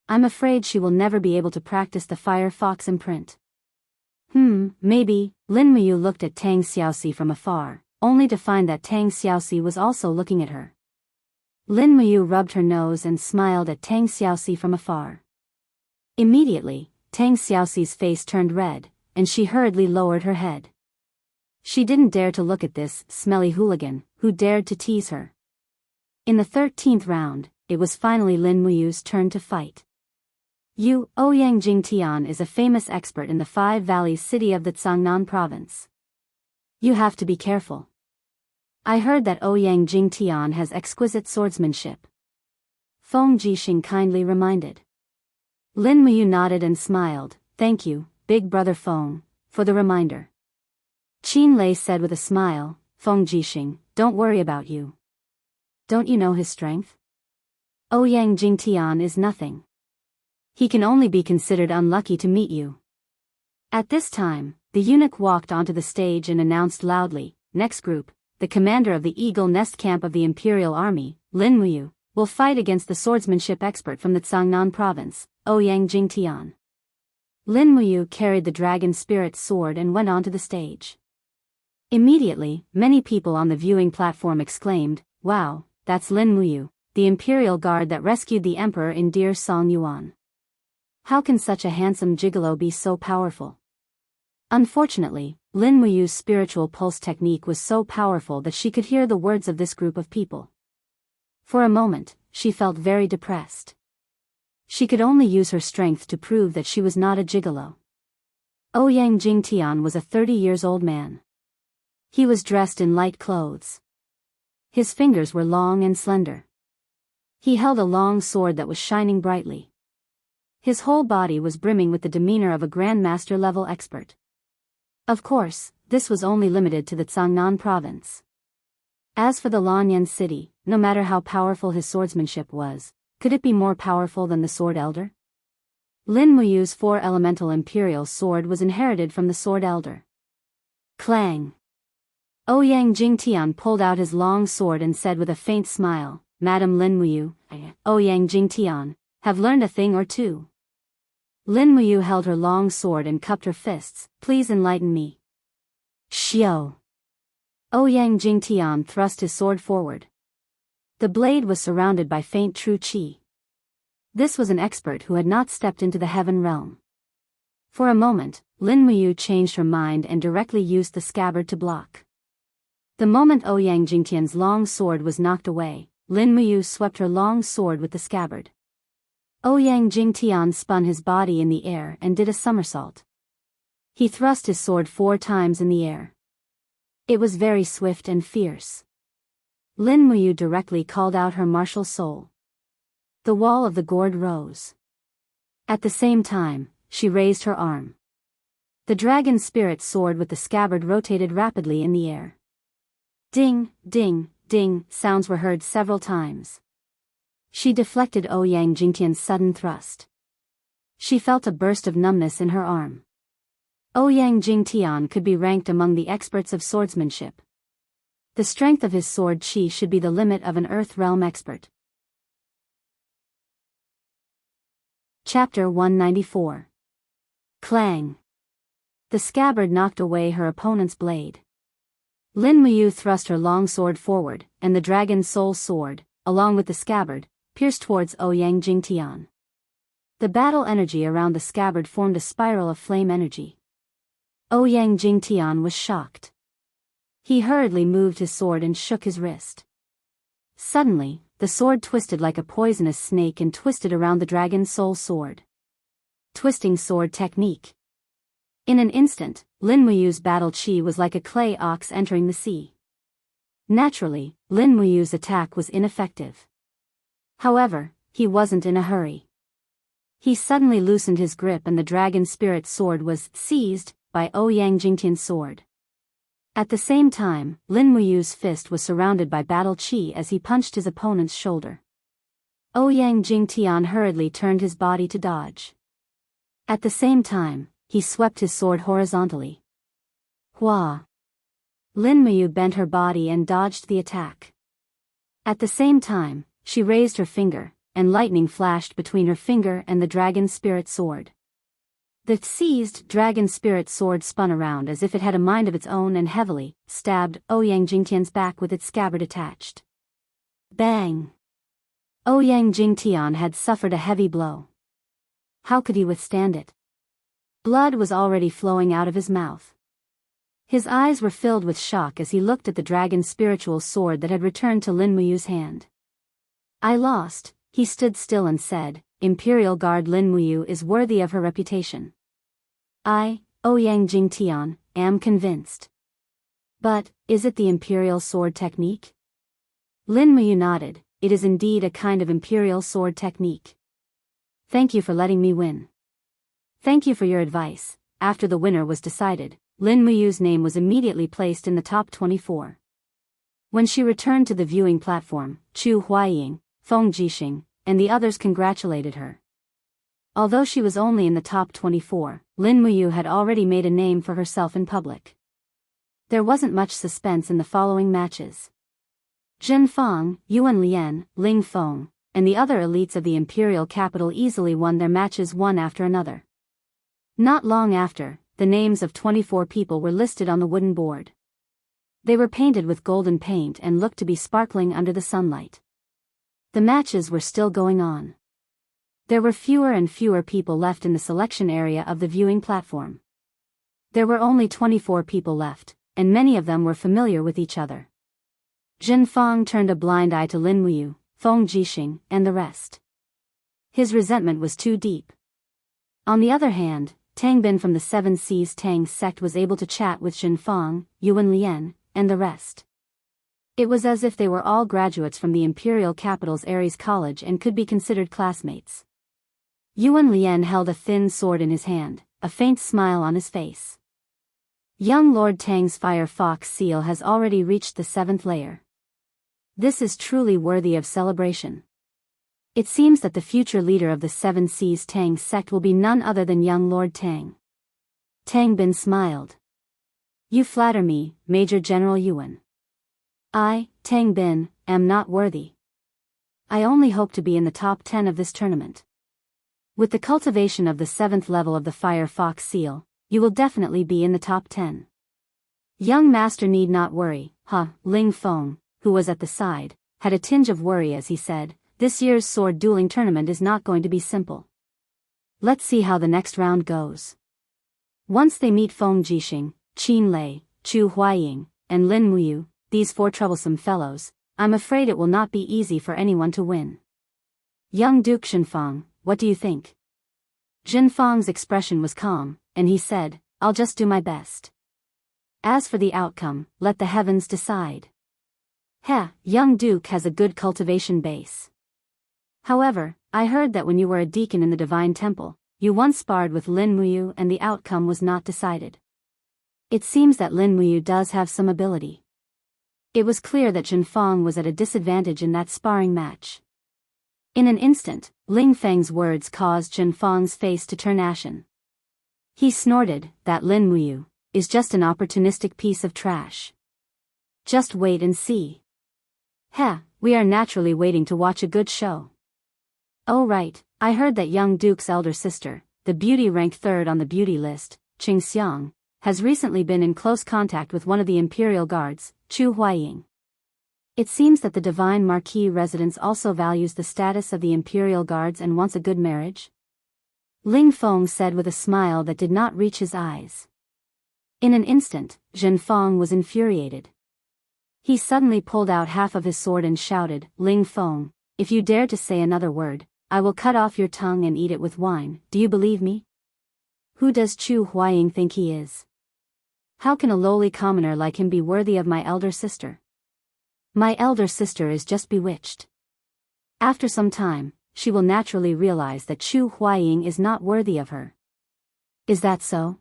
I'm afraid she will never be able to practice the fire fox imprint." Maybe. Lin Muyu looked at Tang Xiaoxi from afar, only to find that Tang Xiaoxi was also looking at her. Lin Muyu rubbed her nose and smiled at Tang Xiaoxi from afar. Immediately, Tang Xiaoxi's face turned red, and she hurriedly lowered her head. She didn't dare to look at this smelly hooligan, who dared to tease her. In the 13th round, it was finally Lin Muyu's turn to fight. Ouyang Jingtian is a famous expert in the Five Valleys city of the Cangnan province. You have to be careful. I heard that Ouyang Jingtian has exquisite swordsmanship. Feng Jixing kindly reminded. Lin Muyu nodded and smiled, "Thank you, big brother Feng, for the reminder." Qin Lei said with a smile, "Feng Jixing, don't worry about you. Don't you know his strength? Ouyang Jingtian is nothing. He can only be considered unlucky to meet you." At this time, the eunuch walked onto the stage and announced loudly, "Next group, the commander of the Eagle Nest Camp of the Imperial Army, Lin Muyu, will fight against the swordsmanship expert from the Cangnan province, Ouyang Jingtian." Lin Muyu carried the dragon spirit sword and went onto the stage. Immediately, many people on the viewing platform exclaimed, "Wow, that's Lin Muyu, the Imperial Guard that rescued the Emperor in Deir Song Yuan. How can such a handsome gigolo be so powerful?" Unfortunately, Lin Muyu's spiritual pulse technique was so powerful that she could hear the words of this group of people. For a moment, she felt very depressed. She could only use her strength to prove that she was not a gigolo. Ouyang Jingtian was a 30-years-old man. He was dressed in light clothes. His fingers were long and slender. He held a long sword that was shining brightly. His whole body was brimming with the demeanor of a grandmaster-level expert. Of course, this was only limited to the Cangnan province. As for the Lanyan city, no matter how powerful his swordsmanship was, could it be more powerful than the Sword Elder? Lin Muyu's 4-elemental imperial sword was inherited from the Sword Elder. Clang! Ouyang Jingtian pulled out his long sword and said with a faint smile, "Madam Lin Muyu, Ouyang Jingtian, have learned a thing or two." Lin Muyu held her long sword and cupped her fists, "Please enlighten me." Xiao! Ouyang Jingtian thrust his sword forward. The blade was surrounded by faint true qi. This was an expert who had not stepped into the heaven realm. For a moment, Lin Muyu changed her mind and directly used the scabbard to block. The moment Ouyang Jingtian's long sword was knocked away, Lin Muyu swept her long sword with the scabbard. Ouyang Jingtian spun his body in the air and did a somersault. He thrust his sword 4 times in the air. It was very swift and fierce. Lin Muyu directly called out her martial soul. The wall of the gourd rose. At the same time, she raised her arm. The dragon spirit sword with the scabbard rotated rapidly in the air. Ding, ding, ding, sounds were heard several times. She deflected Ouyang Jingtian's sudden thrust. She felt a burst of numbness in her arm. Ouyang Jingtian could be ranked among the experts of swordsmanship. The strength of his sword chi should be the limit of an Earth Realm expert. Chapter 194. Clang. The scabbard knocked away her opponent's blade. Lin Muyu thrust her long sword forward, and the dragon soul sword, along with the scabbard, pierced towards Ouyang Jingtian. The battle energy around the scabbard formed a spiral of flame energy. Ouyang Jingtian was shocked. He hurriedly moved his sword and shook his wrist. Suddenly, the sword twisted like a poisonous snake and twisted around the dragon's soul sword. Twisting sword technique. In an instant, Lin Muyu's battle chi was like a clay ox entering the sea. Naturally, Lin Muyu's attack was ineffective. However, he wasn't in a hurry. He suddenly loosened his grip and the dragon spirit sword was seized by Ouyang Jingtian's sword. At the same time, Lin Muyu's fist was surrounded by battle chi as he punched his opponent's shoulder. Ouyang Jingtian hurriedly turned his body to dodge. At the same time, he swept his sword horizontally. Hua! Lin Muyu bent her body and dodged the attack. At the same time, she raised her finger, and lightning flashed between her finger and the dragon spirit sword. The seized dragon spirit sword spun around as if it had a mind of its own and heavily stabbed Ouyang Jingtian's back with its scabbard attached. Bang! Ouyang Jingtian had suffered a heavy blow. How could he withstand it? Blood was already flowing out of his mouth. His eyes were filled with shock as he looked at the dragon's spiritual sword that had returned to Lin Muyu's hand. I lost, he stood still and said, Imperial Guard Lin Muyu is worthy of her reputation. I, Ouyang Jingtian, am convinced. But, is it the imperial sword technique? Lin Muyu nodded, it is indeed a kind of imperial sword technique. Thank you for letting me win. Thank you for your advice. After the winner was decided, Lin Muyu's name was immediately placed in the top 24. When she returned to the viewing platform, Chu Huaying, Feng Jixing, and the others congratulated her. Although she was only in the top 24, Lin Muyu had already made a name for herself in public. There wasn't much suspense in the following matches. Zhen Fang, Yuan Lian, Ling Feng, and the other elites of the imperial capital easily won their matches one after another. Not long after, the names of 24 people were listed on the wooden board. They were painted with golden paint and looked to be sparkling under the sunlight. The matches were still going on. There were fewer and fewer people left in the selection area of the viewing platform. There were only 24 people left, and many of them were familiar with each other. Zhen Fang turned a blind eye to Lin Muyu, Feng Jixing, and the rest. His resentment was too deep. On the other hand, Tang Bin from the Seven Seas Tang sect was able to chat with Zhen Fang, Yuan Lian, and the rest. It was as if they were all graduates from the imperial capital's Ares College and could be considered classmates. Yuan Lian held a thin sword in his hand, a faint smile on his face. Young Lord Tang's Fire Fox seal has already reached the 7th layer. This is truly worthy of celebration. It seems that the future leader of the Seven Seas Tang sect will be none other than young Lord Tang. Tang Bin smiled. You flatter me, Major General Yuan. I, Tang Bin, am not worthy. I only hope to be in the top 10 of this tournament. With the cultivation of the 7th level of the Fire Fox seal, you will definitely be in the top 10. Young master need not worry, Ling Feng, who was at the side, had a tinge of worry as he said, this year's sword dueling tournament is not going to be simple. Let's see how the next round goes. Once they meet Feng Jixing, Qin Lei, Chu Huaying, and Lin Muyu, these 4 troublesome fellows, I'm afraid it will not be easy for anyone to win. Young Duke Zhenfang, what do you think? Zhenfang's expression was calm, and he said, I'll just do my best. As for the outcome, let the heavens decide. Young Duke has a good cultivation base. However, I heard that when you were a deacon in the Divine Temple, you once sparred with Lin Muyu and the outcome was not decided. It seems that Lin Muyu does have some ability. It was clear that Zhenfang was at a disadvantage in that sparring match. In an instant, Ling Feng's words caused Zhenfang's face to turn ashen. He snorted, that Lin Muyu is just an opportunistic piece of trash. Just wait and see. We are naturally waiting to watch a good show. Oh right, I heard that young Duke's elder sister, the beauty ranked third on the beauty list, Qingxiang, has recently been in close contact with one of the imperial guards, Chu Huaying. It seems that the divine marquis residence also values the status of the imperial guards and wants a good marriage. Ling Feng said with a smile that did not reach his eyes. In an instant, Zhenfang was infuriated. He suddenly pulled out half of his sword and shouted, Ling Feng, if you dare to say another word, I will cut off your tongue and eat it with wine. Do you believe me? Who does Chu Huaying think he is? How can a lowly commoner like him be worthy of my elder sister? My elder sister is just bewitched. After some time, she will naturally realize that Chu Huaying is not worthy of her. Is that so?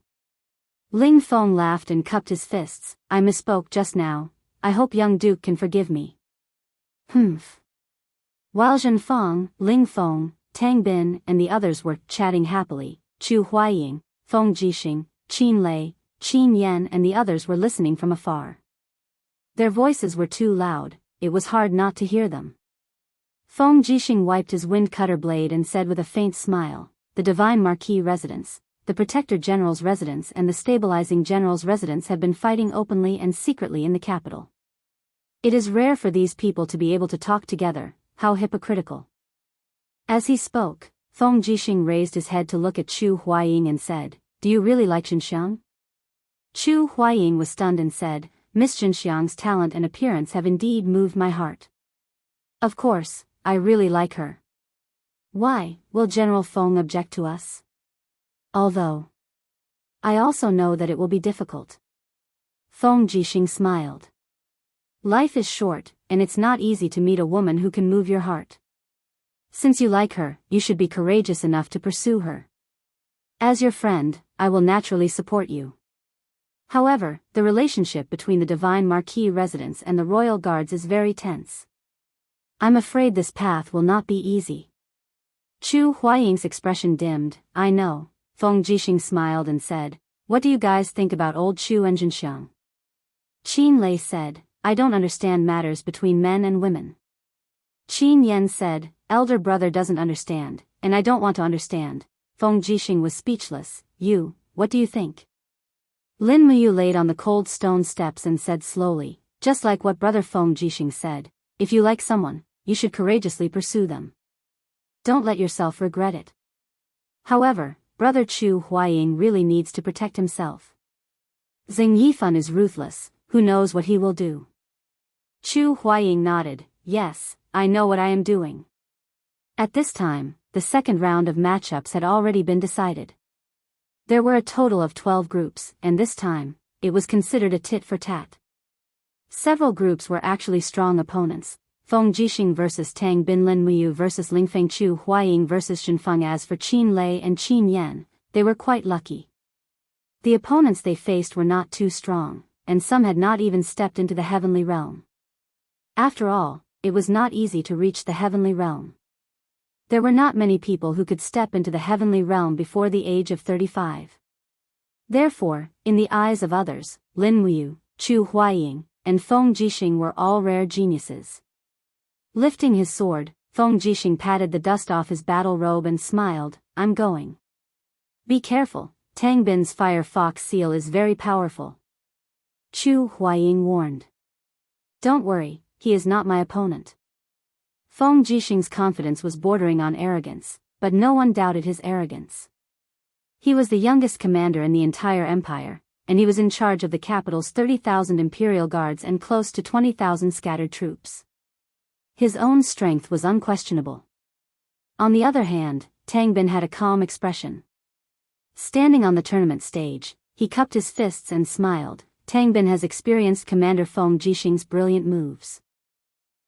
Ling Feng laughed and cupped his fists. I misspoke just now. I hope young Duke can forgive me. Humph. While Zhenfang, Ling Feng, Tang Bin and the others were chatting happily, Chu Huaying, Feng Jixing, Qin Lei, Qin Yan and the others were listening from afar. Their voices were too loud, it was hard not to hear them. Feng Jixing wiped his wind cutter blade and said with a faint smile, the Divine Marquis residence, the Protector General's residence and the Stabilizing General's residence have been fighting openly and secretly in the capital. It is rare for these people to be able to talk together, how hypocritical. As he spoke, Feng Jixing raised his head to look at Chu Huaying and said, do you really like Xinxiang? Chu Huaying was stunned and said, Miss Xinxiang's talent and appearance have indeed moved my heart. Of course, I really like her. Why, will General Feng object to us? Although I also know that it will be difficult. Feng Jixing smiled. Life is short, and it's not easy to meet a woman who can move your heart. Since you like her, you should be courageous enough to pursue her. As your friend, I will naturally support you. However, the relationship between the Divine Marquis residence and the Royal Guards is very tense. I'm afraid this path will not be easy. Chu Huaying's expression dimmed. I know. Feng Jixing smiled and said, what do you guys think about old Chu and Zhenxiang? Qin Lei said, I don't understand matters between men and women. Qin Yan said, elder brother doesn't understand, and I don't want to understand. Feng Jixing was speechless. What do you think? Lin Muyu laid on the cold stone steps and said slowly, just like what brother Feng Jixing said, if you like someone, you should courageously pursue them. Don't let yourself regret it. However, brother Chu Huaying really needs to protect himself. Xing Yifan is ruthless, who knows what he will do? Chu Huaying nodded, yes, I know what I am doing. At this time, the second round of matchups had already been decided. There were a total of 12 groups, and this time, it was considered a tit for tat. Several groups were actually strong opponents, Feng Jixing versus Tang Bin Lin Muyu versus Lingfeng Chu Huaying versus Zhenfang. As for Qin Lei and Qin Yan, they were quite lucky. The opponents they faced were not too strong, and some had not even stepped into the heavenly realm. After all, it was not easy to reach the heavenly realm. There were not many people who could step into the heavenly realm before the age of 35. Therefore, in the eyes of others, Lin Muyu, Chu Huaying, and Feng Jixing were all rare geniuses. Lifting his sword, Feng Jixing patted the dust off his battle robe and smiled, I'm going. Be careful, Tang Bin's fire fox seal is very powerful. Chu Huaying warned. Don't worry, he is not my opponent. Feng Jixing's confidence was bordering on arrogance, but no one doubted his arrogance. He was the youngest commander in the entire empire, and he was in charge of the capital's 30,000 imperial guards and close to 20,000 scattered troops. His own strength was unquestionable. On the other hand, Tang Bin had a calm expression. Standing on the tournament stage, he cupped his fists and smiled. Tang Bin has experienced Commander Feng Jixing's brilliant moves.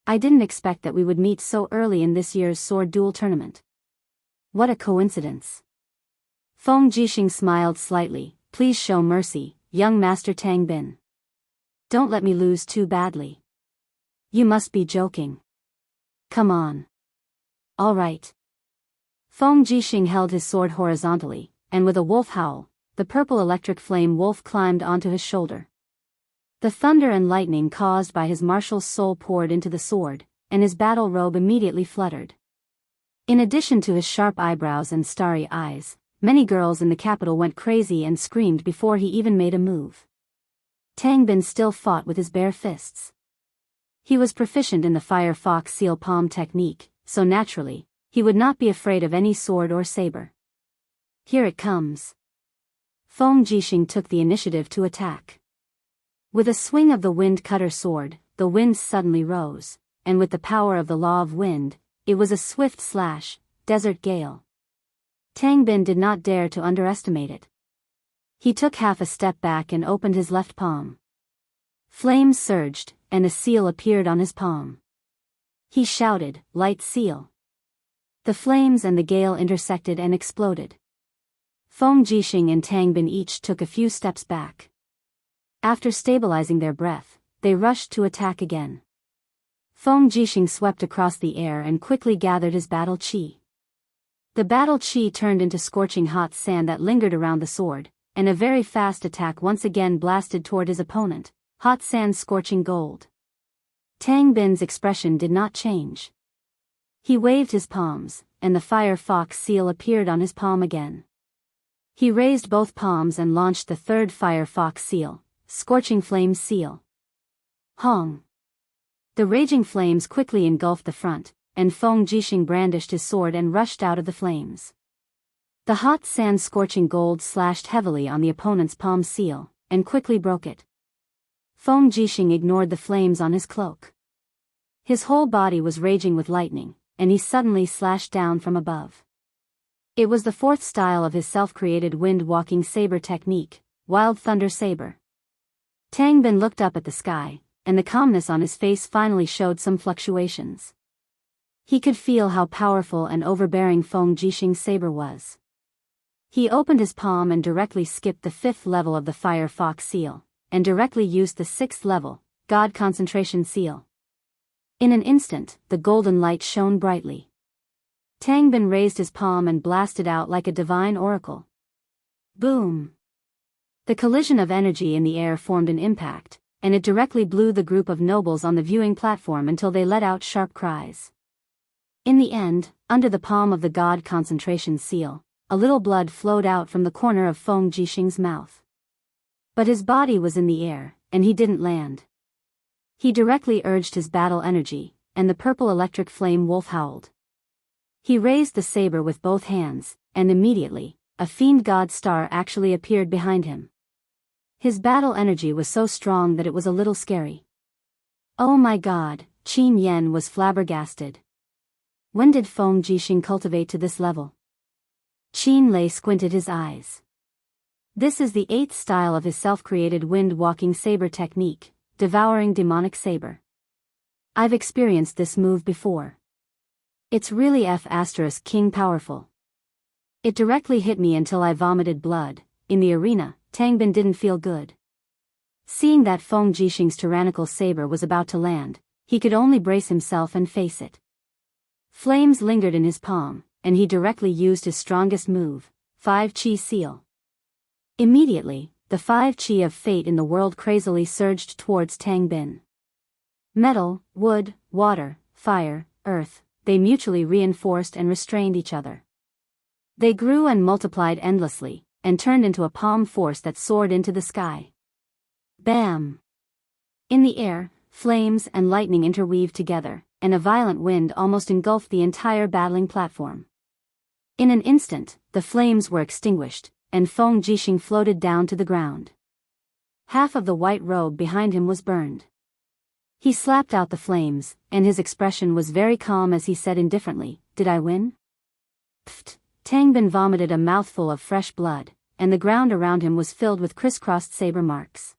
I didn't expect that we would meet so early in this year's sword duel tournament. What a coincidence. Feng Jixing smiled slightly. Please show mercy, young Master Tang Bin. Don't let me lose too badly. You must be joking. Come on. All right. Feng Jixing held his sword horizontally, and with a wolf howl, the purple electric flame wolf climbed onto his shoulder. The thunder and lightning caused by his martial soul poured into the sword, and his battle robe immediately fluttered. In addition to his sharp eyebrows and starry eyes, many girls in the capital went crazy and screamed before he even made a move. Tang Bin still fought with his bare fists. He was proficient in the Fire Fox Seal Palm technique, so naturally, he would not be afraid of any sword or saber. Here it comes. Feng Jixing took the initiative to attack. With a swing of the wind cutter sword, the winds suddenly rose, and with the power of the law of wind, it was a swift slash, desert gale. Tang Bin did not dare to underestimate it. He took half a step back and opened his left palm. Flames surged, and a seal appeared on his palm. He shouted, "Light seal!" The flames and the gale intersected and exploded. Feng Jixing and Tang Bin each took a few steps back. After stabilizing their breath, they rushed to attack again. Feng Jixing swept across the air and quickly gathered his battle chi. The battle chi turned into scorching hot sand that lingered around the sword, and a very fast attack once again blasted toward his opponent, hot sand scorching gold. Tang Bin's expression did not change. He waved his palms, and the Fire Fox seal appeared on his palm again. He raised both palms and launched the third Fire Fox seal, Scorching Flame Seal. Hong! The raging flames quickly engulfed the front, and Feng Jixing brandished his sword and rushed out of the flames. The hot sand scorching gold slashed heavily on the opponent's palm seal, and quickly broke it. Feng Jixing ignored the flames on his cloak. His whole body was raging with lightning, and he suddenly slashed down from above. It was the fourth style of his self-created wind-walking saber technique, Wild Thunder Saber. Tang Bin looked up at the sky, and the calmness on his face finally showed some fluctuations. He could feel how powerful and overbearing Feng Jixing's saber was. He opened his palm and directly skipped the 5th level of the Fire Fox seal, and directly used the 6th level, God Concentration Seal. In an instant, the golden light shone brightly. Tang Bin raised his palm and blasted out like a divine oracle. Boom! The collision of energy in the air formed an impact, and it directly blew the group of nobles on the viewing platform until they let out sharp cries. In the end, under the palm of the God Concentration Seal, a little blood flowed out from the corner of Feng Jixing's mouth. But his body was in the air, and he didn't land. He directly urged his battle energy, and the purple electric flame wolf howled. He raised the saber with both hands, and immediately, a fiend god star actually appeared behind him. His battle energy was so strong that it was a little scary. Oh my god, Qin Yan was flabbergasted. When did Feng Jixing cultivate to this level? Qin Lei squinted his eyes. This is the 8th style of his self-created wind-walking saber technique, Devouring Demonic Saber. I've experienced this move before. It's really F***king powerful. It directly hit me until I vomited blood. In the arena, Tang Bin didn't feel good. Seeing that Feng Jixing's tyrannical saber was about to land, he could only brace himself and face it. Flames lingered in his palm, and he directly used his strongest move, 5 Chi Seal. Immediately, the 5 Chi of fate in the world crazily surged towards Tang Bin. Metal, wood, water, fire, earth, they mutually reinforced and restrained each other. They grew and multiplied endlessly, and turned into a palm force that soared into the sky. Bam! In the air, flames and lightning interweaved together, and a violent wind almost engulfed the entire battling platform. In an instant, the flames were extinguished, and Feng Jixing floated down to the ground. Half of the white robe behind him was burned. He slapped out the flames, and his expression was very calm as he said indifferently, "Did I win?" Pfft! Tang Bin vomited a mouthful of fresh blood, and the ground around him was filled with crisscrossed saber marks.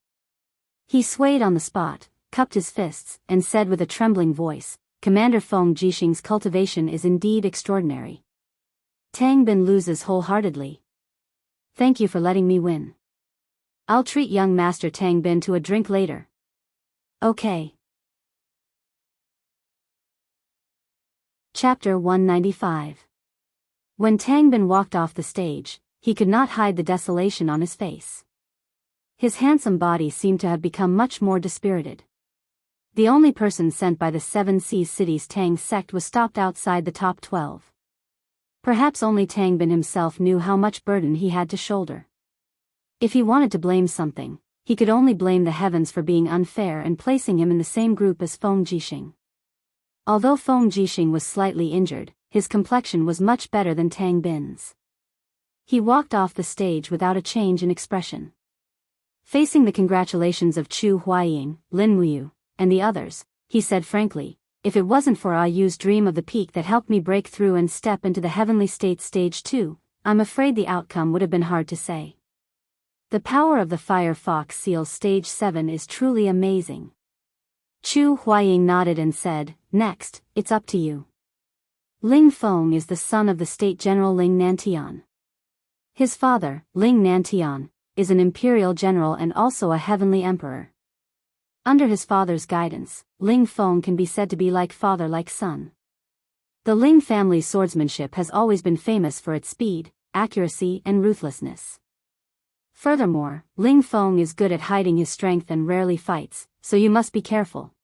He swayed on the spot, cupped his fists, and said with a trembling voice, "Commander Feng Jixing's cultivation is indeed extraordinary. Tang Bin loses wholeheartedly. Thank you for letting me win. I'll treat young Master Tang Bin to a drink later." Okay. Chapter 195. When Tang Bin walked off the stage, he could not hide the desolation on his face. His handsome body seemed to have become much more dispirited. The only person sent by the Seven Seas City's Tang sect was stopped outside the top 12. Perhaps only Tang Bin himself knew how much burden he had to shoulder. If he wanted to blame something, he could only blame the heavens for being unfair and placing him in the same group as Feng Jixing. Although Feng Jixing was slightly injured, his complexion was much better than Tang Bin's. He walked off the stage without a change in expression. Facing the congratulations of Chu Huaying, Lin Muyu, and the others, he said frankly, "If it wasn't for Ayu's dream of the peak that helped me break through and step into the heavenly state stage 2, I'm afraid the outcome would have been hard to say. The power of the Fire Fox Seal stage 7 is truly amazing." Chu Huaying nodded and said, "Next, it's up to you." Ling Feng is the son of the State General Ling Nantian. His father, Ling Nantian, is an imperial general and also a heavenly emperor. Under his father's guidance, Ling Feng can be said to be like father like son. The Ling family's swordsmanship has always been famous for its speed, accuracy and ruthlessness. Furthermore, Ling Feng is good at hiding his strength and rarely fights, so you must be careful.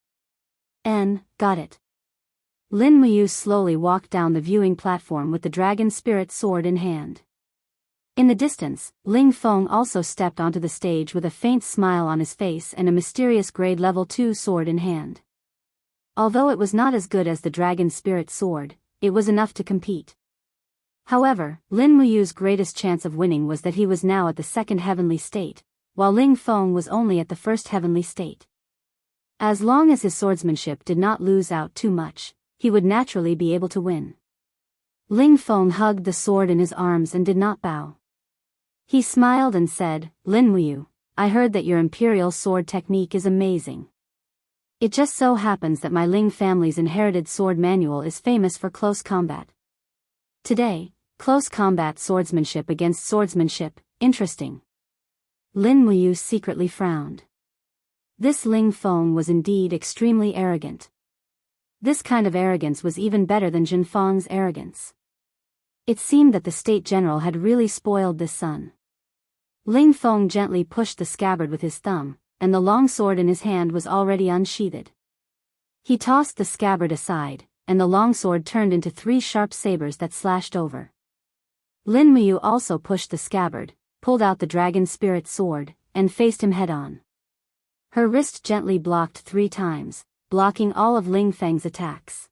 Got it. Lin Muyu slowly walked down the viewing platform with the dragon spirit sword in hand. In the distance, Ling Feng also stepped onto the stage with a faint smile on his face and a mysterious grade level 2 sword in hand. Although it was not as good as the dragon spirit sword, it was enough to compete. However, Lin Muyu's greatest chance of winning was that he was now at the second heavenly state, while Ling Feng was only at the first heavenly state. As long as his swordsmanship did not lose out too much, he would naturally be able to win. Ling Feng hugged the sword in his arms and did not bow. He smiled and said, "Lin Muyu, I heard that your imperial sword technique is amazing. It just so happens that my Ling family's inherited sword manual is famous for close combat. Today, close combat swordsmanship against swordsmanship, interesting." Lin Muyu secretly frowned. This Ling Feng was indeed extremely arrogant. This kind of arrogance was even better than Jin Feng's arrogance. It seemed that the state general had really spoiled this son. Ling Feng gently pushed the scabbard with his thumb, and the long sword in his hand was already unsheathed. He tossed the scabbard aside, and the long sword turned into 3 sharp sabers that slashed over. Lin Muyu also pushed the scabbard, pulled out the dragon spirit sword, and faced him head-on. Her wrist gently blocked 3 times, blocking all of Ling Feng's attacks.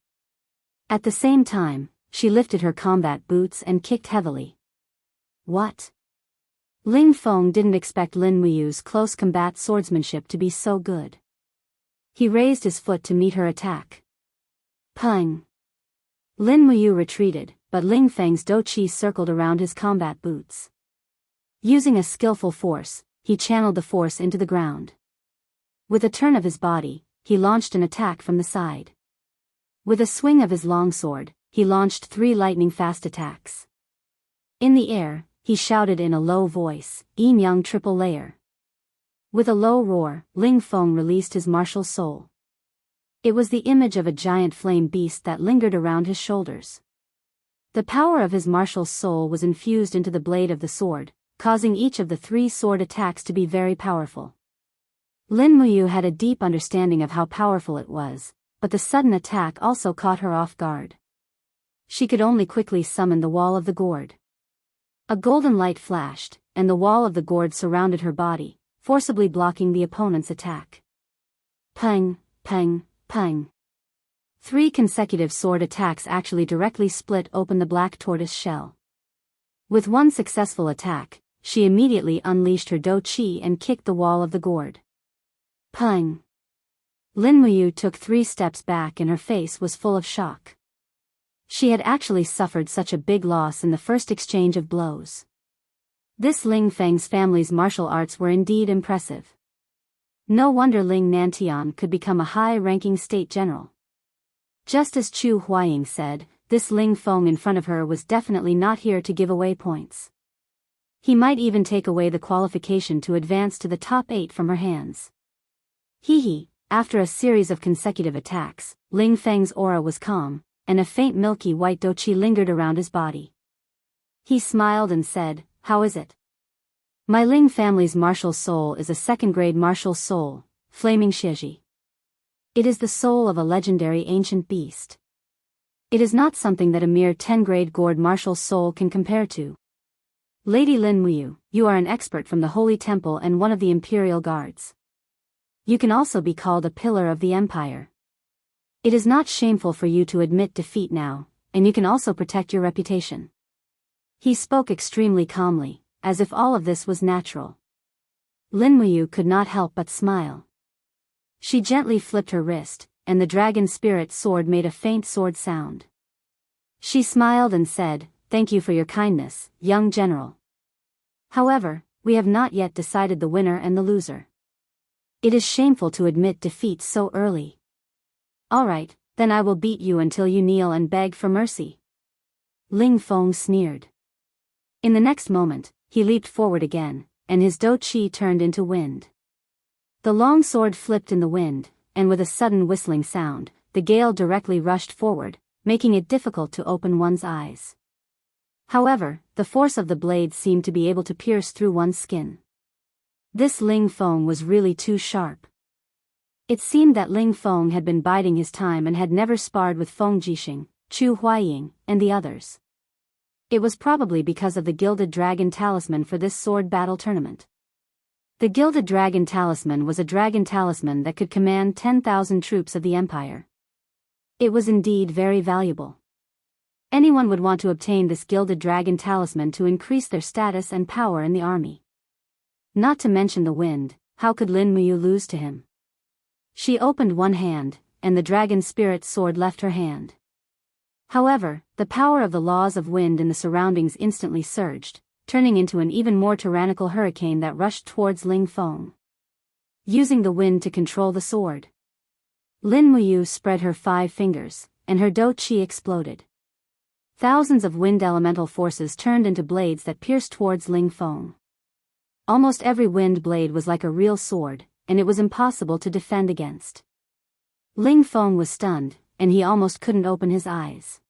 At the same time, she lifted her combat boots and kicked heavily. What? Ling Feng didn't expect Lin Muyu's close combat swordsmanship to be so good. He raised his foot to meet her attack. Pung! Lin Muyu retreated, but Ling Feng's do chi circled around his combat boots. Using a skillful force, he channeled the force into the ground. With a turn of his body, he launched an attack from the side. With a swing of his longsword, he launched 3 lightning-fast attacks. In the air, he shouted in a low voice, "Yin Yang triple layer." With a low roar, Ling Feng released his martial soul. It was the image of a giant flame beast that lingered around his shoulders. The power of his martial soul was infused into the blade of the sword, causing each of the 3 sword attacks to be very powerful. Lin Muyu had a deep understanding of how powerful it was, but the sudden attack also caught her off guard. She could only quickly summon the wall of the gourd. A golden light flashed, and the wall of the gourd surrounded her body, forcibly blocking the opponent's attack. Peng, peng, peng. 3 consecutive sword attacks actually directly split open the black tortoise shell. With one successful attack, she immediately unleashed her do chi and kicked the wall of the gourd. Peng! Lin Muyu took 3 steps back and her face was full of shock. She had actually suffered such a big loss in the first exchange of blows. This Ling Feng's family's martial arts were indeed impressive. No wonder Ling Nantian could become a high-ranking state general. Just as Chu Huaying said, this Ling Feng in front of her was definitely not here to give away points. He might even take away the qualification to advance to the top 8 from her hands. Hee. After a series of consecutive attacks, Ling Feng's aura was calm, and a faint milky white doqi lingered around his body. He smiled and said, "How is it? My Ling family's martial soul is a second-grade martial soul, Flaming Shiji. It is the soul of a legendary ancient beast. It is not something that a mere 10-grade gourd martial soul can compare to. Lady Lin Muyu, you are an expert from the Holy Temple and one of the Imperial Guards. You can also be called a pillar of the Empire. It is not shameful for you to admit defeat now, and you can also protect your reputation." He spoke extremely calmly, as if all of this was natural. Lin Muyu could not help but smile. She gently flipped her wrist, and the dragon spirit sword made a faint sword sound. She smiled and said, "Thank you for your kindness, young general. However, we have not yet decided the winner and the loser. It is shameful to admit defeat so early. All right, then I will beat you until you kneel and beg for mercy." Ling Feng sneered. In the next moment, he leaped forward again, and his do qi turned into wind. The long sword flipped in the wind, and with a sudden whistling sound, the gale directly rushed forward, making it difficult to open one's eyes. However, the force of the blade seemed to be able to pierce through one's skin. This Ling Feng was really too sharp. It seemed that Ling Feng had been biding his time and had never sparred with Feng Jixing, Chu Huaying, and the others. It was probably because of the Gilded Dragon Talisman for this sword battle tournament. The Gilded Dragon Talisman was a dragon talisman that could command 10,000 troops of the Empire. It was indeed very valuable. Anyone would want to obtain this Gilded Dragon Talisman to increase their status and power in the army. Not to mention the wind, how could Lin Muyu lose to him? She opened one hand, and the dragon spirit sword left her hand. However, the power of the laws of wind in the surroundings instantly surged, turning into an even more tyrannical hurricane that rushed towards Ling Feng. Using the wind to control the sword, Lin Muyu spread her 5 fingers, and her do qi exploded. Thousands of wind elemental forces turned into blades that pierced towards Ling Feng. Almost every wind blade was like a real sword, and it was impossible to defend against. Ling Feng was stunned, and he almost couldn't open his eyes.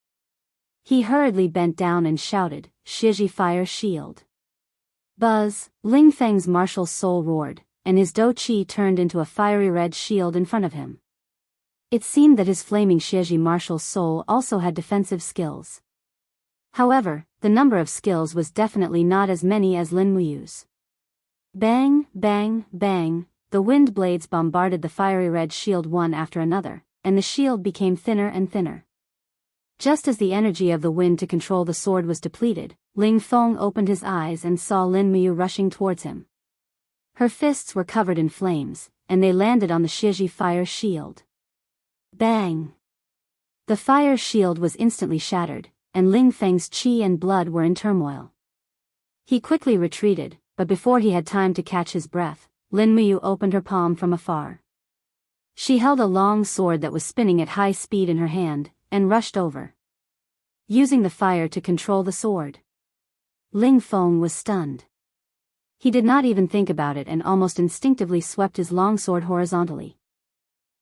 He hurriedly bent down and shouted, "Shiji Fire Shield!" Buzz, Ling Feng's martial soul roared, and his do qi turned into a fiery red shield in front of him. It seemed that his flaming Shiji martial soul also had defensive skills. However, the number of skills was definitely not as many as Lin Muyu's. Bang, bang, bang, the wind blades bombarded the fiery red shield one after another, and the shield became thinner and thinner. Just as the energy of the wind to control the sword was depleted, Ling Feng opened his eyes and saw Lin Muyu rushing towards him. Her fists were covered in flames, and they landed on the Shiji fire shield. Bang! The fire shield was instantly shattered, and Ling Feng's qi and blood were in turmoil. He quickly retreated, but before he had time to catch his breath, Lin Muyu opened her palm from afar. She held a long sword that was spinning at high speed in her hand, and rushed over. Using the fire to control the sword, Ling Feng was stunned. He did not even think about it and almost instinctively swept his longsword horizontally.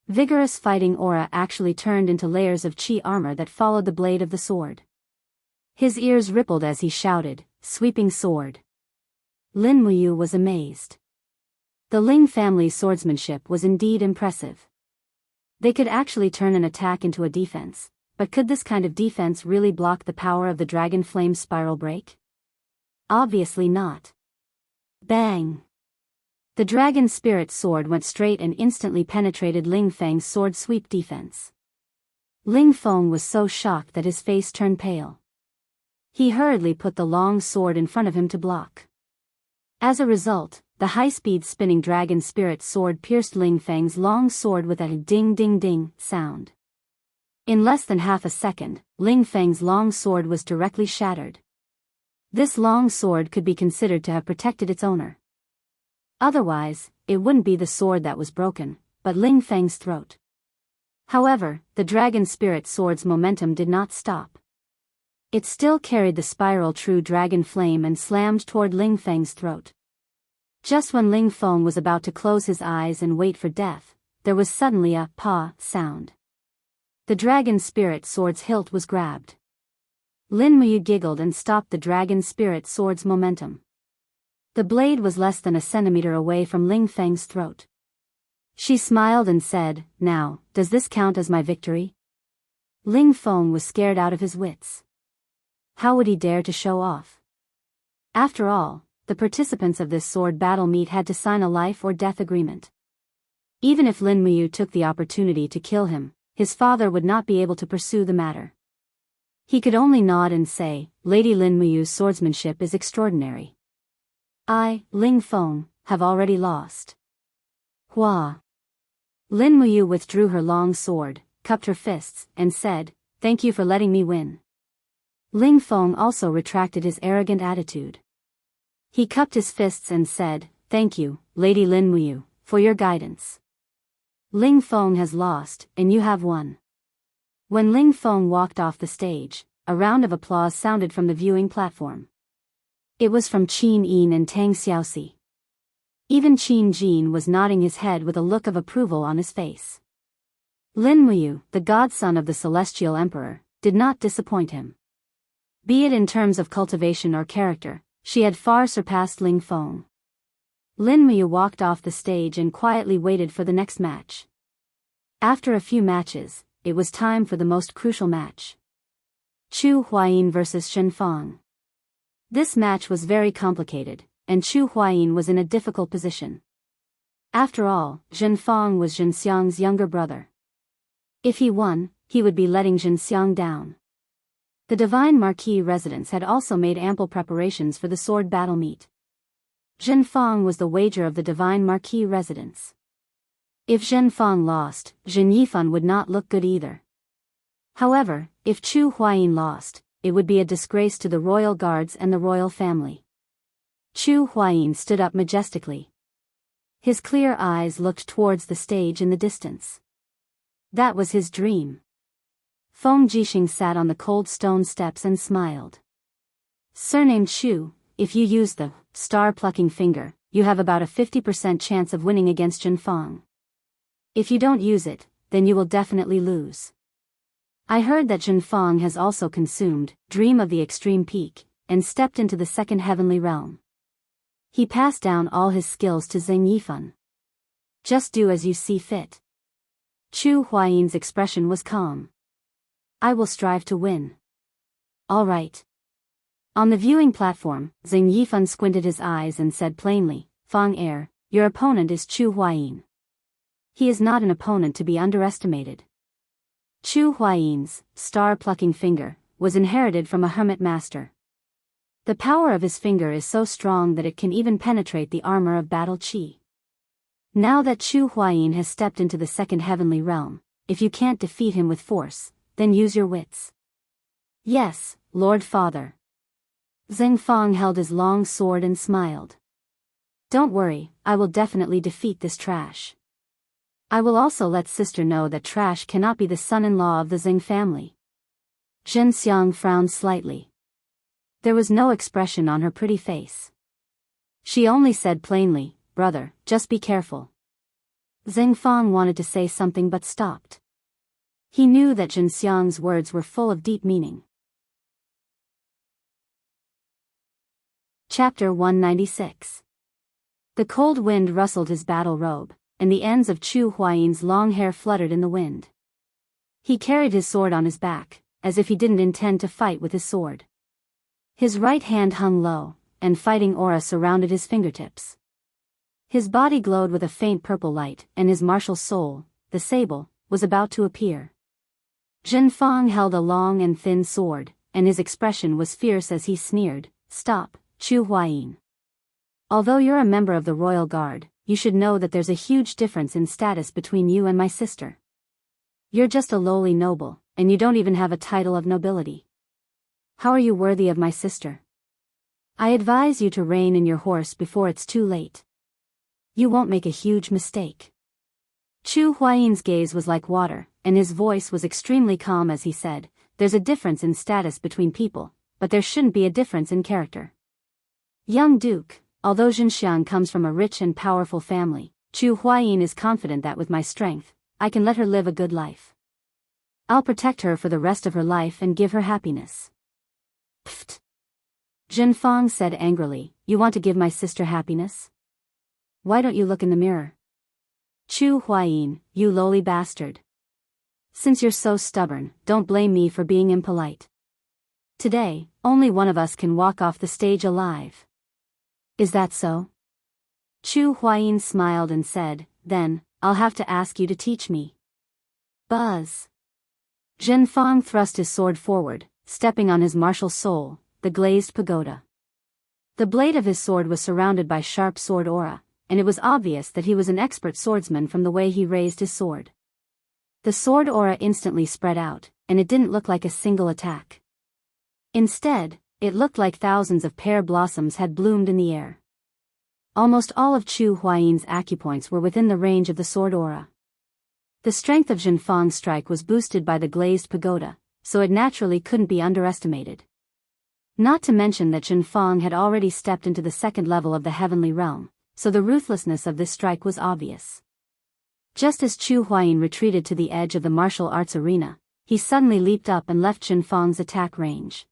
Vigorous fighting aura actually turned into layers of qi armor that followed the blade of the sword. His ears rippled as he shouted, "Sweeping sword!" Lin Muyu was amazed. The Ling family's swordsmanship was indeed impressive. They could actually turn an attack into a defense, but could this kind of defense really block the power of the dragon flame spiral break? Obviously not. Bang! The dragon spirit sword went straight and instantly penetrated Ling Feng's sword sweep defense. Ling Feng was so shocked that his face turned pale. He hurriedly put the long sword in front of him to block. As a result, the high-speed spinning dragon spirit sword pierced Ling Feng's long sword with a ding-ding-ding sound. In less than half a second, Ling Feng's long sword was directly shattered. This long sword could be considered to have protected its owner. Otherwise, it wouldn't be the sword that was broken, but Ling Feng's throat. However, the dragon spirit sword's momentum did not stop. It still carried the spiral true dragon flame and slammed toward Ling Feng's throat. Just when Ling Feng was about to close his eyes and wait for death, there was suddenly a "pa" sound. The dragon spirit sword's hilt was grabbed. Lin Muyu giggled and stopped the dragon spirit sword's momentum. The blade was less than a centimeter away from Ling Feng's throat. She smiled and said, "Now, does this count as my victory?" Ling Feng was scared out of his wits. How would he dare to show off? After all, the participants of this sword battle meet had to sign a life or death agreement. Even if Lin Muyu took the opportunity to kill him, his father would not be able to pursue the matter. He could only nod and say, "Lady Lin Muyu's swordsmanship is extraordinary. I, Ling Feng, have already lost." Hua. Lin Muyu withdrew her long sword, cupped her fists, and said, "Thank you for letting me win." Ling Feng also retracted his arrogant attitude. He cupped his fists and said, "Thank you, Lady Lin Muyu, for your guidance. Ling Feng has lost, and you have won." When Ling Feng walked off the stage, a round of applause sounded from the viewing platform. It was from Qin Yin and Tang Xiaoxi. Even Qin Jin was nodding his head with a look of approval on his face. Lin Muyu, the godson of the Celestial Emperor, did not disappoint him. Be it in terms of cultivation or character, she had far surpassed Ling Feng. Lin Muyu walked off the stage and quietly waited for the next match. After a few matches, it was time for the most crucial match. Chu Huayin vs. Zhen Fang. This match was very complicated, and Chu Huayin was in a difficult position. After all, Zhen Fang was Zhenxiang's younger brother. If he won, he would be letting Zhenxiang down. The Divine Marquis residence had also made ample preparations for the sword battle meet. Zhen Fang was the wager of the Divine Marquis residence. If Zhen Fang lost, Zhen Yifan would not look good either. However, if Chu Huayin lost, it would be a disgrace to the royal guards and the royal family. Chu Huayin stood up majestically. His clear eyes looked towards the stage in the distance. That was his dream. Feng Jixing sat on the cold stone steps and smiled. Surnamed Chu, if you use the star-plucking finger, you have about a 50% chance of winning against Zhen Fang. If you don't use it, then you will definitely lose. I heard that Zhen Fang has also consumed Dream of the Extreme Peak, and stepped into the second heavenly realm. He passed down all his skills to Zheng Yifan. Just do as you see fit. Chu Huayin's expression was calm. I will strive to win. All right. On the viewing platform, Zheng Yifan squinted his eyes and said plainly, "Fang Er, your opponent is Chu Huayin. He is not an opponent to be underestimated." Chu Huayin's star-plucking finger was inherited from a hermit master. The power of his finger is so strong that it can even penetrate the armor of battle qi. Now that Chu Huayin has stepped into the second heavenly realm, if you can't defeat him with force, then use your wits. Yes, Lord Father. Zheng Fang held his long sword and smiled. Don't worry, I will definitely defeat this trash. I will also let sister know that trash cannot be the son-in-law of the Zheng family. Zhenxiang frowned slightly. There was no expression on her pretty face. She only said plainly, "Brother, just be careful." Zheng Fang wanted to say something but stopped. He knew that Zhenxiang's words were full of deep meaning. Chapter 196. The cold wind rustled his battle robe, and the ends of Chu Huayin's long hair fluttered in the wind. He carried his sword on his back, as if he didn't intend to fight with his sword. His right hand hung low, and fighting aura surrounded his fingertips. His body glowed with a faint purple light, and his martial soul, the sable, was about to appear. Zhen Fang held a long and thin sword, and his expression was fierce as he sneered, "Stop, Chu Huayin. Although you're a member of the royal guard, you should know that there's a huge difference in status between you and my sister. You're just a lowly noble, and you don't even have a title of nobility. How are you worthy of my sister? I advise you to rein in your horse before it's too late. You won't make a huge mistake. Chu Huayin's gaze was like water, and his voice was extremely calm as he said, there's a difference in status between people, but there shouldn't be a difference in character. Young Duke, although Xianxiang comes from a rich and powerful family, Chu Huayin is confident that with my strength, I can let her live a good life. I'll protect her for the rest of her life and give her happiness. Pfft. Jinfang said angrily, you want to give my sister happiness? Why don't you look in the mirror? Chu Huayin, you lowly bastard. Since you're so stubborn, don't blame me for being impolite. Today, only one of us can walk off the stage alive. Is that so? Chu Huayin smiled and said, then, I'll have to ask you to teach me. Buzz. Jinfang thrust his sword forward, stepping on his martial soul, the glazed pagoda. The blade of his sword was surrounded by sharp sword aura, and it was obvious that he was an expert swordsman from the way he raised his sword. The sword aura instantly spread out, and it didn't look like a single attack. Instead, it looked like thousands of pear blossoms had bloomed in the air. Almost all of Chu Huayin's acupoints were within the range of the sword aura. The strength of Jinfang's strike was boosted by the glazed pagoda, so it naturally couldn't be underestimated. Not to mention that Jinfang had already stepped into the second level of the heavenly realm, so the ruthlessness of this strike was obvious. Just as Chu Huayin retreated to the edge of the martial arts arena, he suddenly leaped up and left Jinfang's attack range.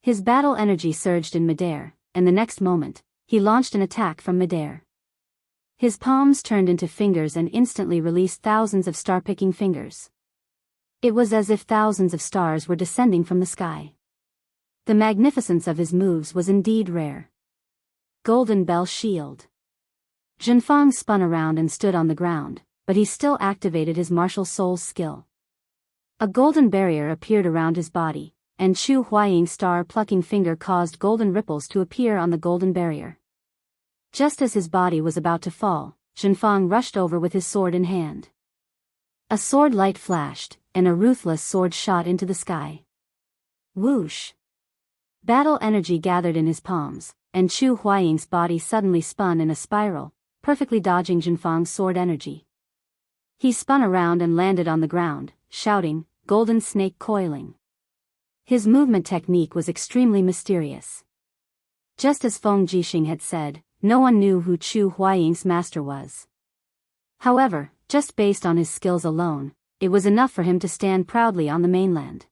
His battle energy surged in midair, and the next moment, he launched an attack from midair. His palms turned into fingers and instantly released thousands of star-picking fingers. It was as if thousands of stars were descending from the sky. The magnificence of his moves was indeed rare. Golden Bell Shield. Jinfang spun around and stood on the ground, but he still activated his martial soul's skill. A golden barrier appeared around his body, and Chu Huaying's star-plucking finger caused golden ripples to appear on the golden barrier. Just as his body was about to fall, Jinfang rushed over with his sword in hand. A sword light flashed, and a ruthless sword shot into the sky. Whoosh! Battle energy gathered in his palms, and Chu Huaying's body suddenly spun in a spiral, perfectly dodging Jinfang's sword energy. He spun around and landed on the ground, shouting, "Golden snake coiling." His movement technique was extremely mysterious. Just as Feng Jixing had said, no one knew who Chu Huaying's master was. However, just based on his skills alone, it was enough for him to stand proudly on the mainland.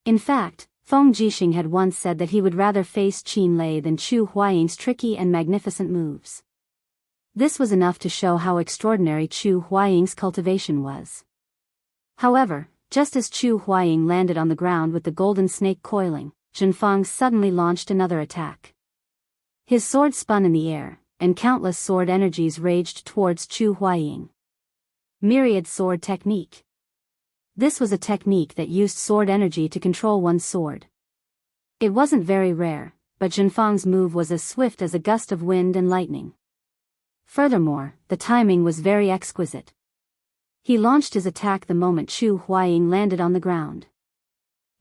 In fact, Feng Jixing had once said that he would rather face Qin Lei than Chu Huaying's tricky and magnificent moves. This was enough to show how extraordinary Chu Huaying's cultivation was. However, just as Chu Huaying landed on the ground with the golden snake coiling, Jinfang suddenly launched another attack. His sword spun in the air, and countless sword energies raged towards Chu Huaying. Myriad Sword Technique. This was a technique that used sword energy to control one's sword. It wasn't very rare, but Jinfang's move was as swift as a gust of wind and lightning. Furthermore, the timing was very exquisite. He launched his attack the moment Chu Huaying landed on the ground.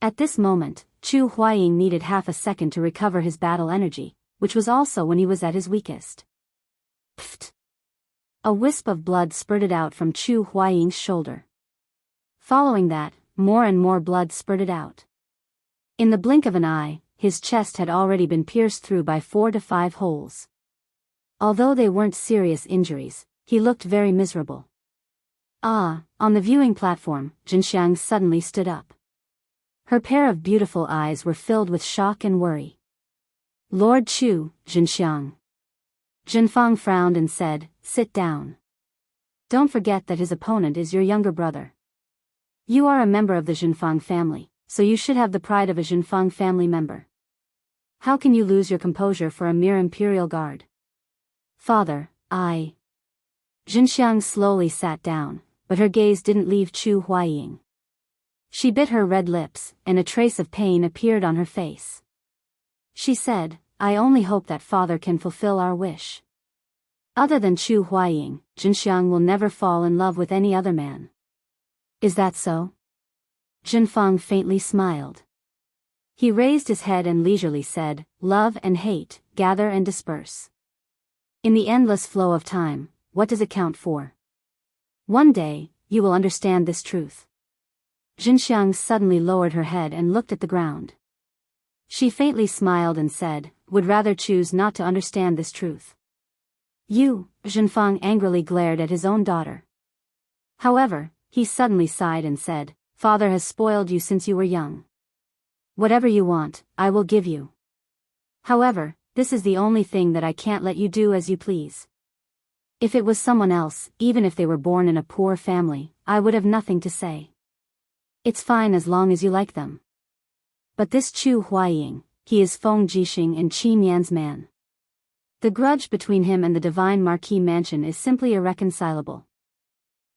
At this moment, Chu Huaying needed half a second to recover his battle energy, which was also when he was at his weakest. Pfft! A wisp of blood spurted out from Chu Huaying's shoulder. Following that, more and more blood spurted out. In the blink of an eye, his chest had already been pierced through by 4 to 5 holes. Although they weren't serious injuries, he looked very miserable. On the viewing platform, Jinxiang suddenly stood up. Her pair of beautiful eyes were filled with shock and worry. Lord Chu, Jinxiang. Jinfang frowned and said, "Sit down. Don't forget that his opponent is your younger brother. You are a member of the Jinfang family, so you should have the pride of a Jinfang family member. How can you lose your composure for a mere imperial guard?" "Father, I..." Jinxiang slowly sat down, but her gaze didn't leave Chu Huaying. She bit her red lips, and a trace of pain appeared on her face. She said, I only hope that father can fulfill our wish. Other than Chu Huaying, Jinxiang will never fall in love with any other man. Is that so? Jinfang faintly smiled. He raised his head and leisurely said, love and hate, gather and disperse. In the endless flow of time, what does it count for? One day, you will understand this truth. Jinxiang suddenly lowered her head and looked at the ground. She faintly smiled and said, would rather choose not to understand this truth. You, Jinfang angrily glared at his own daughter. However, he suddenly sighed and said, father has spoiled you since you were young. Whatever you want, I will give you. However, this is the only thing that I can't let you do as you please. If it was someone else, even if they were born in a poor family, I would have nothing to say. It's fine as long as you like them. But this Chu Huaying, he is Feng Jixing and Qin Yan's man. The grudge between him and the Divine Marquis Mansion is simply irreconcilable.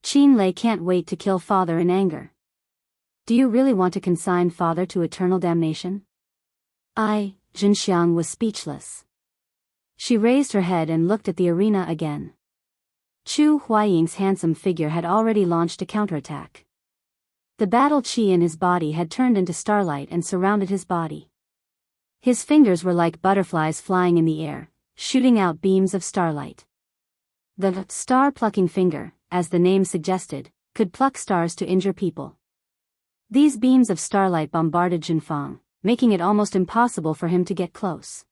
Qin Lei can't wait to kill father in anger. Do you really want to consign father to eternal damnation? Jinxiang was speechless. She raised her head and looked at the arena again. Chu Huaying's handsome figure had already launched a counterattack. The battle qi in his body had turned into starlight and surrounded his body. His fingers were like butterflies flying in the air, shooting out beams of starlight. The star-plucking finger, as the name suggested, could pluck stars to injure people. These beams of starlight bombarded Jinfang, making it almost impossible for him to get close.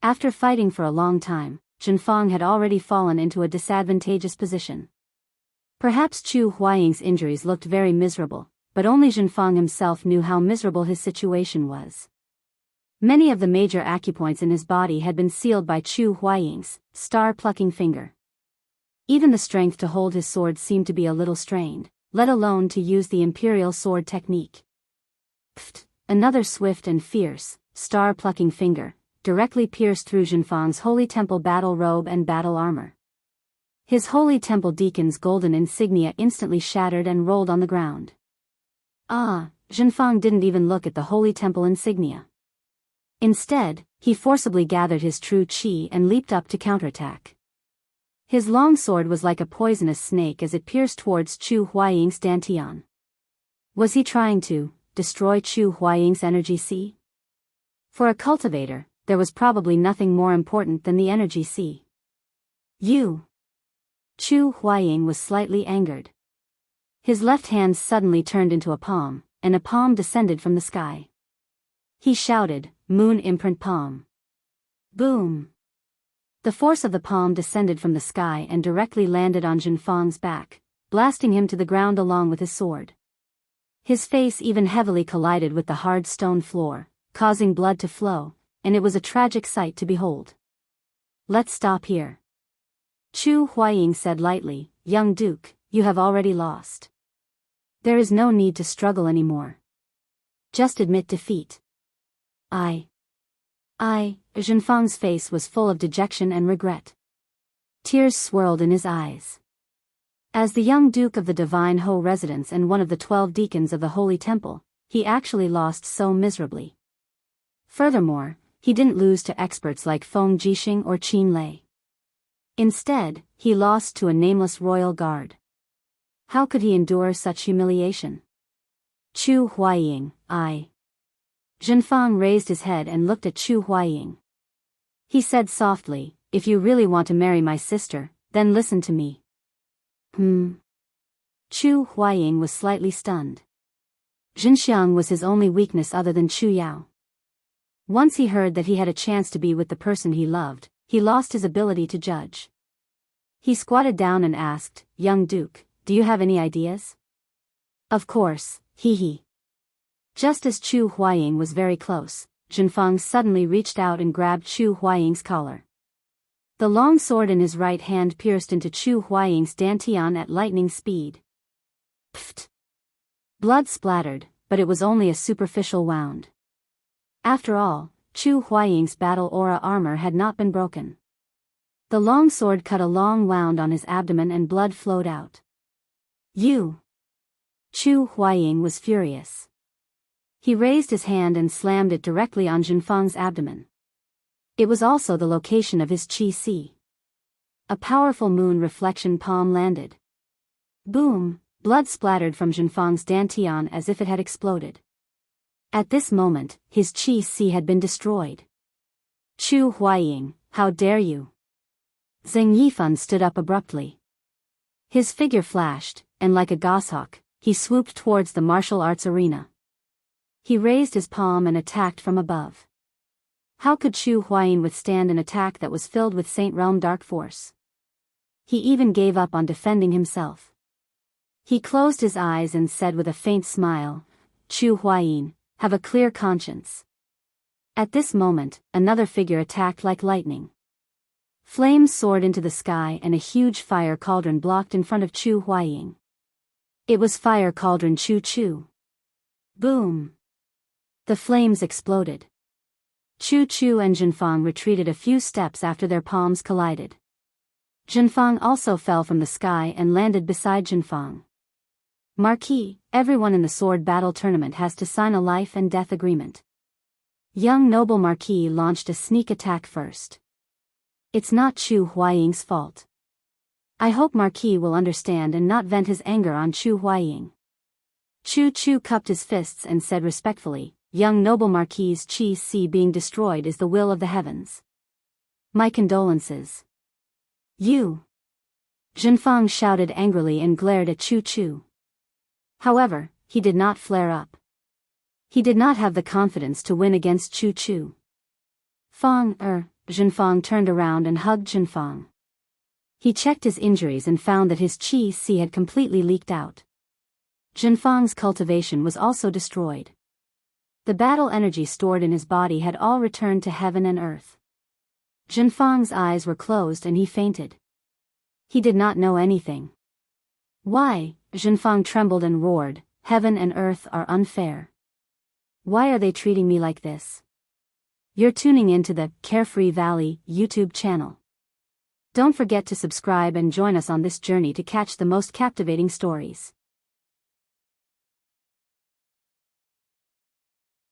After fighting for a long time, Jinfang had already fallen into a disadvantageous position. Perhaps Chu Huaying's injuries looked very miserable, but only Jinfang himself knew how miserable his situation was. Many of the major acupoints in his body had been sealed by Chu Huaying's star-plucking finger. Even the strength to hold his sword seemed to be a little strained, let alone to use the imperial sword technique. Pfft! Another swift and fierce, star-plucking finger, directly pierced through Jinfang's holy temple battle robe and battle armor. His holy temple deacon's golden insignia instantly shattered and rolled on the ground. Jinfang didn't even look at the holy temple insignia. Instead, he forcibly gathered his true qi and leaped up to counterattack. His long sword was like a poisonous snake as it pierced towards Chu Huaying's dantian. Was he trying to destroy Chu Huaying's energy sea? For a cultivator, there was probably nothing more important than the energy sea. Chu Huaying was slightly angered. His left hand suddenly turned into a palm, and a palm descended from the sky. He shouted, moon imprint palm. Boom! The force of the palm descended from the sky and directly landed on Jinfang's back, blasting him to the ground along with his sword. His face even heavily collided with the hard stone floor, causing blood to flow, and it was a tragic sight to behold. Let's stop here. Chu Huaying said lightly, young duke, you have already lost. There is no need to struggle anymore. Just admit defeat. Jinfang's face was full of dejection and regret. Tears swirled in his eyes. As the young duke of the Divine Ho residence and one of the 12 deacons of the Holy Temple, he actually lost so miserably. Furthermore, he didn't lose to experts like Feng Jixing or Qin Lei. Instead, he lost to a nameless royal guard. How could he endure such humiliation? Chu Huaying, Jinfang raised his head and looked at Chu Huaying. He said softly, if you really want to marry my sister, then listen to me. Chu Huaying was slightly stunned. Jinxiang was his only weakness other than Chu Yao. Once he heard that he had a chance to be with the person he loved, he lost his ability to judge. He squatted down and asked, young duke, do you have any ideas? Of course, hee. Just as Chu Huaying was very close, Jinfang suddenly reached out and grabbed Chu Huaying's collar. The long sword in his right hand pierced into Chu Huaying's dantian at lightning speed. Pfft! Blood splattered, but it was only a superficial wound. After all, Chu Huaying's battle aura armor had not been broken. The long sword cut a long wound on his abdomen and blood flowed out. Chu Huaying was furious. He raised his hand and slammed it directly on Jinfang's abdomen. It was also the location of his qi. A powerful moon reflection palm landed. Boom! Blood splattered from Zhenfang's dantian as if it had exploded. At this moment, his qi had been destroyed. Chu Huaying, how dare you! Zheng Yifan stood up abruptly. His figure flashed, and like a goshawk, he swooped towards the martial arts arena. He raised his palm and attacked from above. How could Chu Huaying withstand an attack that was filled with Saint Realm dark force? He even gave up on defending himself. He closed his eyes and said with a faint smile, Chu Huaying, have a clear conscience. At this moment, another figure attacked like lightning. Flames soared into the sky and a huge fire cauldron blocked in front of Chu Huaying. It was Fire Cauldron Chu Chu. Boom! The flames exploded. Chu Chu and Zhenfang retreated a few steps after their palms collided. Zhenfang also fell from the sky and landed beside Zhenfang. Marquis, everyone in the sword battle tournament has to sign a life and death agreement. Young noble Marquis launched a sneak attack first. It's not Chu Huaying's fault. I hope Marquis will understand and not vent his anger on Chu Huaying. Chu Chu cupped his fists and said respectfully, young noble Marquis's qi being destroyed is the will of the heavens. My condolences. You! Zhenfang shouted angrily and glared at Chu Chu. However, he did not flare up. He did not have the confidence to win against Chu Chu. Zhenfang turned around and hugged Zhenfang. He checked his injuries and found that his qi had completely leaked out. Zhenfang's cultivation was also destroyed. The battle energy stored in his body had all returned to heaven and earth. Zhenfang's eyes were closed and he fainted. He did not know anything. Why? Zhenfang trembled and roared, heaven and earth are unfair. Why are they treating me like this? You're tuning into the Carefree Valley YouTube channel. Don't forget to subscribe and join us on this journey to catch the most captivating stories.